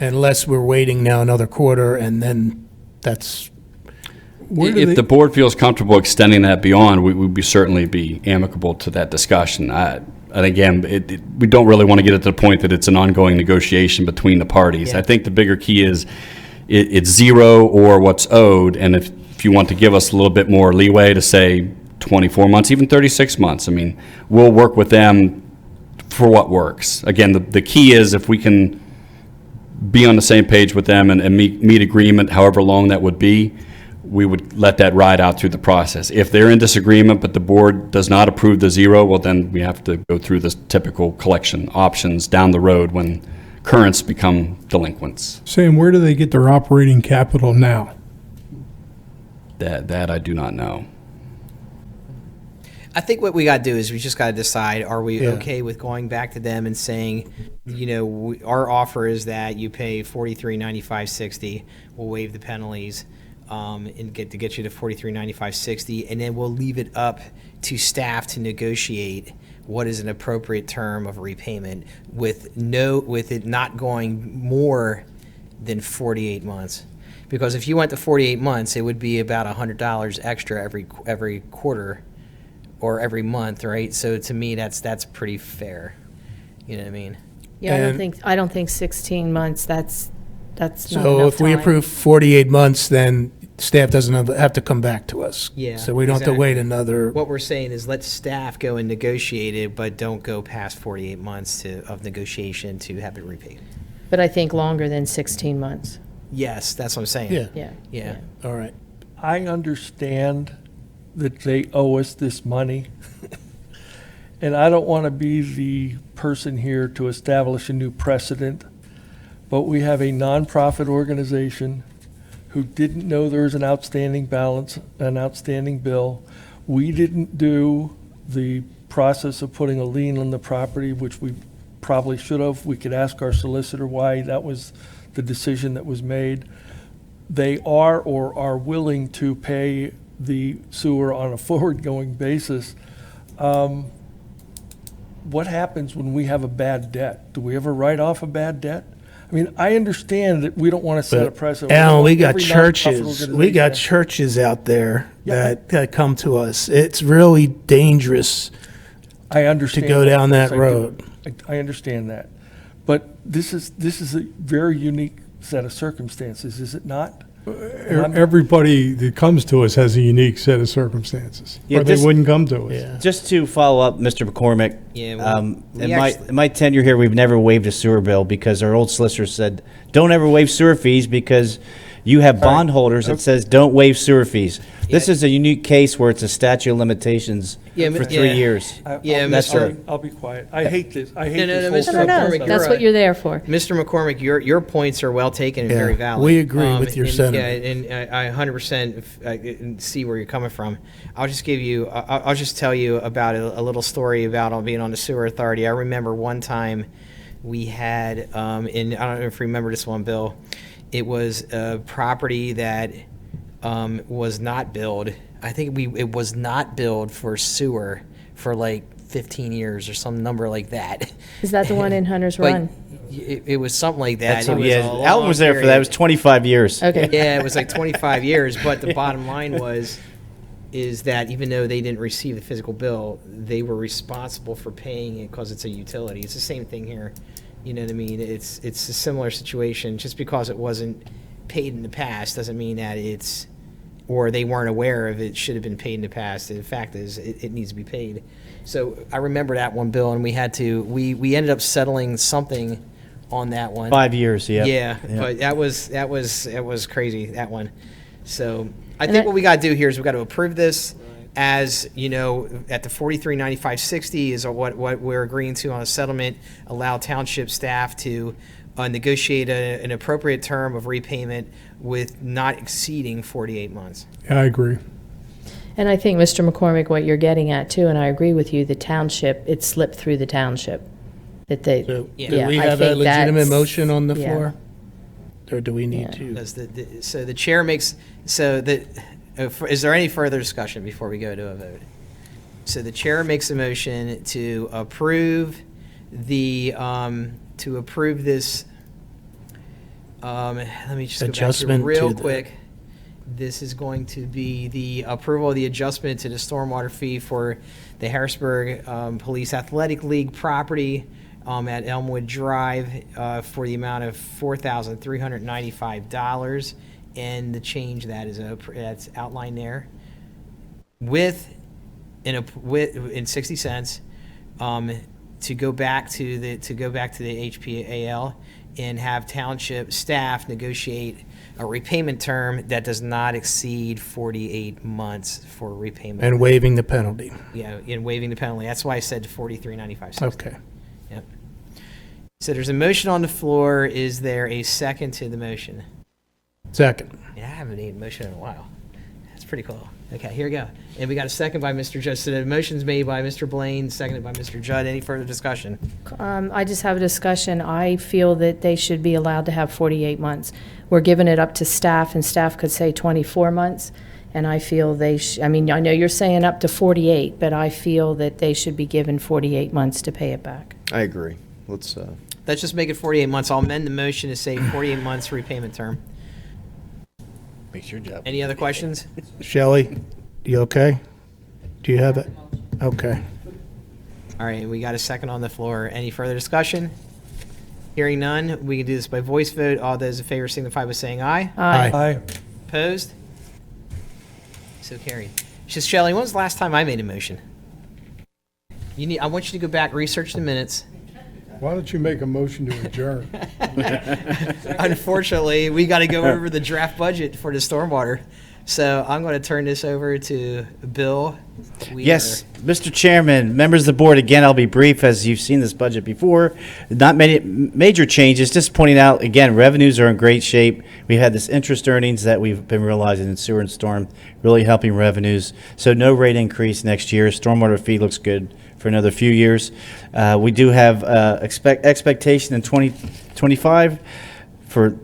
unless we're waiting now another quarter, and then that's, If the board feels comfortable extending that beyond, we would certainly be amicable to that discussion. And again, we don't really want to get it to the point that it's an ongoing negotiation between the parties. Yeah. I think the bigger key is it's zero or what's owed, and if you want to give us a little bit more leeway to say 24 months, even 36 months, I mean, we'll work with them for what works. Again, the key is if we can be on the same page with them and meet agreement, however long that would be, we would let that ride out through the process. If they're in disagreement, but the board does not approve the zero, well, then we have to go through the typical collection options down the road when currents become delinquents. Sam, where do they get their operating capital now? That I do not know. I think what we got to do is we just got to decide, are we Yeah. okay with going back to them and saying, you know, our offer is that you pay $43.95.60, we'll waive the penalties, and get you to $43.95.60, and then we'll leave it up to staff to negotiate what is an appropriate term of repayment with it not going more than 48 months. Because if you went to 48 months, it would be about $100 extra every quarter or every month, right? So to me, that's pretty fair. You know what I mean? Yeah, I don't think 16 months, that's not so enough if we time. approve 48 months, then staff doesn't have to come back to us. Yeah. So we don't have to wait another. What we're saying is let staff go and negotiate it, but don't go past 48 months of negotiation to have it repaid. But I think longer than 16 months. Yes, that's what I'm saying. Yeah. Yeah. All right. I understand that they owe us this money. And I don't want to be the person here to establish a new precedent, but we have a nonprofit organization who didn't know there was an outstanding balance, an outstanding bill. We didn't do the process of putting a lien on the property, which we probably should have. We could ask our solicitor why that was the decision that was made. They are or are willing to pay the sewer on a forward-going basis. What happens when we have a bad debt? Do we ever write off a bad debt? I mean, I understand that we don't want to set a precedent. Alan, we got Every nonprofit churches. We got organization- churches out there Yeah. that come to us. It's really dangerous I understand to go that, down of that course I do. road. I understand that. But this is a very unique set of circumstances, is it not? And I'm- Everybody that comes to us has a unique set of circumstances, Yeah, or they this- wouldn't come to us. Just to follow up, Mr. McCormick. Yeah, well, we in actually- my tenure here, we've never waived a sewer bill because our old solicitor said, don't ever waive sewer fees because you have bondholders that says don't waive sewer fees. This is a unique case where it's a statute of limitations Yeah, for yeah. 3 years. That's right. I'll be quiet. I hate this. I hate No, this no, whole Mr. stuff. McCormick, That's what you're there for. Mr. McCormick, your points are well taken and very valid. we agree with your and, sentiment. Yeah, and I 100% see where you're coming from. I'll just tell you about a little story about being on the sewer authority. I remember one time we had, and I don't know if you remember this one, Bill. It was a property that was not billed. I think it was not billed for sewer for like 15 years or some number like that. Is that the one in Hunter's But Run? It was something like that. That's It was a Alan long was there for that. It was period. 25 years. Okay. Yeah, it was like 25 years. But the bottom line is that even though they didn't receive the physical bill, they were responsible for paying it because it's a utility. It's the same thing here. You know what I mean? It's a similar situation. Just because it wasn't paid in the past doesn't mean that or they weren't aware of it should have been paid in the past. The fact is, it needs to be paid. So I remember that one, Bill, and we ended up settling something on that one. 5 years, yeah. Yeah, but that was crazy, that one. So I think what we got to do here is we got to approve this as, you know, at the $43.95.60 is what we're agreeing to on a settlement, allow township staff to negotiate an appropriate term of repayment with not exceeding 48 months. I agree. And I think, Mr. McCormick, what you're getting at too, and I agree with you, the township, it slipped through the township. That they, Do yeah, we I have a think legitimate that's- motion on the yeah. floor? Or do we need to? Does so the chair makes, is there any further discussion before we go to a vote? So the chair makes a motion to approve this Let me just Adjustment go back here real to the- quick. This is going to be the approval of the adjustment to the stormwater fee for the Harrisburg Police Athletic League property at Elmwood Drive for the amount of $4,395, and the change that is that's outlined there with in 60 cents to go back to the HPAL and have township staff negotiate a repayment term that does not exceed 48 months for repayment. And waiving the penalty. Yeah, in waiving the penalty. That's why I said $43.95. Okay. Yep. So there's a motion on the floor. Is there a second to the motion? Second. Yeah, I haven't made a motion in a while. That's pretty cool. Okay, here we go. And we got a second by Mr. Judd. So the motion's made by Mr. Blaine, seconded by Mr. Judd. Any further discussion? I just have a discussion. I feel that they should be allowed to have 48 months. We're giving it up to staff, and staff could say 24 months. And I feel I mean, I know you're saying up to 48, but I feel that they should be given 48 months to pay it back. I agree. Let's just make it 48 months. I'll amend the motion to say 48 months repayment term. Makes your job. Any other questions? Shelley, you okay? Do you have it? Okay. All right, we got a second on the floor. Any further discussion? Hearing none, we can do this by voice vote. All those in favor signify by saying aye. Aye. Aye. Opposed? So carried. Just Shelley, when was the last time I made a motion? I want you to go back, research the minutes. Why don't you make a motion to adjourn? Unfortunately, we got to go over the draft budget for the stormwater. So I'm going to turn this over to Bill. Yes, Mr. Chairman, members of the board, again, I'll be brief as you've seen this budget before. Not many major changes, just pointing out, again, revenues are in great shape. We had this interest earnings that we've been realizing in sewer and storm, really helping revenues. So no rate increase next year. Stormwater fee looks good for another few years. We do have expectation in 2025 for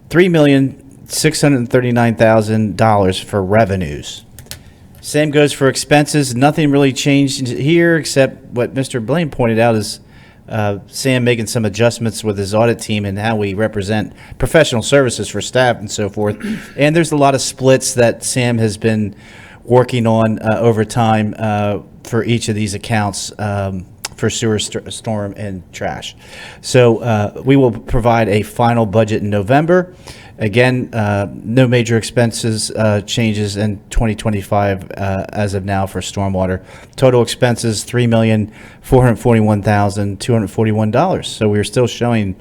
$3,639,000 for revenues. Same goes for expenses. Nothing really changed here except what Mr. Blaine pointed out is Sam making some adjustments with his audit team and how we represent professional services for staff and so forth. And there's a lot of splits that Sam has been working on over time for each of these accounts for sewer, storm, and trash. So we will provide a final budget in November. Again, no major expenses changes in 2025 as of now for stormwater. Total expenses, $3,441,241. So we're still showing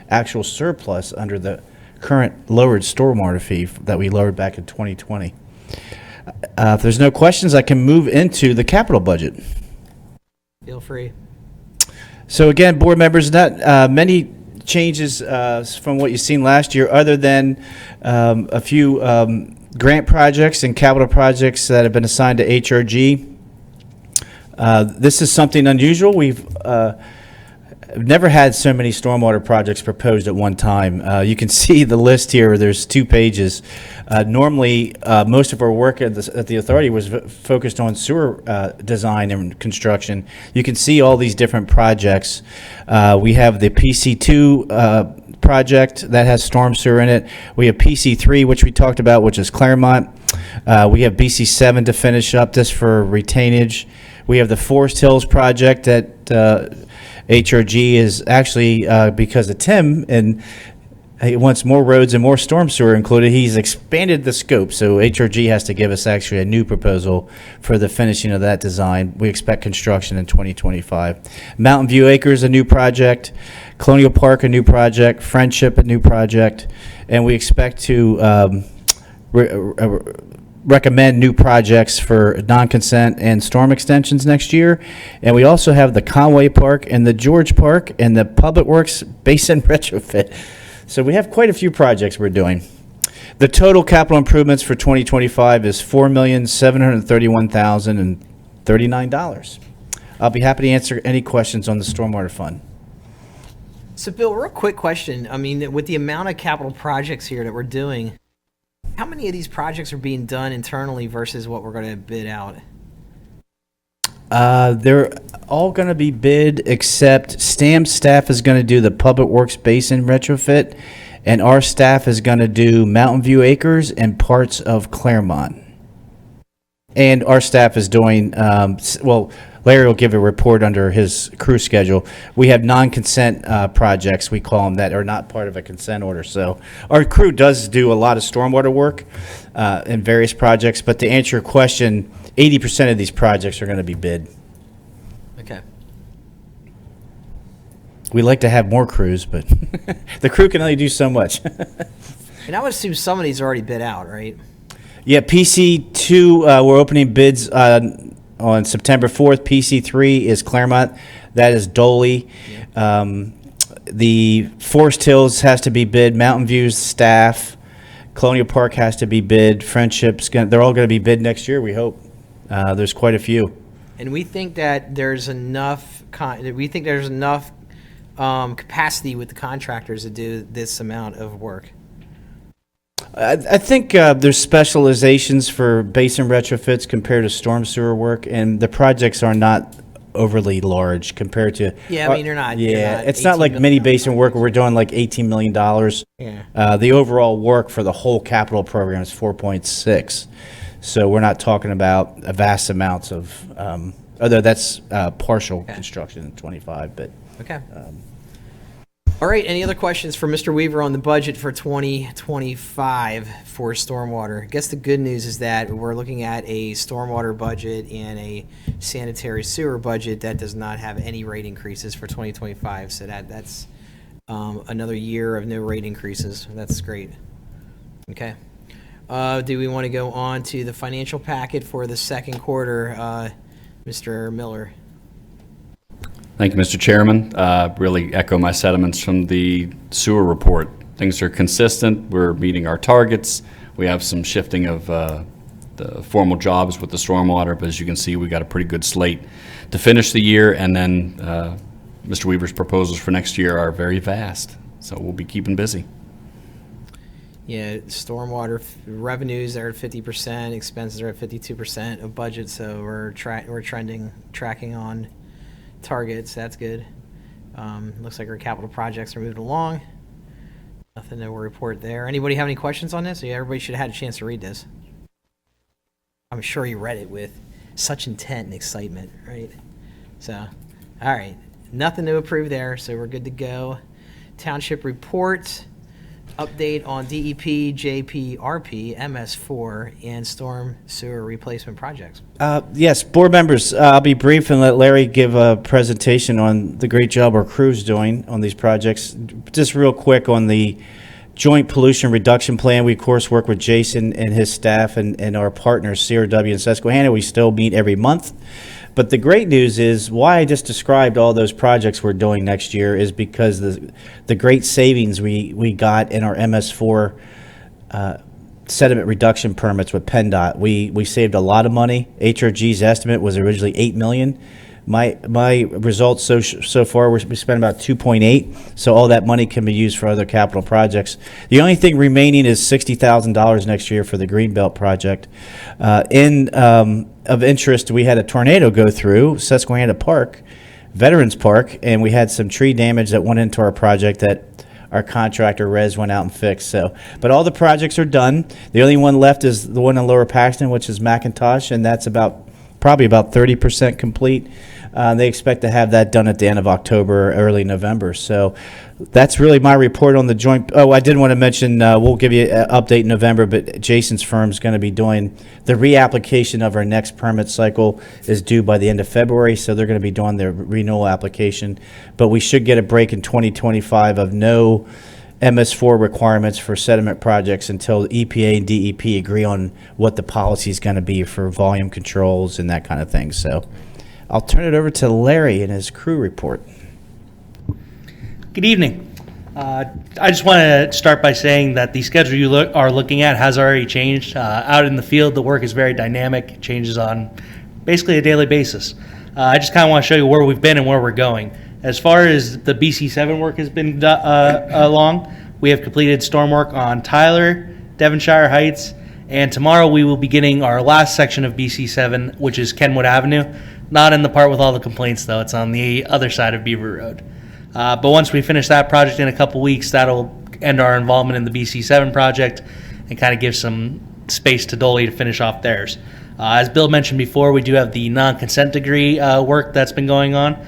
actual surplus under the current lowered stormwater fee that we lowered back in 2020. If there's no questions, I can move into the capital budget. Feel free. So again, board members, not many changes from what you've seen last year, other than a few grant projects and capital projects that have been assigned to HRG. This is something unusual. We've never had so many stormwater projects proposed at one time. You can see the list here. There's 2 pages. Normally, most of our work at the authority was focused on sewer design and construction. You can see all these different projects. We have the PC2 project that has storm sewer in it. We have PC3, which we talked about, which is Claremont. We have BC7 to finish up this for retainage. We have the Forest Hills project that HRG is actually, because of Tim, and he wants more roads and more storm sewer included, he's expanded the scope, so HRG has to give us actually a new proposal for the finishing of that design. We expect construction in 2025. Mountain View Acres, a new project. Colonial Park, a new project. Friendship, a new project. And we expect to recommend new projects for non-consent and storm extensions next year. And we also have the Conway Park and the George Park and the Public Works Basin retrofit. So we have quite a few projects we're doing. The total capital improvements for 2025 is $4,731,039. I'll be happy to answer any questions on the Stormwater Fund. So Bill, real quick question. I mean, with the amount of capital projects here that we're doing, how many of these projects are being done internally versus what we're going to bid out? They're all going to be bid except STAM staff is going to do the Public Works Basin retrofit, and our staff is going to do Mountain View Acres and parts of Claremont. And our staff is doing, well, Larry will give a report under his crew schedule. We have non-consent projects, we call them, that are not part of a consent order. So our crew does do a lot of stormwater work in various projects, but to answer your question, 80% of these projects are going to be bid. Okay. We like to have more crews, but the crew can only do so much. And I would assume some of these are already bid out, right? Yeah, PC2, we're opening bids on September 4th. PC3 is Claremont. That is Doley. The Forest Hills has to be bid. Mountain View's staff. Colonial Park has to be bid. Friendship's they're all going to be bid next year, we hope. There's quite a few. And we think that there's enough. Capacity with the contractors to do this amount of work. I think there's specializations for basin retrofits compared to storm sewer work, and the projects are not overly large compared to. Yeah, I mean, you're not. Yeah, it's not like mini basin work where we're doing like $18 million. Yeah. The overall work for the whole capital program is 4.6. So we're not talking about vast amounts of, although that's partial construction in 25, but. Okay. All right, any other questions for Mr. Weaver on the budget for 2025 for stormwater? I guess the good news is that we're looking at a stormwater budget and a sanitary sewer budget that does not have any rate increases for 2025. So that's another year of no rate increases. That's great. Okay. Do we want to go on to the financial packet for the second quarter, Mr. Miller? Thank you, Mr. Chairman. Really echo my sentiments from the sewer report. Things are consistent. We're meeting our targets. We have some shifting of the formal jobs with the stormwater, but as you can see, we got a pretty good slate to finish the year, and then Mr. Weaver's proposals for next year are very vast, so we'll be keeping busy. Yeah, stormwater revenues are at 50%, expenses are at 52% of budget, so we're tracking on targets. That's good. Looks like our capital projects are moving along. Nothing to report there. Anybody have any questions on this? Yeah, everybody should have had a chance to read this. I'm sure you read it with such intent and excitement, right? So, all right, nothing to approve there, so we're good to go. Township report. Update on DEP, JPRP, MS4, and storm sewer replacement projects. Yes, board members, I'll be brief and let Larry give a presentation on the great job our crew's doing on these projects. Just real quick on the joint pollution reduction plan, we of course work with Jason and his staff and our partners, CRW and Susquehanna. We still meet every month. But the great news is why I just described all those projects we're doing next year is because the great savings we got in our MS4 sediment reduction permits with PennDOT. We saved a lot of money. HRG's estimate was originally $8 million. My results so far, we spent about 2.8, so all that money can be used for other capital projects. The only thing remaining is $60,000 next year for the Greenbelt project. Of interest, we had a tornado go through Susquehanna Park, Veterans Park, and we had some tree damage that went into our project that our contractor Rez went out and fixed. But all the projects are done. The only one left is the one in Lower Paxton, which is McIntosh, and that's probably about 30% complete. They expect to have that done at the end of October, early November. So that's really my report on the joint. Oh, I did want to mention, we'll give you an update in November, but Jason's firm is going to be doing the reapplication of our next permit cycle is due by the end of February. So they're going to be doing their renewal application. But we should get a break in 2025 of no MS4 requirements for sediment projects until EPA and DEP agree on what the policy is going to be for volume controls and that kind of thing. So I'll turn it over to Larry and his crew report. Good evening. I just want to start by saying that the schedule you are looking at has already changed. Out in the field, the work is very dynamic. It changes on basically a daily basis. I just kind of want to show you where we've been and where we're going. As far as the BC7 work has been along, we have completed storm work on Tyler, Devonshire Heights, and tomorrow we will be getting our last section of BC7, which is Kenwood Avenue. Not in the part with all the complaints, though. It's on the other side of Beaver Road. But once we finish that project in a couple weeks, that'll end our involvement in the BC7 project and kind of give some space to Dolly to finish off theirs. As Bill mentioned before, we do have the non-consent degree work that's been going on.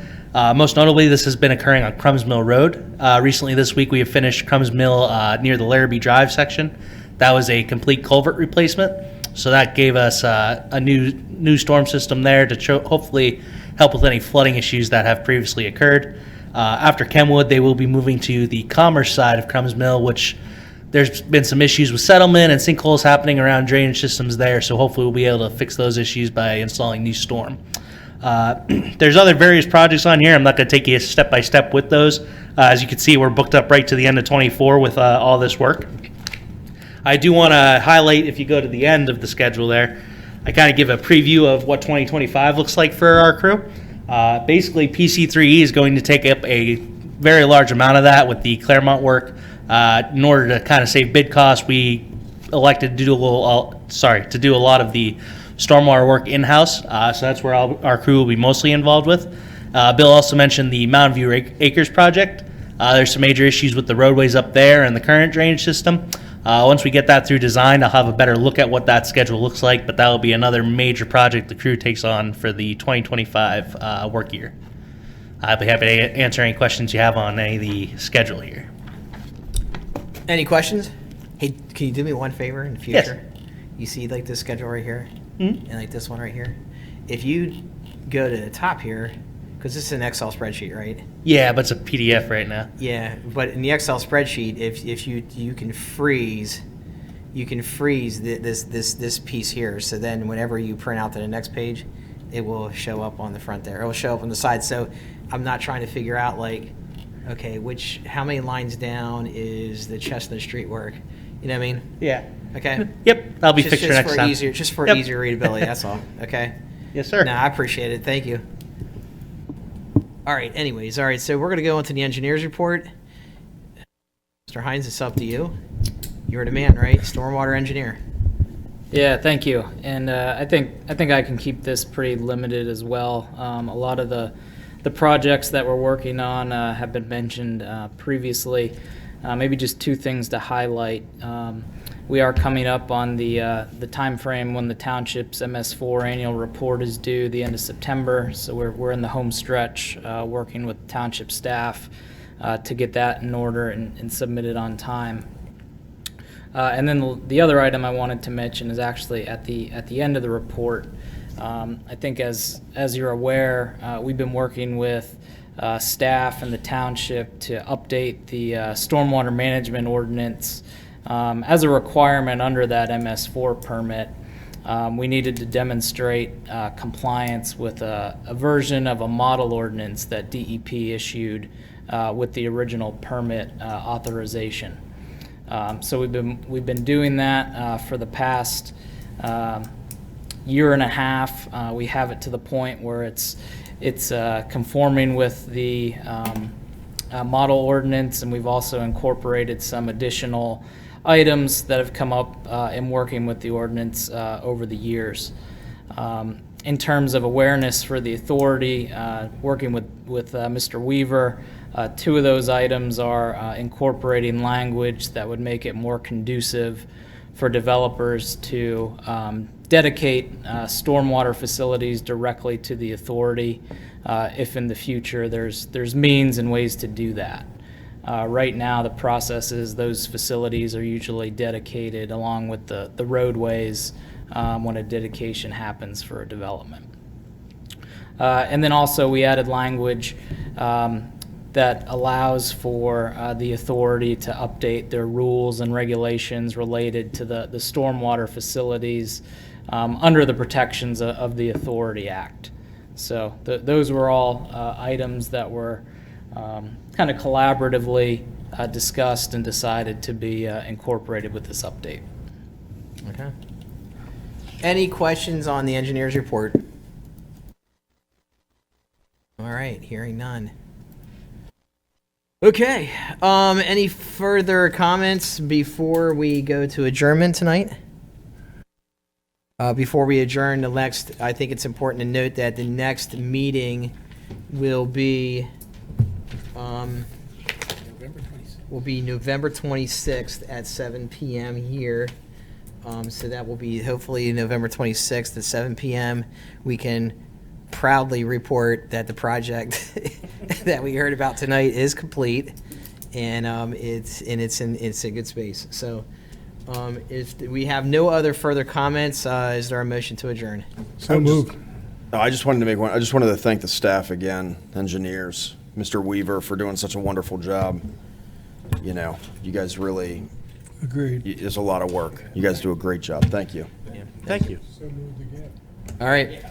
Most notably, this has been occurring on Crumbs Mill Road. Recently this week, we have finished Crumbs Mill near the Larrabee Drive section. That was a complete culvert replacement. So that gave us a new storm system there to hopefully help with any flooding issues that have previously occurred. After Kenwood, they will be moving to the Commerce side of Crumbs Mill, which there's been some issues with settlement and sinkholes happening around drainage systems there. So hopefully we'll be able to fix those issues by installing new storm. There's other various projects on here. I'm not going to take you step by step with those. As you can see, we're booked up right to the end of 24 with all this work. I do want to highlight, if you go to the end of the schedule there, I kind of give a preview of what 2025 looks like for our crew. Basically, PC3E is going to take up a very large amount of that with the Claremont work. In order to kind of save bid costs, we elected to do a lot of the stormwater work in-house. So that's where our crew will be mostly involved with. Bill also mentioned the Mountain View Acres project. There's some major issues with the roadways up there and the current drainage system. Once we get that through design, I'll have a better look at what that schedule looks like, but that will be another major project the crew takes on for the 2025 work year. I'll be happy to answer any questions you have on any of the schedule here. Any questions? Hey, can you do me one favor in the future? Yes. You see like this schedule right here? And like this one right here? If you go to the top here, because this is an Excel spreadsheet, right? Yeah, but it's a PDF right now. Yeah, but in the Excel spreadsheet, if you can freeze this piece here. So then whenever you print out to the next page, it will show up on the front there. It will show up on the side. So I'm not trying to figure out like, okay, how many lines down is the Chestnut Street work? You know what I mean? Yeah. Okay. Yep. I'll be fixed next time. Just for easier readability. That's all. Okay. Yes, sir. No, I appreciate it. Thank you. All right. Anyways, all right. So we're going to go into the engineer's report. Mr. Hines, it's up to you. You're the man, right? Stormwater engineer. Yeah, thank you. And I think I can keep this pretty limited as well. A lot of the projects that we're working on have been mentioned previously. Maybe just two things to highlight. We are coming up on the time frame when the township's MS4 annual report is due, the end of September. So we're in the home stretch, working with township staff to get that in order and submit it on time. And then the other item I wanted to mention is actually at the end of the report. I think as you're aware, we've been working with staff and the township to update the stormwater management ordinance. As a requirement under that MS4 permit, we needed to demonstrate compliance with a version of a model ordinance that DEP issued with the original permit authorization. So we've been doing that for the past year and a half. We have it to the point where it's conforming with the model ordinance, and we've also incorporated some additional items that have come up in working with the ordinance over the years. In terms of awareness for the authority, working with Mr. Weaver, two of those items are incorporating language that would make it more conducive for developers to dedicate stormwater facilities directly to the authority if in the future there's means and ways to do that. Right now, the process is those facilities are usually dedicated along with the roadways when a dedication happens for a development. And then also we added language that allows for the authority to update their rules and regulations related to the stormwater facilities under the protections of the Authority Act. So those were all items that were kind of collaboratively discussed and decided to be incorporated with this update. Okay. Any questions on the engineer's report? All right, hearing none. Okay, any further comments before we go to adjournment tonight? Before we adjourn, I think it's important to note that the next meeting will be will be November 26th at 7 p.m. here. So that will be hopefully November 26th at 7 p.m. We can proudly report that the project that we heard about tonight is complete, and it's a good space. So if we have no other further comments, is there a motion to adjourn? So moved. I just wanted to make one. I just wanted to thank the staff again, engineers, Mr. Weaver, for doing such a wonderful job. You know, you guys really. Agreed. It's a lot of work. You guys do a great job. Thank you. Thank you. All right.